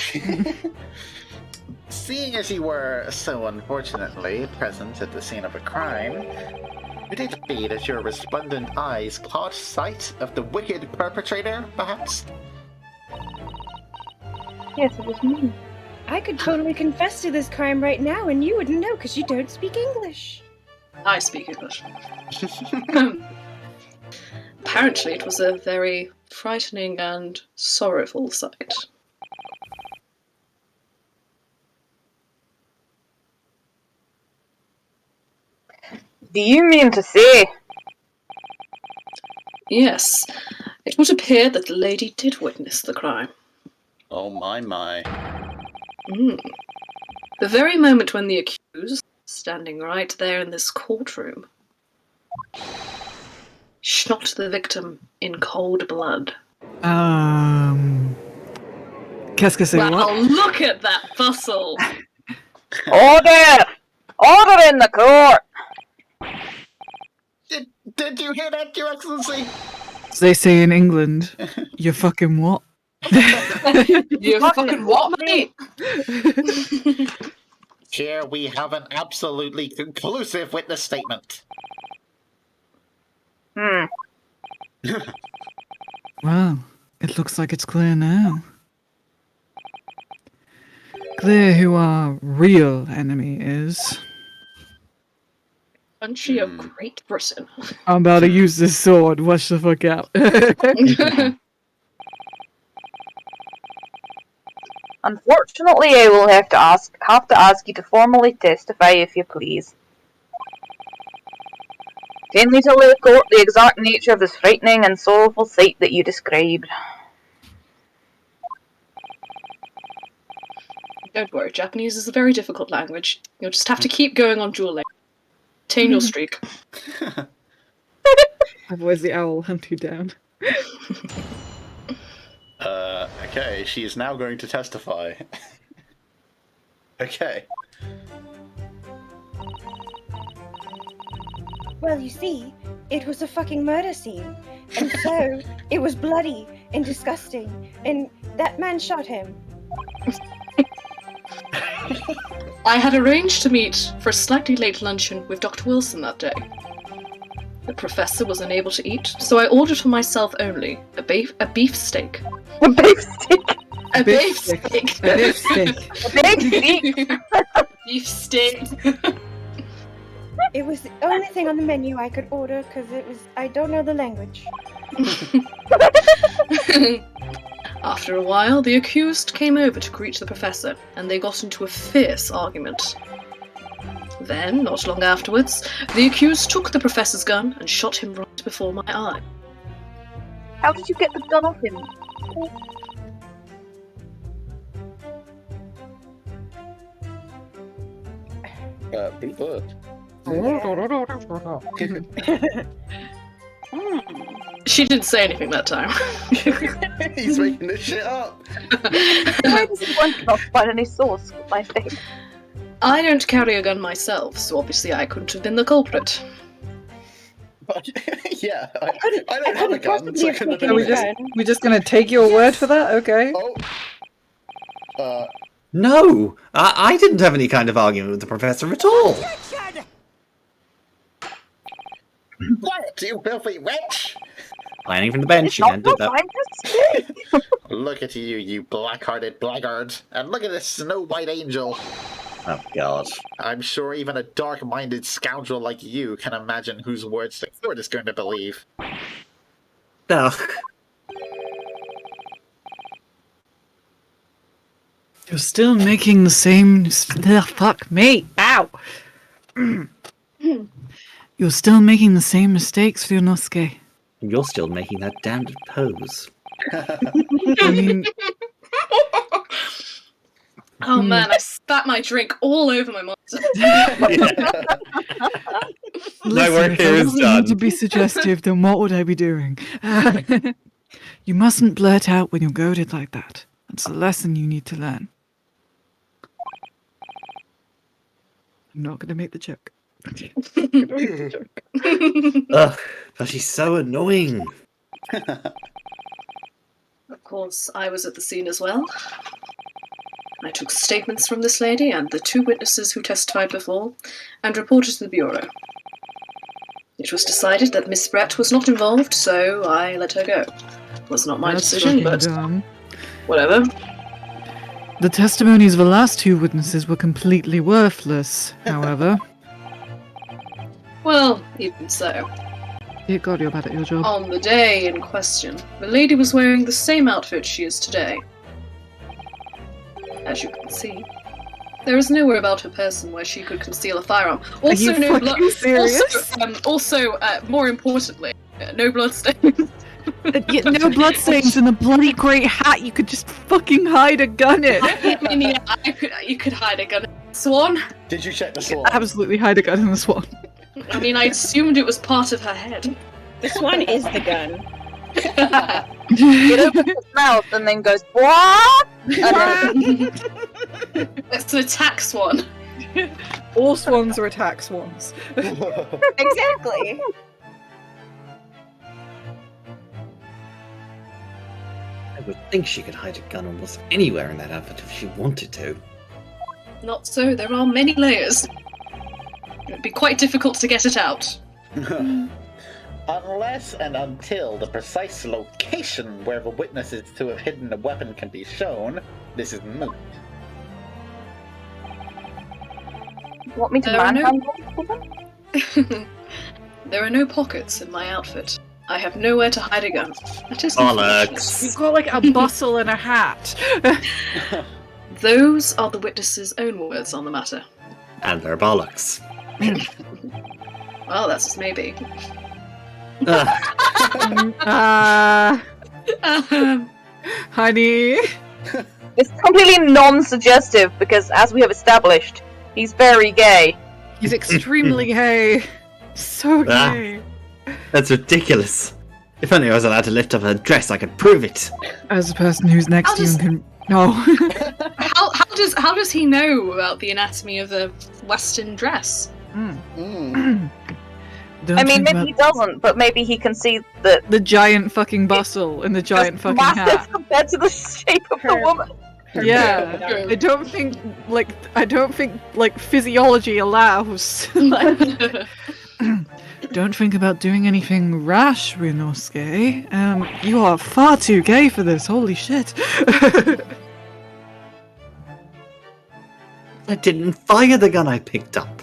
Seeing as you were so unfortunately present at the scene of a crime, could it be that your resplendent eyes caught sight of the wicked perpetrator, perhaps? Yes, it was me. I could totally confess to this crime right now, and you wouldn't know because you don't speak English. I speak English. Apparently, it was a very frightening and sorrowful sight. Do you mean to say? Yes, it would appear that the lady did witness the crime. Oh my. The very moment when the accused, standing right there in this courtroom, shot the victim in cold blood. Qu'est-ce que c'est Wow, what? look at that bustle! Order! Order in the court! Did you hear that, Your Excellency? As they say in England, you fucking what? You fucking what, mate? Here we have an absolutely conclusive witness statement. Well, it looks like it's clear now. Clear who our real enemy is. Country of Great Britain. I'm about to use this sword. Watch the fuck out. Unfortunately, I will have to ask you to formally testify, if you please. Kindly tell the court the exact nature of this frightening and sorrowful sight that you described. Don't worry, Japanese is a very difficult language. You'll just have to keep going on dueling. Maintain your streak. Otherwise the owl will hunt you down. Okay, she is now going to testify. Okay. Well, you see, it was a fucking murder scene. And so, it was bloody and disgusting. And that man shot him. I had arranged to meet for a slightly late luncheon with Dr. Wilson that day. The professor was unable to eat, so I ordered for myself only a beef steak. A beef steak? A beef steak. A beef steak. A beef steak? Beef steak. It was the only thing on the menu I could order because I don't know the language. After a while, the accused came over to greet the professor, and they got into a fierce argument. Then, not long afterwards, the accused took the professor's gun and shot him right before my eye. How did you get the gun off him? Pretty good. She didn't say anything that time. He's making this shit up. Why does he want not find any source with my face? I don't carry a gun myself, so obviously I couldn't have been the culprit. Yeah, I don't have a gun, so I couldn't have Are we just gonna take your word for that? Okay. Oh. No! I didn't have any kind of argument with the professor at all! What, you filthy wretch? Planning from the bench, you Not can't do that. Look at you, you black-hearted blackguard. And look at this snow-white angel. Oh, God. I'm sure even a dark-minded scoundrel like you can imagine whose words the court is going to believe. Ugh. You're still making the same... Fuck me! Ow! You're still making the same mistakes, Ryunosuke. You're still making that damned pose. I mean, Oh man, I spat my drink all over my monster. listen, work if here I is wasn't done. to be suggestive, then what would I be doing? You mustn't blurt out when you're goaded like that. That's a lesson you need to learn. I'm not going to make the joke. Ugh, but she's so annoying. Of course, I was at the scene as well. I took statements from this lady and the 2 witnesses who testified before, and reported to the Bureau. It was decided that Miss Brett was not involved, so I let her go. It was not my That's decision, fucking but dumb. whatever. The testimonies of the last 2 witnesses were completely worthless, however. Well, even so. Dear God, you're bad at your job. On the day in question, the lady was wearing the same outfit she is today. As you can see, there is nowhere about her person where she could conceal a firearm. Are you fucking serious? Also, more importantly, no bloodstains. Yeah, no bloodstains and a bloody great hat you could just fucking hide a gun in. I mean, yeah, you could hide a gun in a swan. Did you check the swan? Absolutely hide a gun in the swan. I mean, I assumed it was part of her head. The swan is the gun. It opens its mouth and then goes, what? And It's an attack swan. All swans are attack swans. Exactly. I would think she could hide a gun almost anywhere in that outfit if she wanted to. Not so, there are many layers. It would be quite difficult to get it out. Unless and until the precise location where the witness is to have hidden the weapon can be shown, this is moot. want me to There are no- manhandle them? There are no pockets in my outfit. I have nowhere to hide a gun. That is Bollocks. You've got like a bustle and a hat. Those are the witness's own words on the matter. And they're bollocks. Well, that's just maybe. Honey. It's completely non-suggestive because, as we have established, he's very gay. He's extremely gay. So Ah. gay. That's ridiculous. If only I was allowed to lift up a dress, I could prove it. As a person who's next How to you does- and can... No. How does he know about the anatomy of a Western dress? Don't I mean, think maybe about he doesn't, but maybe he can see that the giant fucking bustle and the giant it's fucking massive hat. compared to the shape of the Her- woman. Yeah. True. I don't think physiology allows. Don't think about doing anything rash, Ryunosuke. You are far too gay for this, holy shit. I didn't fire the gun I picked up.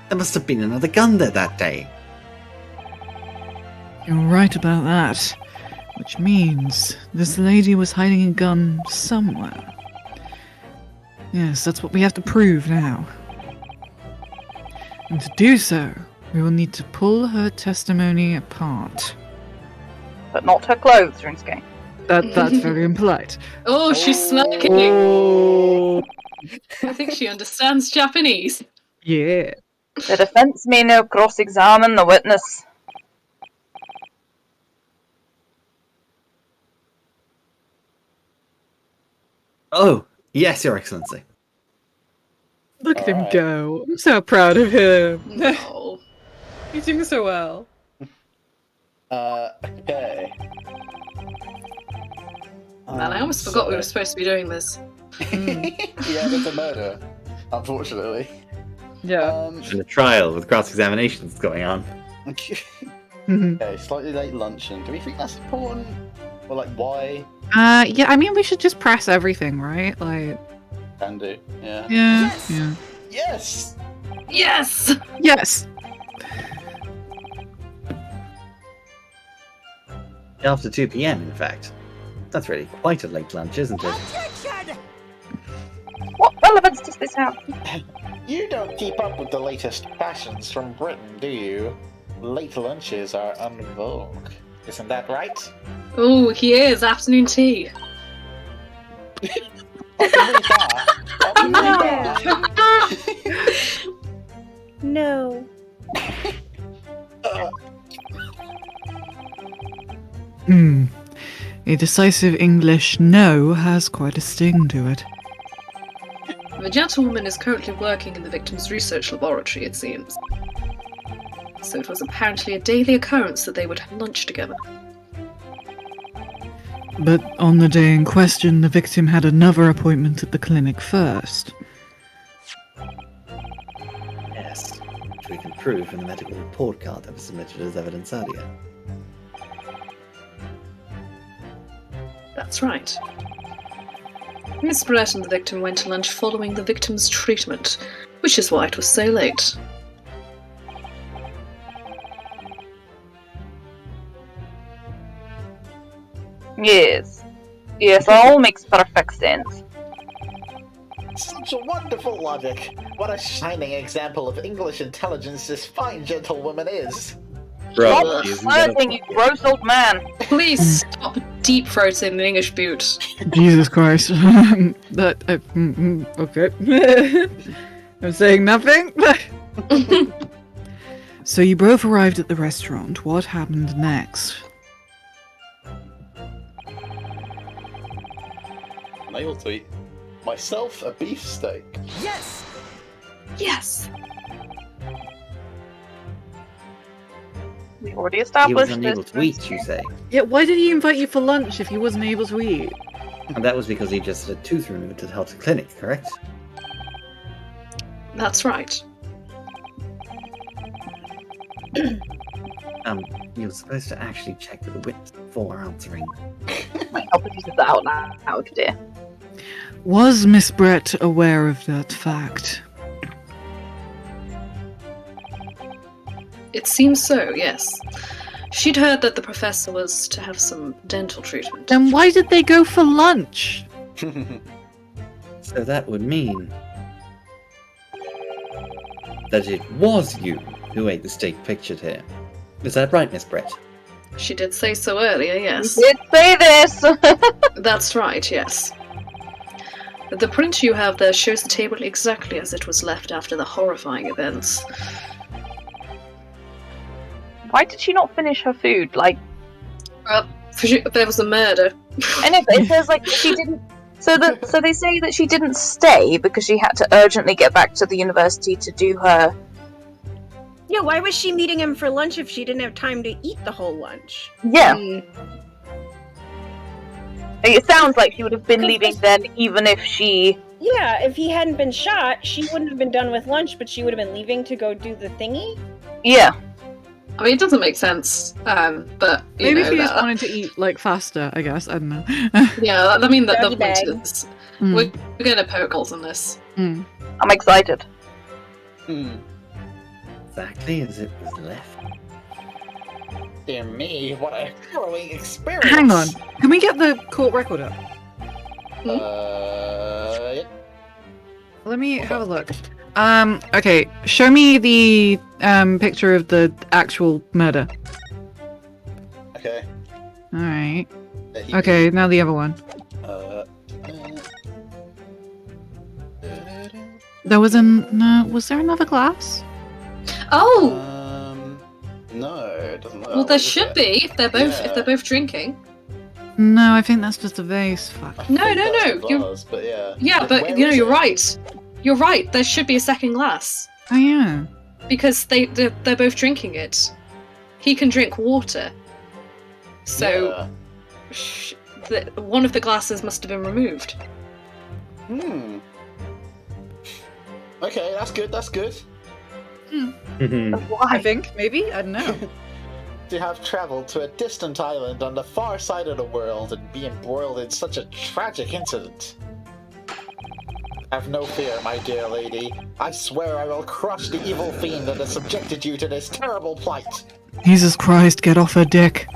There must have been another gun there that day. You're right about that. Which means this lady was hiding a gun somewhere. Yes, that's what we have to prove now. And to do so, we will need to pull her testimony apart. But not her clothes, Ryunosuke. That's very impolite. Oh, she's smirking. Oh, I think she understands Japanese. yeah. The defense may now cross-examine the witness. Oh, yes, Your Excellency. Look at him Alright. go. I'm so proud of him. No. He's doing so well. Okay. Man, I almost forgot we were supposed to be doing this. Yeah, that's a murder, unfortunately. Yeah. And a trial with cross-examinations going on. Okay, slightly late luncheon. Do we think that's important? Or like why? Yeah, I mean, we should just press everything, right? Like, Can do. Yeah. Yeah. Yeah. Yes! Yes! yes. After 2 p.m., in fact. That's really quite a late lunch, isn't it? Objection! What relevance does this have? You don't keep up with the latest fashions from Britain, do you? late lunches are en vogue. Isn't that right? Oh, he is. Afternoon tea. I can read that. I can read that. No. A decisive English no has quite a sting to it. The gentlewoman is currently working in the victim's research laboratory, it seems. So it was apparently a daily occurrence that they would have lunch together. But on the day in question, the victim had another appointment at the clinic first. Yes, which we can prove from the medical report card that was submitted as evidence earlier. That's right. Miss Brett and the victim went to lunch following the victim's treatment, which is why it was so late. Yes. Yes, all makes perfect sense. Such a wonderful logic. What a shining example of English intelligence this fine gentlewoman is. Bro, Stop flirting, you gross old man. Please stop deep-throating an English boot. Jesus Christ. Okay. I'm saying nothing. So you both arrived at the restaurant. What happened next? Mail tweet. Myself a beefsteak. Yes! Yes. We already He was established unable this. to eat, you say? Yeah, why did he invite you for lunch if he wasn't able to eat? And that was because he just had a tooth removed at the health clinic, correct? That's right. You're supposed to actually check with the witness before answering. My apologies is out loud, dear. Was Miss Brett aware of that fact? It seems so, yes. She'd heard that the professor was to have some dental treatment. Then why did they go for lunch? So that would mean that it was you who ate the steak pictured here. Is that right, Miss Brett? She did say so earlier, yes. You did say this! That's right, yes. The print you have there shows the table exactly as it was left after the horrifying events. Why did she not finish her food? Like, There was a murder. I know, but it says like she didn't. So they say that she didn't stay because she had to urgently get back to the university to do her. Yeah, why was she meeting him for lunch if she didn't have time to eat the whole lunch? Yeah. It sounds like she would have been leaving then, even if she. Yeah, if he hadn't been shot, she wouldn't have been done with lunch, but she would have been leaving to go do the thingy. Yeah. I mean, it doesn't make sense, but you Maybe know, she just wanted to eat like faster, I guess. I don't know. Yeah, I mean, the Doggy point bag. is, we're going to poke holes in this. I'm excited. Exactly as it was left. Dear me, what a harrowing experience. Hang on. Can we get the court record up? Yeah. Let me have a look. Okay. Show me the picture of the actual murder. Okay. Alright. Okay, now the other one. There was was there another glass? Oh! No, it doesn't look. Well, there should be if they're both drinking. No, I think that's just a vase. Fuck. No. But yeah. Yeah, but where you know, is you're it? right. You're right. There should be a second glass Oh yeah. because they're both drinking it. He can drink water, so one of the glasses must have been removed. Okay, that's good. That's good. I think maybe I don't know. To have traveled to a distant island on the far side of the world and be embroiled in such a tragic incident. Have no fear, my dear lady. I swear I will crush the evil fiend that has subjected you to this terrible plight. Jesus Christ, get off her dick.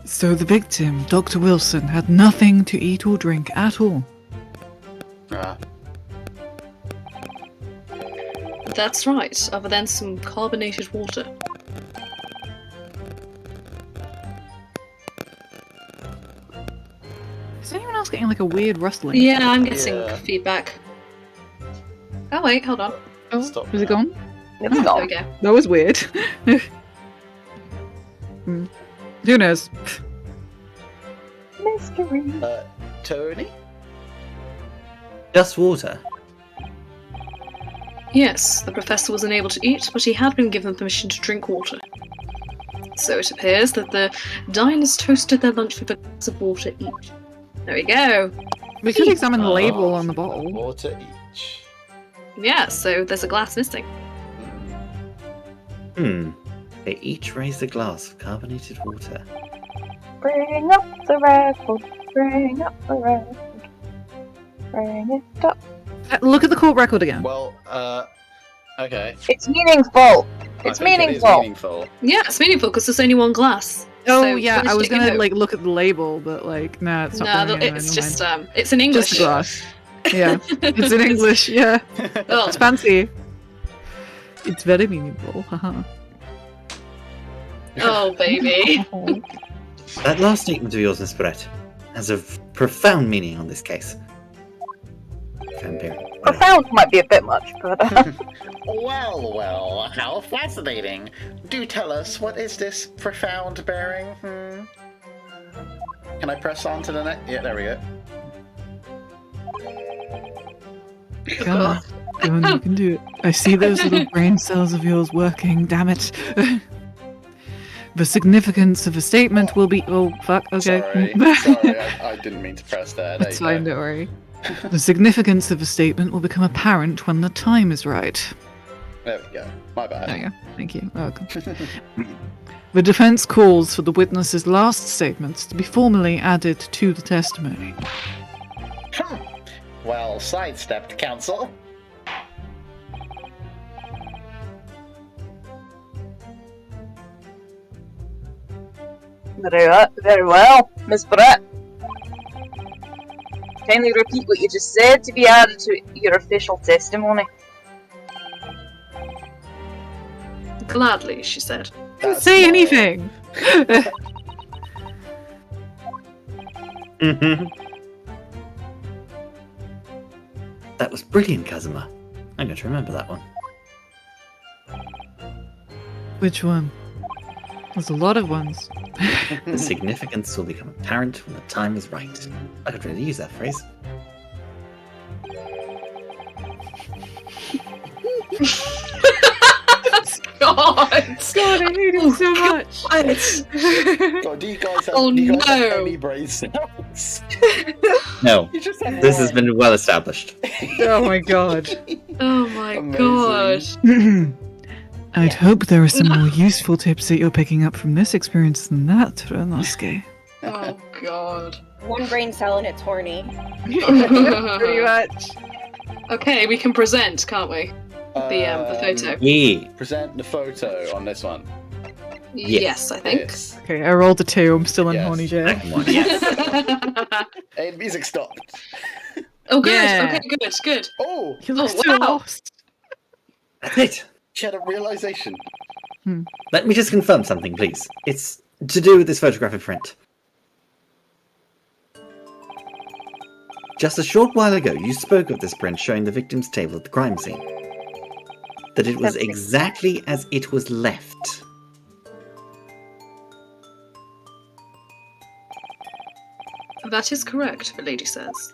So the victim, Dr. Wilson, had nothing to eat or drink at all. That's right, other than some carbonated water. Is anyone else getting like a weird rustling? Yeah, I'm getting feedback. Oh wait, hold on. Oh, Stop is it now. gone? It's There gone. we go. That was weird. Who knows? Mystery. Tony? Just water. Yes, the professor was unable to eat, but he had been given permission to drink water. So it appears that the diners toasted their lunch with a glass of water each. There we go. We could examine the label on the bottle. Water each. Yeah, so there's a glass missing. They each raised a glass of carbonated water. Bring up the record. Bring up the record. Bring it up. Look at the court record again. Well, okay. It's meaningful. It's I think meaningful. It is meaningful. Yeah, it's meaningful because there's only one glass. Oh So, yeah, where I was should it gonna go? like look at the label, but like nah, it's not. No, doing it, it's never just mind. it's in English. Just a glass. Yeah, it's in English. Yeah, Oh, it's fancy. It's very meaningful. Haha. oh baby. That last statement of yours, Miss Brett, has a profound meaning on this case. Vampire. Profound might be a bit much, but Well, how fascinating. Do tell us, what is this profound bearing? Can I press on to the next? Yeah, there we go. God, go on, you can do it. I see those little brain cells of yours working. Damn it. The significance of a statement will be. Oh fuck. Okay. Sorry, I didn't mean to press there. There That's you fine. go. Don't worry. The significance of a statement will become apparent when the time is right. There we go. My bad. There you go. Thank you. Welcome. The defense calls for the witness's last statements to be formally added to the testimony. Well, sidestepped, counsel. very well, Miss Brett. Kindly repeat what you just said to be added to your official testimony. Gladly, she said. Didn't say anything. That was brilliant, Kazuma. I'm going to remember that one. Which one? There's a lot of ones. The significance will become apparent when the time is right. I could really use that phrase. God! God, I hate him so much. God, do you guys have, Oh, do you guys have no. any brain cells? No, You just have this has one. been well established. Oh my god. Oh my Amazing. god. I'd hope there are some more useful tips that you're picking up from this experience than that, Ranosuke. Oh god. One brain cell and it's horny. Pretty much. Okay, we can present, can't we? The photo. Yeah. Present the photo on this one. Yes, I think. Yes. Okay, I rolled a 2. I'm still in Yes. horny jail. Second one, yes. Hey, music stopped. Oh, good. Yeah. Okay, good. Oh, You Oh, look so wow. lost. That's it. she had a realization. Let me just confirm something, please. It's to do with this photographic print. Just a short while ago, you spoke of this print showing the victim's table at the crime scene. That it was exactly as it was left. That is correct, the lady says.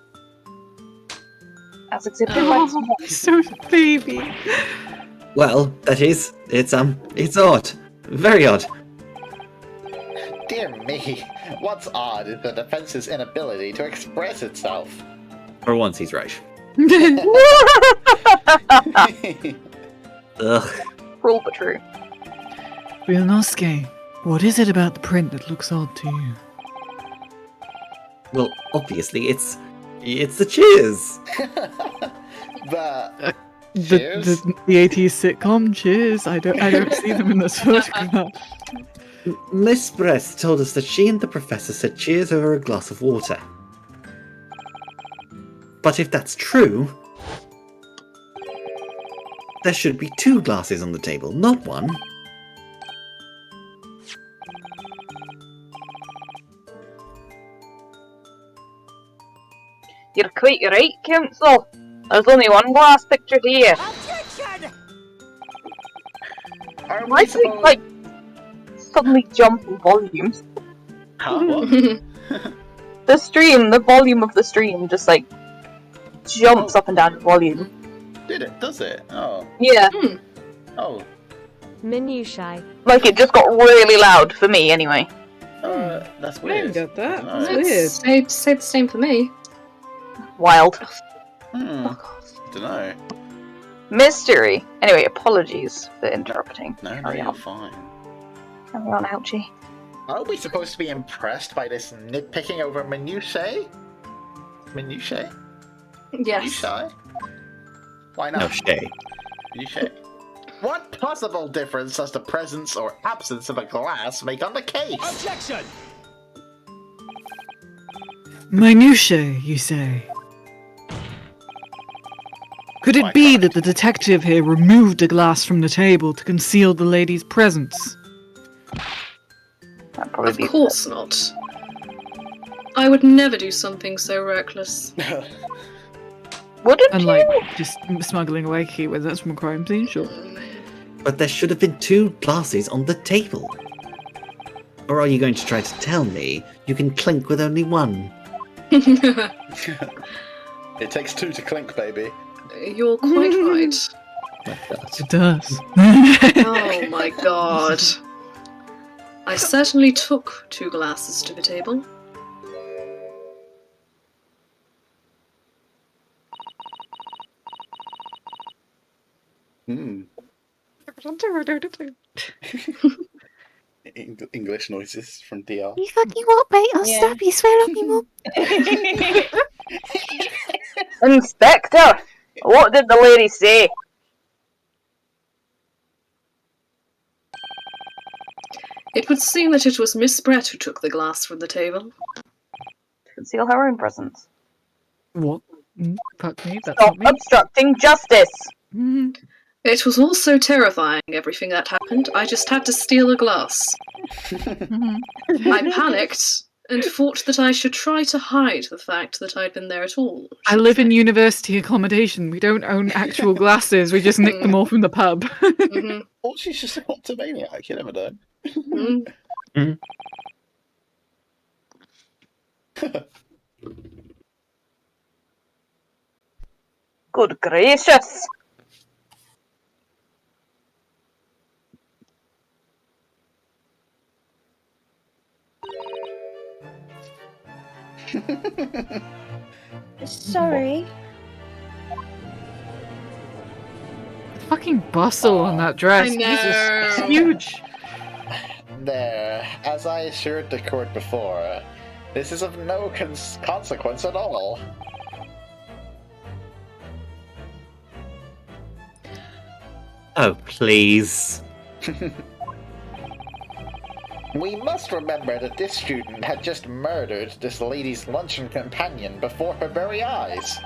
As accepted by Oh, so baby. Well, that is, it's odd. Very odd. Dear me, what's odd is the defense's inability to express itself. For once, he's right. Ugh. Cruel but true. Ryonosuke, what is it about the print that looks odd to you? Well, obviously, it's the cheers. The The Cheers? the 80s sitcom Cheers. I don't see them in this photograph. Miss Bress told us that she and the professor said cheers over a glass of water. But if that's true, There should be 2 glasses on the table, not 1. You're quite right, Council. There's only 1 glass pictured here. Objection! Why do we, like, suddenly jump in volumes? Huh? What? The volume of the stream just, like, jumps up and down in volume. Did it? Does it? Oh. Yeah. Oh. Minutiae. Like, it just got really loud for me, anyway. That's I weird. didn't get that. No. That's weird. Say the same for me. Wild. Dunno. Mystery. Anyway, apologies for interrupting. No, Carry you're on. fine. Carry on, ouchie. Are we supposed to be impressed by this nitpicking over minutiae? Minutiae? Yes. Minutiae? Why not? No, Shay. Minutiae. What possible difference does the presence or absence of a glass make on the case? Objection! Minutiae, you say? Could Why it be not? that the detective here removed a glass from the table to conceal the lady's presence? That'd probably Of be course not. I would never do something so reckless. Wouldn't And you? like, just smuggling away key with that's from a crime scene, sure. But there should have been 2 glasses on the table. Or are you going to try to tell me you can clink with only 1? It takes 2 to clink, baby. You're quite right. It does. Oh my god. I certainly took 2 glasses to the table. English noises from DR. You fucking what, mate? I'll Yeah. stab you, swear on me, mum. Inspector! What did the lady say? It would seem that it was Miss Brett who took the glass from the table. Conceal her own presence. What? Fuck me, that's Stop not me. obstructing justice! Mhm. It was all so terrifying, everything that happened. I just had to steal a glass. Mhm. I panicked and thought that I should try to hide the fact that I'd been there at all. I live in university accommodation. We don't own actual glasses. We just nick them all from the pub. Mhm. Or she's just a kleptomaniac, you never know. Mm. Good gracious! Sorry. Fucking bustle on that dress. I know. Jesus, it's huge. There, as I assured the court before, this is of no consequence at all. Oh, please. We must remember that this student had just murdered this lady's luncheon companion before her very eyes.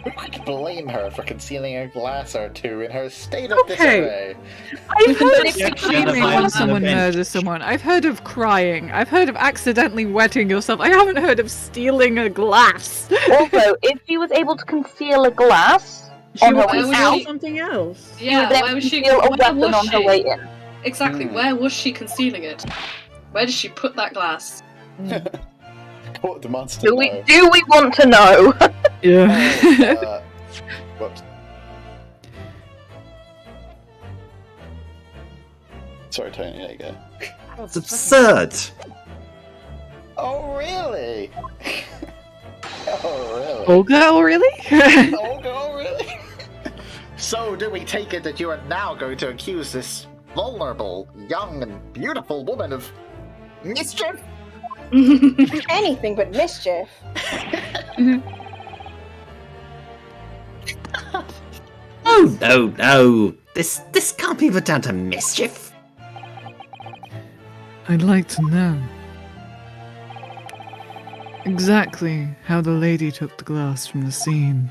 Who could blame her for concealing a glass or 2 in her state of disarray? I've heard of Yeah, screaming yeah, when someone yeah. murders someone. I've heard of crying. I've heard of accidentally wetting yourself. I haven't heard of stealing a glass. Also, if she was able to conceal a glass on her would way conceal out, something else. she would Yeah, then why was she? conceal a Where weapon was on her she? way in. Exactly. Where was she concealing it? Where did she put that glass? Court demands to Do know. we want to know? Yeah. Whoops. Sorry, Tony, there you go. It's absurd. Oh, really? Oh, really? Olga, oh really? Oh, really? So, do we take it that you are now going to accuse this vulnerable, young, and beautiful woman of mischief? Anything but mischief. Oh, no. This can't be put down to mischief. I'd like to know exactly how the lady took the glass from the scene.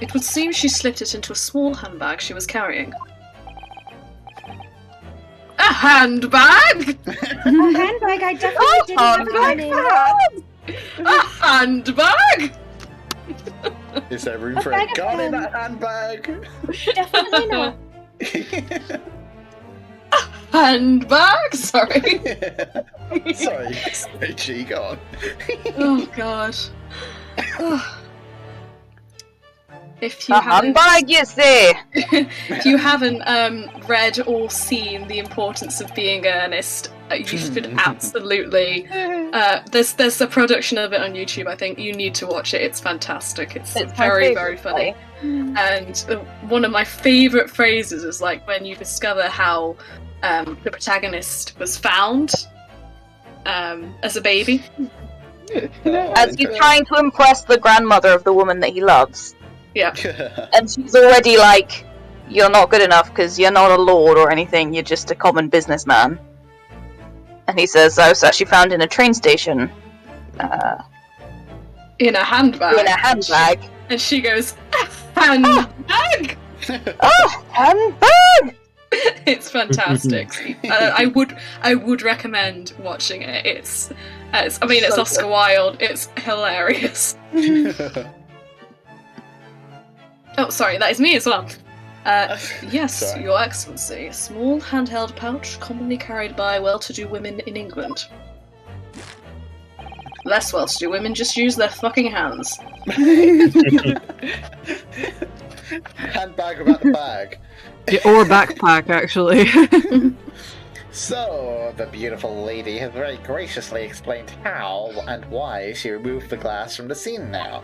It would seem she slipped it into a small handbag she was carrying. A handbag? A handbag? I definitely didn't have it in. A handbag? Is there room for a gun in that handbag? Definitely not. Handbag? Sorry. Sorry, G, go on. Oh god. If you A haven't, handbag, you say? if you haven't read or seen the importance of being earnest, you should absolutely. There's a production of it on YouTube. I think you need to watch it. It's fantastic. It's very, very funny. And one of my favourite phrases is like when you discover how the protagonist was found as a baby. As he's trying to impress the grandmother of the woman that he loves. Yeah. And she's already like, you're not good enough because you're not a lord or anything, you're just a common businessman. And he says, I was actually found in a train station. In a handbag. In a handbag. And she goes, handbag? Oh, handbag! It's fantastic. I would recommend watching it. It's Oscar Wilde. It's hilarious. Oh, sorry, that is me as well. Yes, Sorry. Your Excellency. A small handheld pouch commonly carried by well-to-do women in England. Less well-to-do women just use their fucking hands. Handbag without the bag. Yeah, or a backpack, actually. So, the beautiful lady has very graciously explained how and why she removed the glass from the scene now.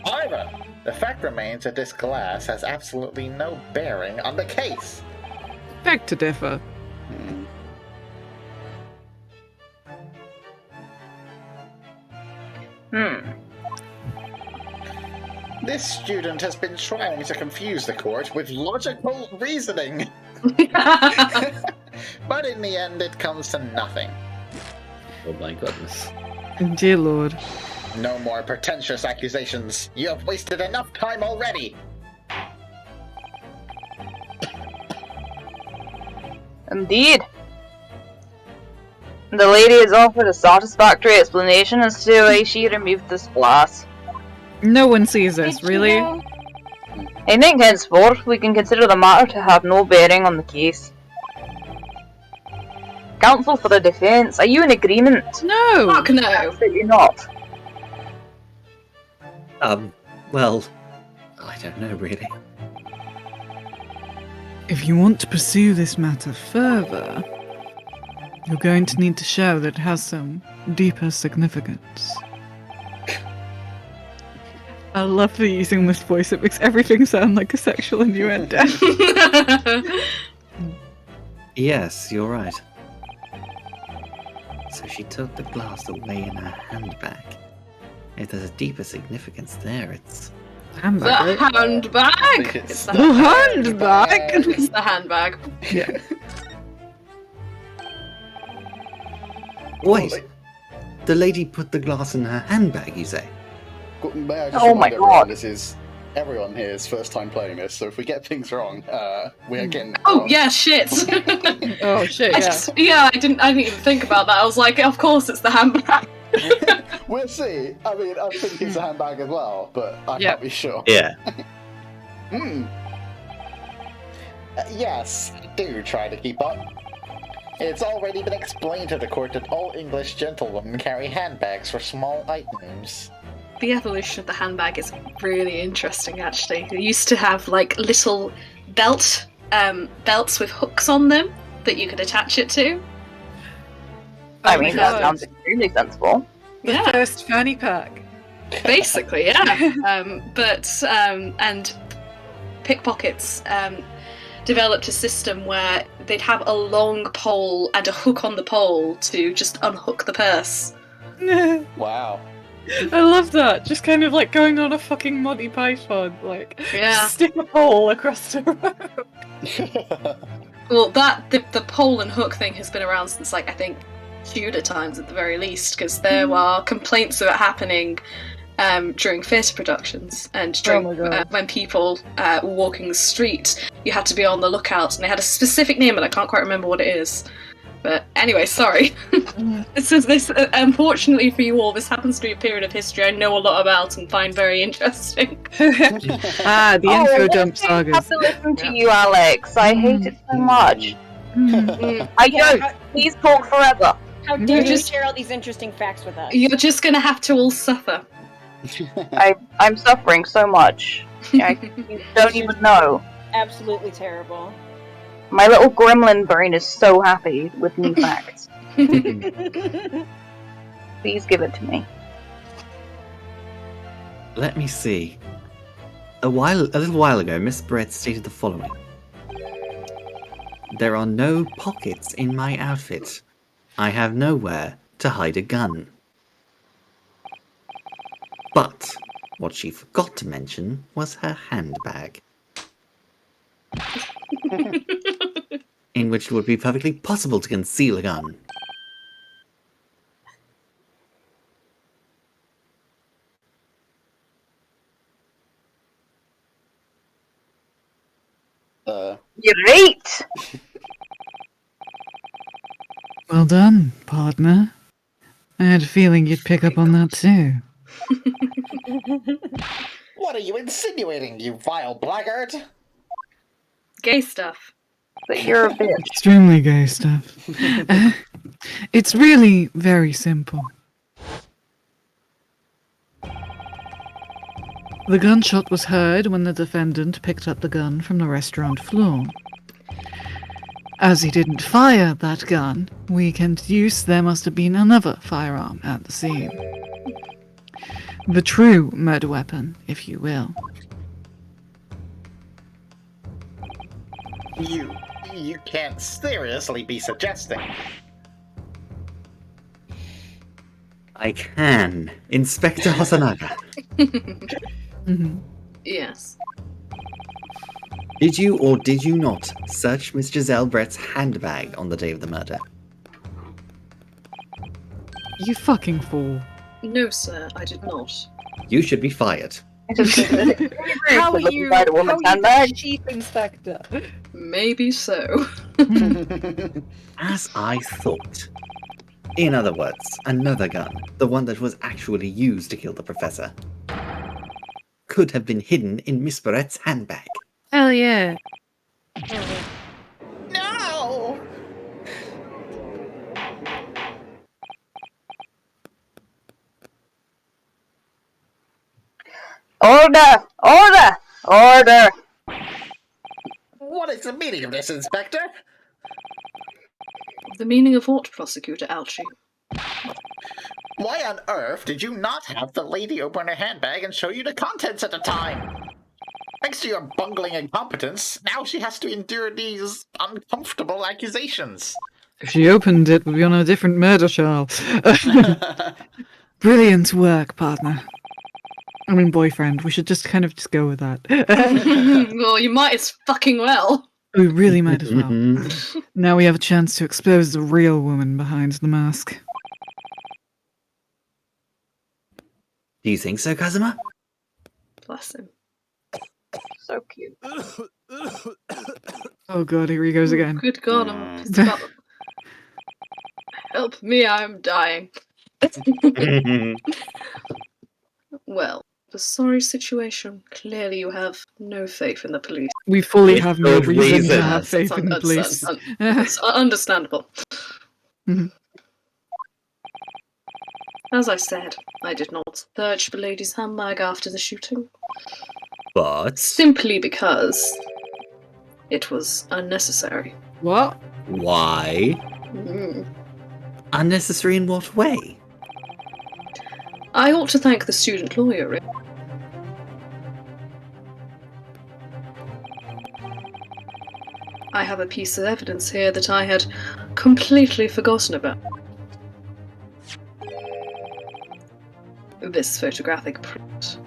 However, the fact remains that this glass has absolutely no bearing on the case. Beg to differ. This student has been trying to confuse the court with logical reasoning. But in the end, it comes to nothing. Oh my goodness. Dear Lord. No more pretentious accusations. You have wasted enough time already. Indeed. The lady has offered a satisfactory explanation as to why she removed this glass. No one sees this, really? I think henceforth we can consider the matter to have no bearing on the case. Counsel for the defence, are you in agreement? No! Fuck no! Absolutely not. Well, I don't know really. If you want to pursue this matter further, you're going to need to show that it has some deeper significance. I love the using this voice, it makes everything sound like a sexual innuendo. Yes, you're right. So she took the glass away in her handbag. If there's a deeper significance there, it's... Handbag. The handbag! It's the The handbag! It's the handbag. Yeah. Wait! The lady put the glass in her handbag, you say? May I just Oh my remind everyone, god. This is everyone here's first time playing this, so if we get things wrong, we're getting. Oh yeah, shit. Oh shit, I didn't even think about that. I was like, of course it's the handbag. We'll see. I mean, I think it's a handbag as well, but I can't be sure. Yeah. Yes, do try to keep up. It's already been explained to the court that all English gentlewomen carry handbags for small items. The evolution of the handbag is really interesting, actually. They used to have like little belts with hooks on them that you could attach it to. I mean, that sounds extremely sensible. Yeah, First fanny pack. basically, yeah. And pickpockets developed a system where they'd have a long pole and a hook on the pole to just unhook the purse. Wow. I love that. Just kind of like going on a fucking Monty Python, like Yeah. stick a pole across the road. Well, the pole and hook thing has been around since, like, I think Tudor times at the very least, because there were complaints of it happening during theatre productions, and during when people were walking the street, you had to be on the lookout, and they had a specific name, and I can't quite remember what it is. But anyway, sorry. This unfortunately for you all, this happens to be a period of history I know a lot about and find very interesting. The info dump sagas. I have to listen to you, Alex. I hate it so much. I don't. Please talk forever. How dare you share all these interesting facts with us? You're just gonna have to all suffer. I'm suffering so much. You don't even know. Absolutely terrible. My little gremlin brain is so happy with new facts. Please give it to me. Let me see. A little while ago, Miss Brett stated the following. There are no pockets in my outfit. I have nowhere to hide a gun. But what she forgot to mention was her handbag. In which it would be perfectly possible to conceal a gun. Great! Well done, partner. I had a feeling you'd pick up on that too. What are you insinuating, you vile blackguard? Gay stuff. But you're a bitch. Extremely gay stuff. It's really very simple. The gunshot was heard when the defendant picked up the gun from the restaurant floor. As he didn't fire that gun, we can deduce there must have been another firearm at the scene. The true murder weapon, if you will. You can't seriously be suggesting. I can. Inspector Hosonaga. Yes. Did you or did you not search Miss Giselle Brett's handbag on the day of the murder? You fucking fool. No, sir, I did not. You should be fired. How are you the chief inspector? Maybe so. As I thought. In other words, another gun, the one that was actually used to kill the professor, could have been hidden in Miss Barrett's handbag. Hell yeah. No! Order! Order! Order! What is the meaning of this, Inspector? The meaning of what, Prosecutor Alchi? Why on earth did you not have the lady open her handbag and show you the contents at the time? Thanks to your bungling incompetence, now she has to endure these uncomfortable accusations. If she opened it, we'd be on a different murder trial. Brilliant work, partner. I mean, boyfriend. We should just go with that. Well, you might as fucking well. We really might as well. Now we have a chance to expose the real woman behind the mask. Do you think so, Kazuma? Bless him. So cute. Oh god, here he goes again. Good god, I'm pissed about them. Help me, I'm dying. Well, the sorry situation. Clearly you have no faith in the police. We fully have no reason to have faith in the police. It's understandable. As I said, I did not search the lady's handbag after the shooting. But? Simply because it was unnecessary. What? Why? Unnecessary in what way? I ought to thank the student lawyer, Rick. I have a piece of evidence here that I had completely forgotten about. This photographic print.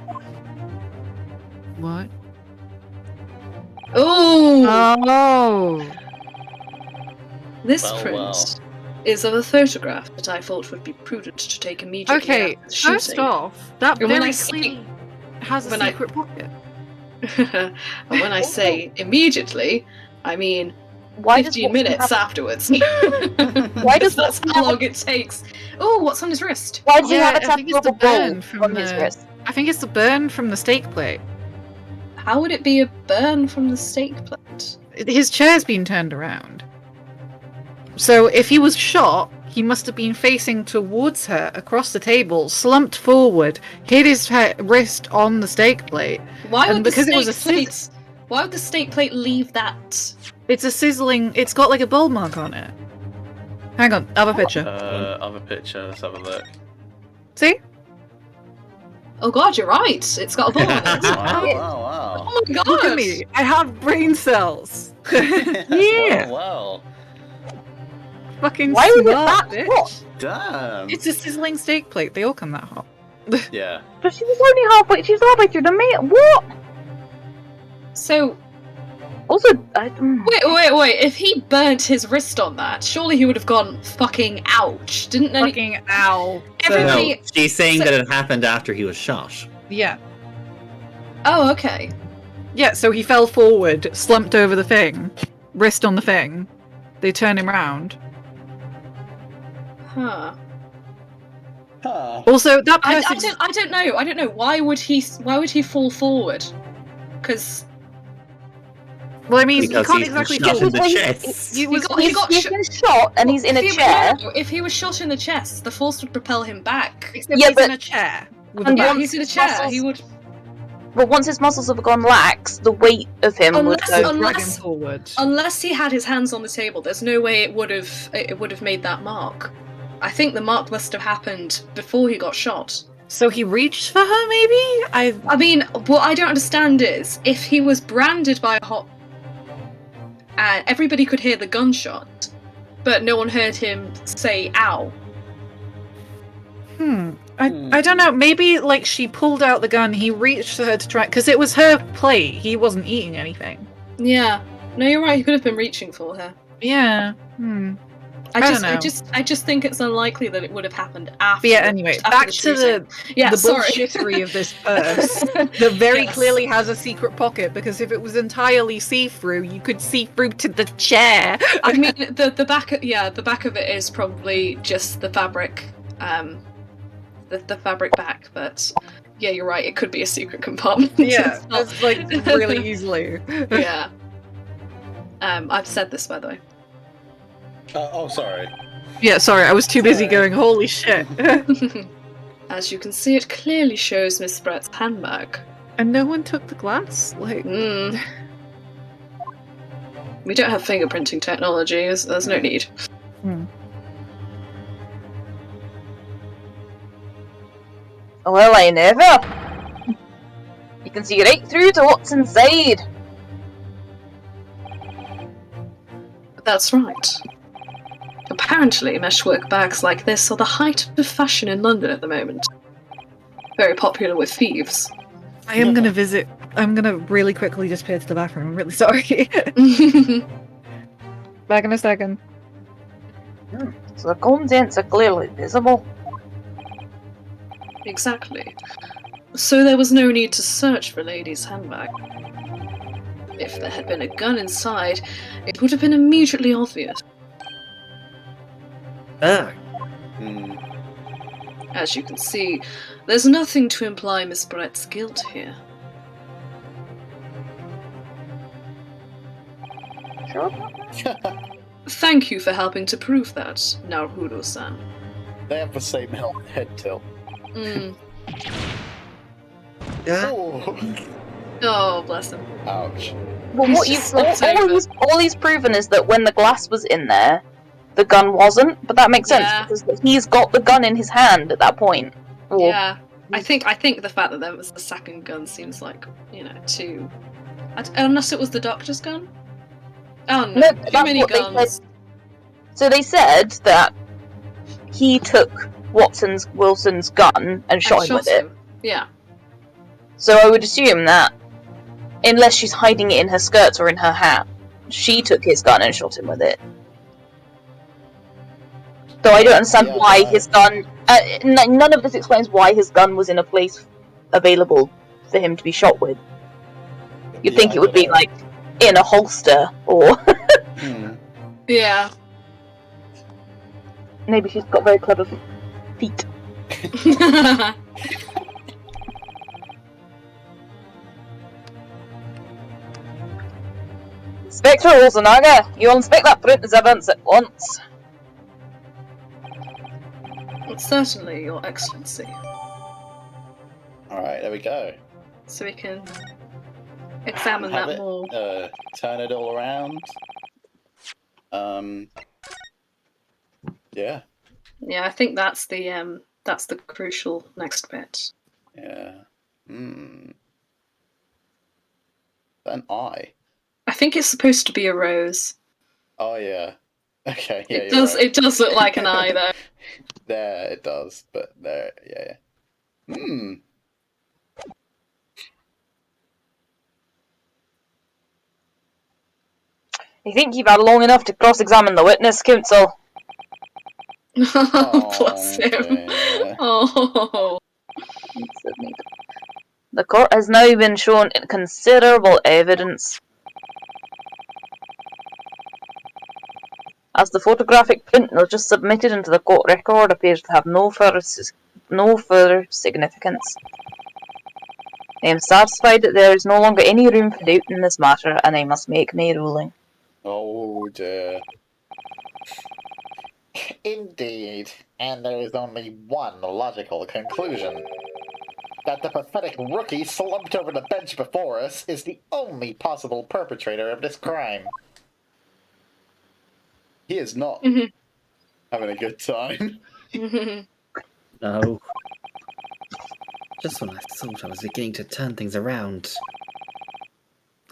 What? Oh! Oh! This Well, print well. is of a photograph that I thought would be prudent to take immediately Okay, after the shooting. first off, that And when very I say- clearly has a when I- secret pocket. And when I say immediately, I mean Why does 15 Watson minutes have- afterwards. Why does that's Watson how have- long it takes. Oh, what's on his wrist? Why does he have a I think it's tattoo the of a burn bull from on his the. wrist? I think it's the burn from the steak plate. How would it be a burn from the steak plate? His chair's been turned around. So if he was shot, he must have been facing towards her across the table, slumped forward, hit his wrist on the steak plate. Why And would because the it was steak a plate? Why would the steak plate leave that? It's a sizzling. It's got like a bulb mark on it. Hang on, other picture. Other picture. Let's have a look. See? Oh god, you're right. It's got a ball on it. Wow! Wow! Oh my god! Look at me. I have brain cells. Yeah! Wow! Fucking Why is it smart, that bitch. hot? Damn! It's a sizzling steak plate. They all come that hot. Yeah. But she was only halfway. She's halfway through the meal. What? So Also, wait. If he burnt his wrist on that, surely he would have gone fucking ouch. Didn't any... Fucking ow. Everybody- No, she's saying So- that it happened after he was shot. Yeah. Oh, okay. Yeah, so he fell forward, slumped over the thing, wrist on the thing. They turn him round. Huh. Huh. Also, that I person. don't know. Why would he fall forward? Because Well, I mean, Because you can't he's been exactly shot fall. in the chest. He was. he got he's sh- been shot and he's in a if he- chair. no, if he was shot in the chest, the force would propel him back. Except Yeah, he's but- in a chair. With a and back. Yeah, he's in a chair. muscles- He would. But once his muscles have gone lax, the weight of him would Unless- go. Drag him unless- forward. Unless he had his hands on the table, there's no way it would have made that mark. I think the mark must have happened before he got shot. So he reached for her, maybe? I mean, what I don't understand is if he was branded by a hot, and everybody could hear the gunshot, but no one heard him say "ow." I don't know. Maybe like she pulled out the gun. He reached for her to try because it was her plate. He wasn't eating anything. Yeah, no, you're right. He could have been reaching for her. Yeah. I don't know. I just think it's unlikely that it would have happened after. But yeah. Anyway, after back the to the yeah, the sorry. bullshittery of this purse. That very Yes. clearly has a secret pocket because if it was entirely see-through, you could see through to the chair. I mean, the back of it is probably just the fabric, the fabric back. But yeah, you're right. It could be a secret compartment. Yeah, It's not- that's like really easily. Yeah. I've said this, by the way. Oh, sorry. Yeah, sorry, I was too busy going, holy shit. As you can see, it clearly shows Miss Brett's handbag. And no one took the glass? Like, We don't have fingerprinting technology, there's no need. Well, I never. You can see right through to what's inside. That's right. Apparently, meshwork bags like this are the height of fashion in London at the moment. Very popular with thieves. I am gonna visit. I'm gonna really quickly disappear to the bathroom. I'm really sorry. Back in a second. So the contents are clearly visible. Exactly. So there was no need to search for Lady's handbag. If there had been a gun inside, it would have been immediately obvious. Ah, As you can see, there's nothing to imply Miss Brett's guilt here. Thank you for helping to prove that, Naruhodo-san. They have the same head tilt. Oh. Oh, bless him. Ouch. Well, what He's you've just slipped over. all he's proven is that when the glass was in there, the gun wasn't. But that makes sense Yeah. because he's got the gun in his hand at that point. Or- Yeah, I think the fact that there was a second gun seems like, too... unless it was the doctor's gun? Oh no, No, too that's many what they guns. said. So they said that he took Wilson's gun and shot him with it. Yeah. So I would assume that, unless she's hiding it in her skirts or in her hat, she took his gun and shot him with it. So I don't understand why his gun... none of this explains why his gun was in a place available for him to be shot with. You'd think it would be, like, in a holster, or... Yeah. Maybe she's got very clever feet. Inspector Ozanaga, you'll inspect that printer's evidence at once. Certainly, Your Excellency. Alright, there we go. So we can examine Have that it, more. Turn it all around. Yeah. Yeah, I think that's the crucial next bit. Yeah. An eye. I think it's supposed to be a rose. Oh yeah. Okay. Yeah. It does. Right. It does look like an eye, though. There, it does. But there, yeah. You think you've had long enough to cross-examine the witness, Counsel? Bless him. Oh. The court has now been shown considerable evidence. As the photographic print just submitted into the court record appears to have no further significance. I am satisfied that there is no longer any room for doubt in this matter, and I must make my ruling. Oh dear. Indeed, and there is only one logical conclusion. That the pathetic rookie slumped over the bench before us is the only possible perpetrator of this crime. He is not having a good time. No. Just when I thought I was beginning to turn things around,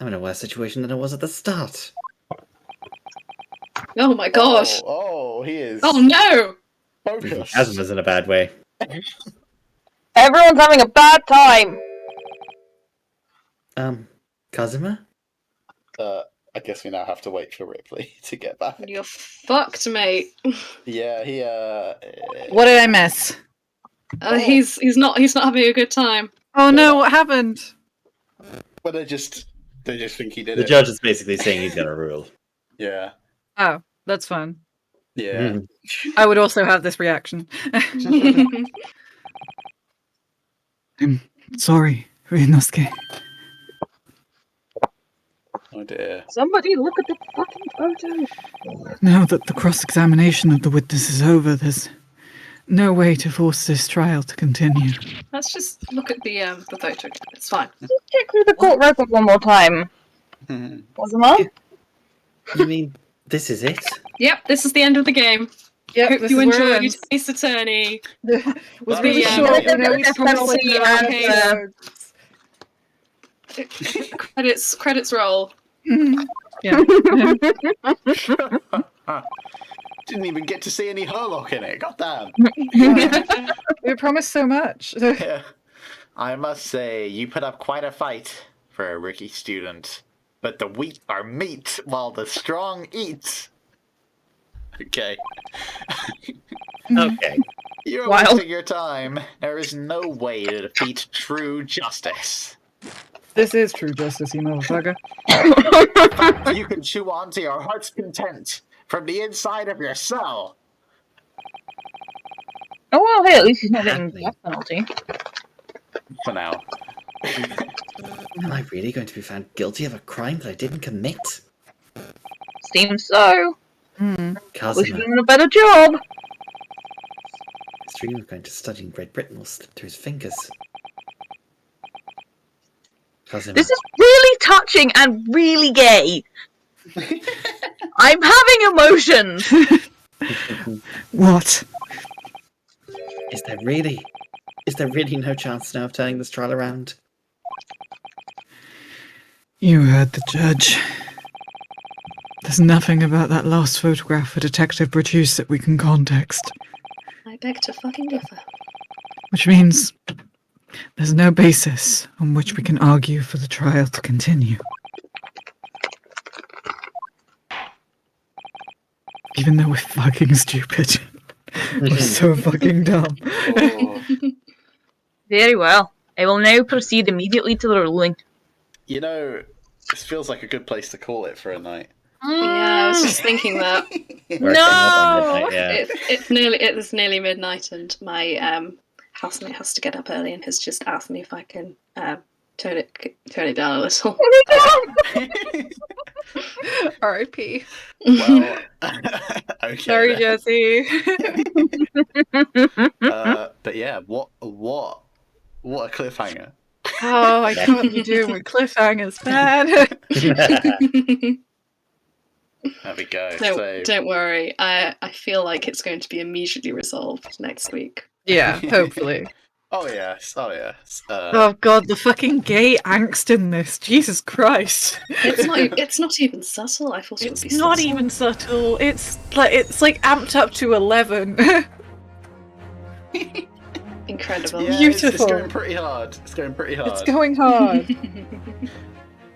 I'm in a worse situation than I was at the start. Oh my gosh. Oh, he is. Oh no! Focused. Kazma's in a bad way. Everyone's having a bad time! Kazuma? I guess we now have to wait for Ripley to get back. You're fucked, mate. Yeah, he What did I miss? He's not having a good time. Oh no, what happened? Well, they just think he did The it. judge is basically saying he's gonna rule. Yeah. Oh, that's fun. Yeah. I would also have this reaction. I'm sorry, Ryunosuke. Oh dear. Somebody look at the fucking photo! Now that the cross-examination of the witness is over, there's no way to force this trial to continue. Let's just look at the photo. It's fine. Check through the court record one more time. Wasn't that? You mean this is it? Yep, this is the end of the game. Yep, Hope this you is where it enjoyed ends. Ace Attorney. Was really short, you know, we promised Credits roll. Yeah. Didn't even get to see any Herlock in it. Goddamn. We promised so much. Yeah. I must say, you put up quite a fight for a rookie student. But the weak are meat, while the strong eat. Okay. Okay. You're Wild. wasting your time. There is no way to defeat true justice. This is true justice, you motherfucker. You can chew on to your heart's content from the inside of your cell. Oh well, hey, at least he's not getting the death penalty. For now. Am I really going to be found guilty of a crime that I didn't commit? Seems so. Hmm. Wish Kazuma, he'd done a better job. his dream of going to study in Great Britain will slip through his fingers. Kazuma, This is really touching and really gay. I'm having emotions. What? is there really no chance now of turning this trial around? You heard the judge. There's nothing about that last photograph a detective produced that we can context. I beg to fucking differ. Which means there's no basis on which we can argue for the trial to continue. Even though we're fucking stupid. So fucking dumb. Oh. Very well. I will now proceed immediately to the ruling. You know, this feels like a good place to call it for a night. Yeah, I was just thinking that. No! It's nearly midnight, and my housemate has to get up early and has just asked me if I can turn it down a little. R.I.P. Well, okay. Sorry, then. Jesse. But yeah, what a cliffhanger. Oh, I can't be doing with cliffhangers, man. There we go. No, So, don't worry. I feel like it's going to be immediately resolved next week. Yeah, hopefully. oh yes. Oh god, the fucking gay angst in this. Jesus Christ. It's not even subtle. I thought it would be It's not subtle. even subtle. It's like amped up to 11. Incredible. yeah, Beautiful. It's going pretty hard. It's going pretty hard. It's going hard.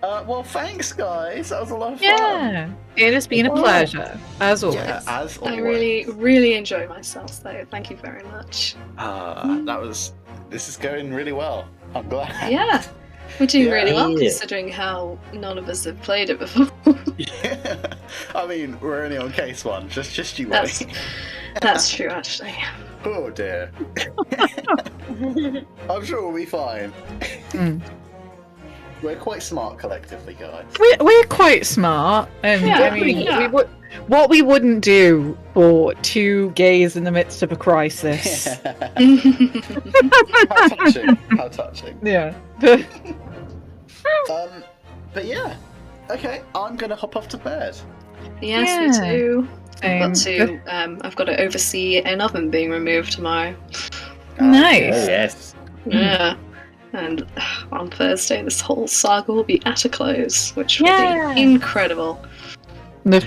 Well, thanks, guys. That was a lot of fun. Yeah. It has been a pleasure, as always. Yeah, as always. I really, really enjoy myself, so thank you very much. This is going really well. I'm glad. Yeah, we're doing really well Yeah. considering how none of us have played it before. Yeah. I mean, we're only on case one. Just you That's, wait. that's true, actually. Oh dear. I'm sure we'll be fine. Mm. We're quite smart collectively, guys. We're quite smart, and Yeah, I mean, yeah. what we wouldn't do for two gays in the midst of a crisis. How touching. How touching. Yeah. But yeah. Okay, I'm gonna hop off to bed. Yes, me too. Same. I've got to oversee an oven being removed tomorrow. Nice. Oh, yes. Yeah. And on Thursday, this whole saga will be at a close, which will Yeah. be incredible. It's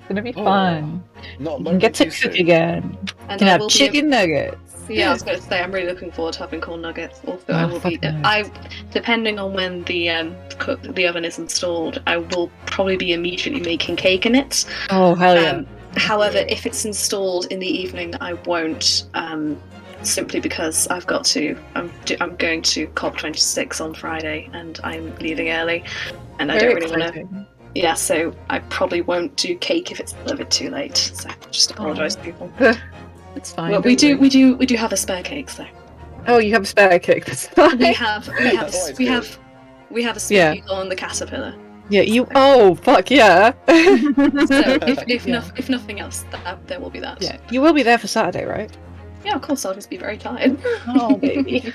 gonna be Oh. fun. Not You can get to too cook soon. again. And Can I have will chicken nuggets. Yeah, I was going to say I'm really looking forward to having corn nuggets. Also, I Oh, will be. fucking nice. Depending on when the oven is installed, I will probably be immediately making cake in it. Oh hell yeah. However, if it's installed in the evening, I won't. Simply because I've got to. I'm going to COP26 on Friday, and I'm leaving early, and I Very don't really want to. exciting. Yeah, so I probably won't do cake if it's delivered too late. So just apologise to people. It's fine. Well, don't we worry. do have a spare cake, so. Oh, you have a spare cake. That's fine. We have Always we good. have a Yeah. speed on the caterpillar. Yeah, you. Oh, fuck yeah. So if Yeah. if nothing else, there will be that. Yeah, you will be there for Saturday, right? Yeah, of course. I'll just be very tired. Oh, baby.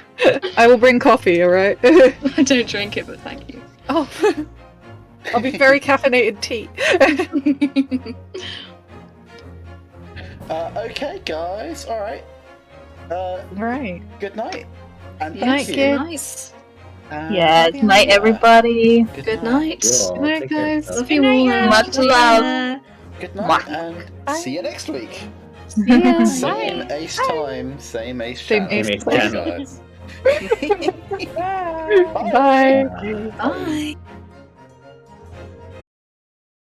I will bring coffee. All right. I don't drink it, but thank you. Oh, I'll be very caffeinated tea. Okay, guys. All right. Right. Good night. And Night, thank you. kids. Nice. Yes, night everybody. Good night. Cool. Good night, Take care. guys. Love you all. Much love. Good night, and see you next week. Yeah. Same ace time, same ace Same channel. ace Bye, channel. guys. Bye. Bye.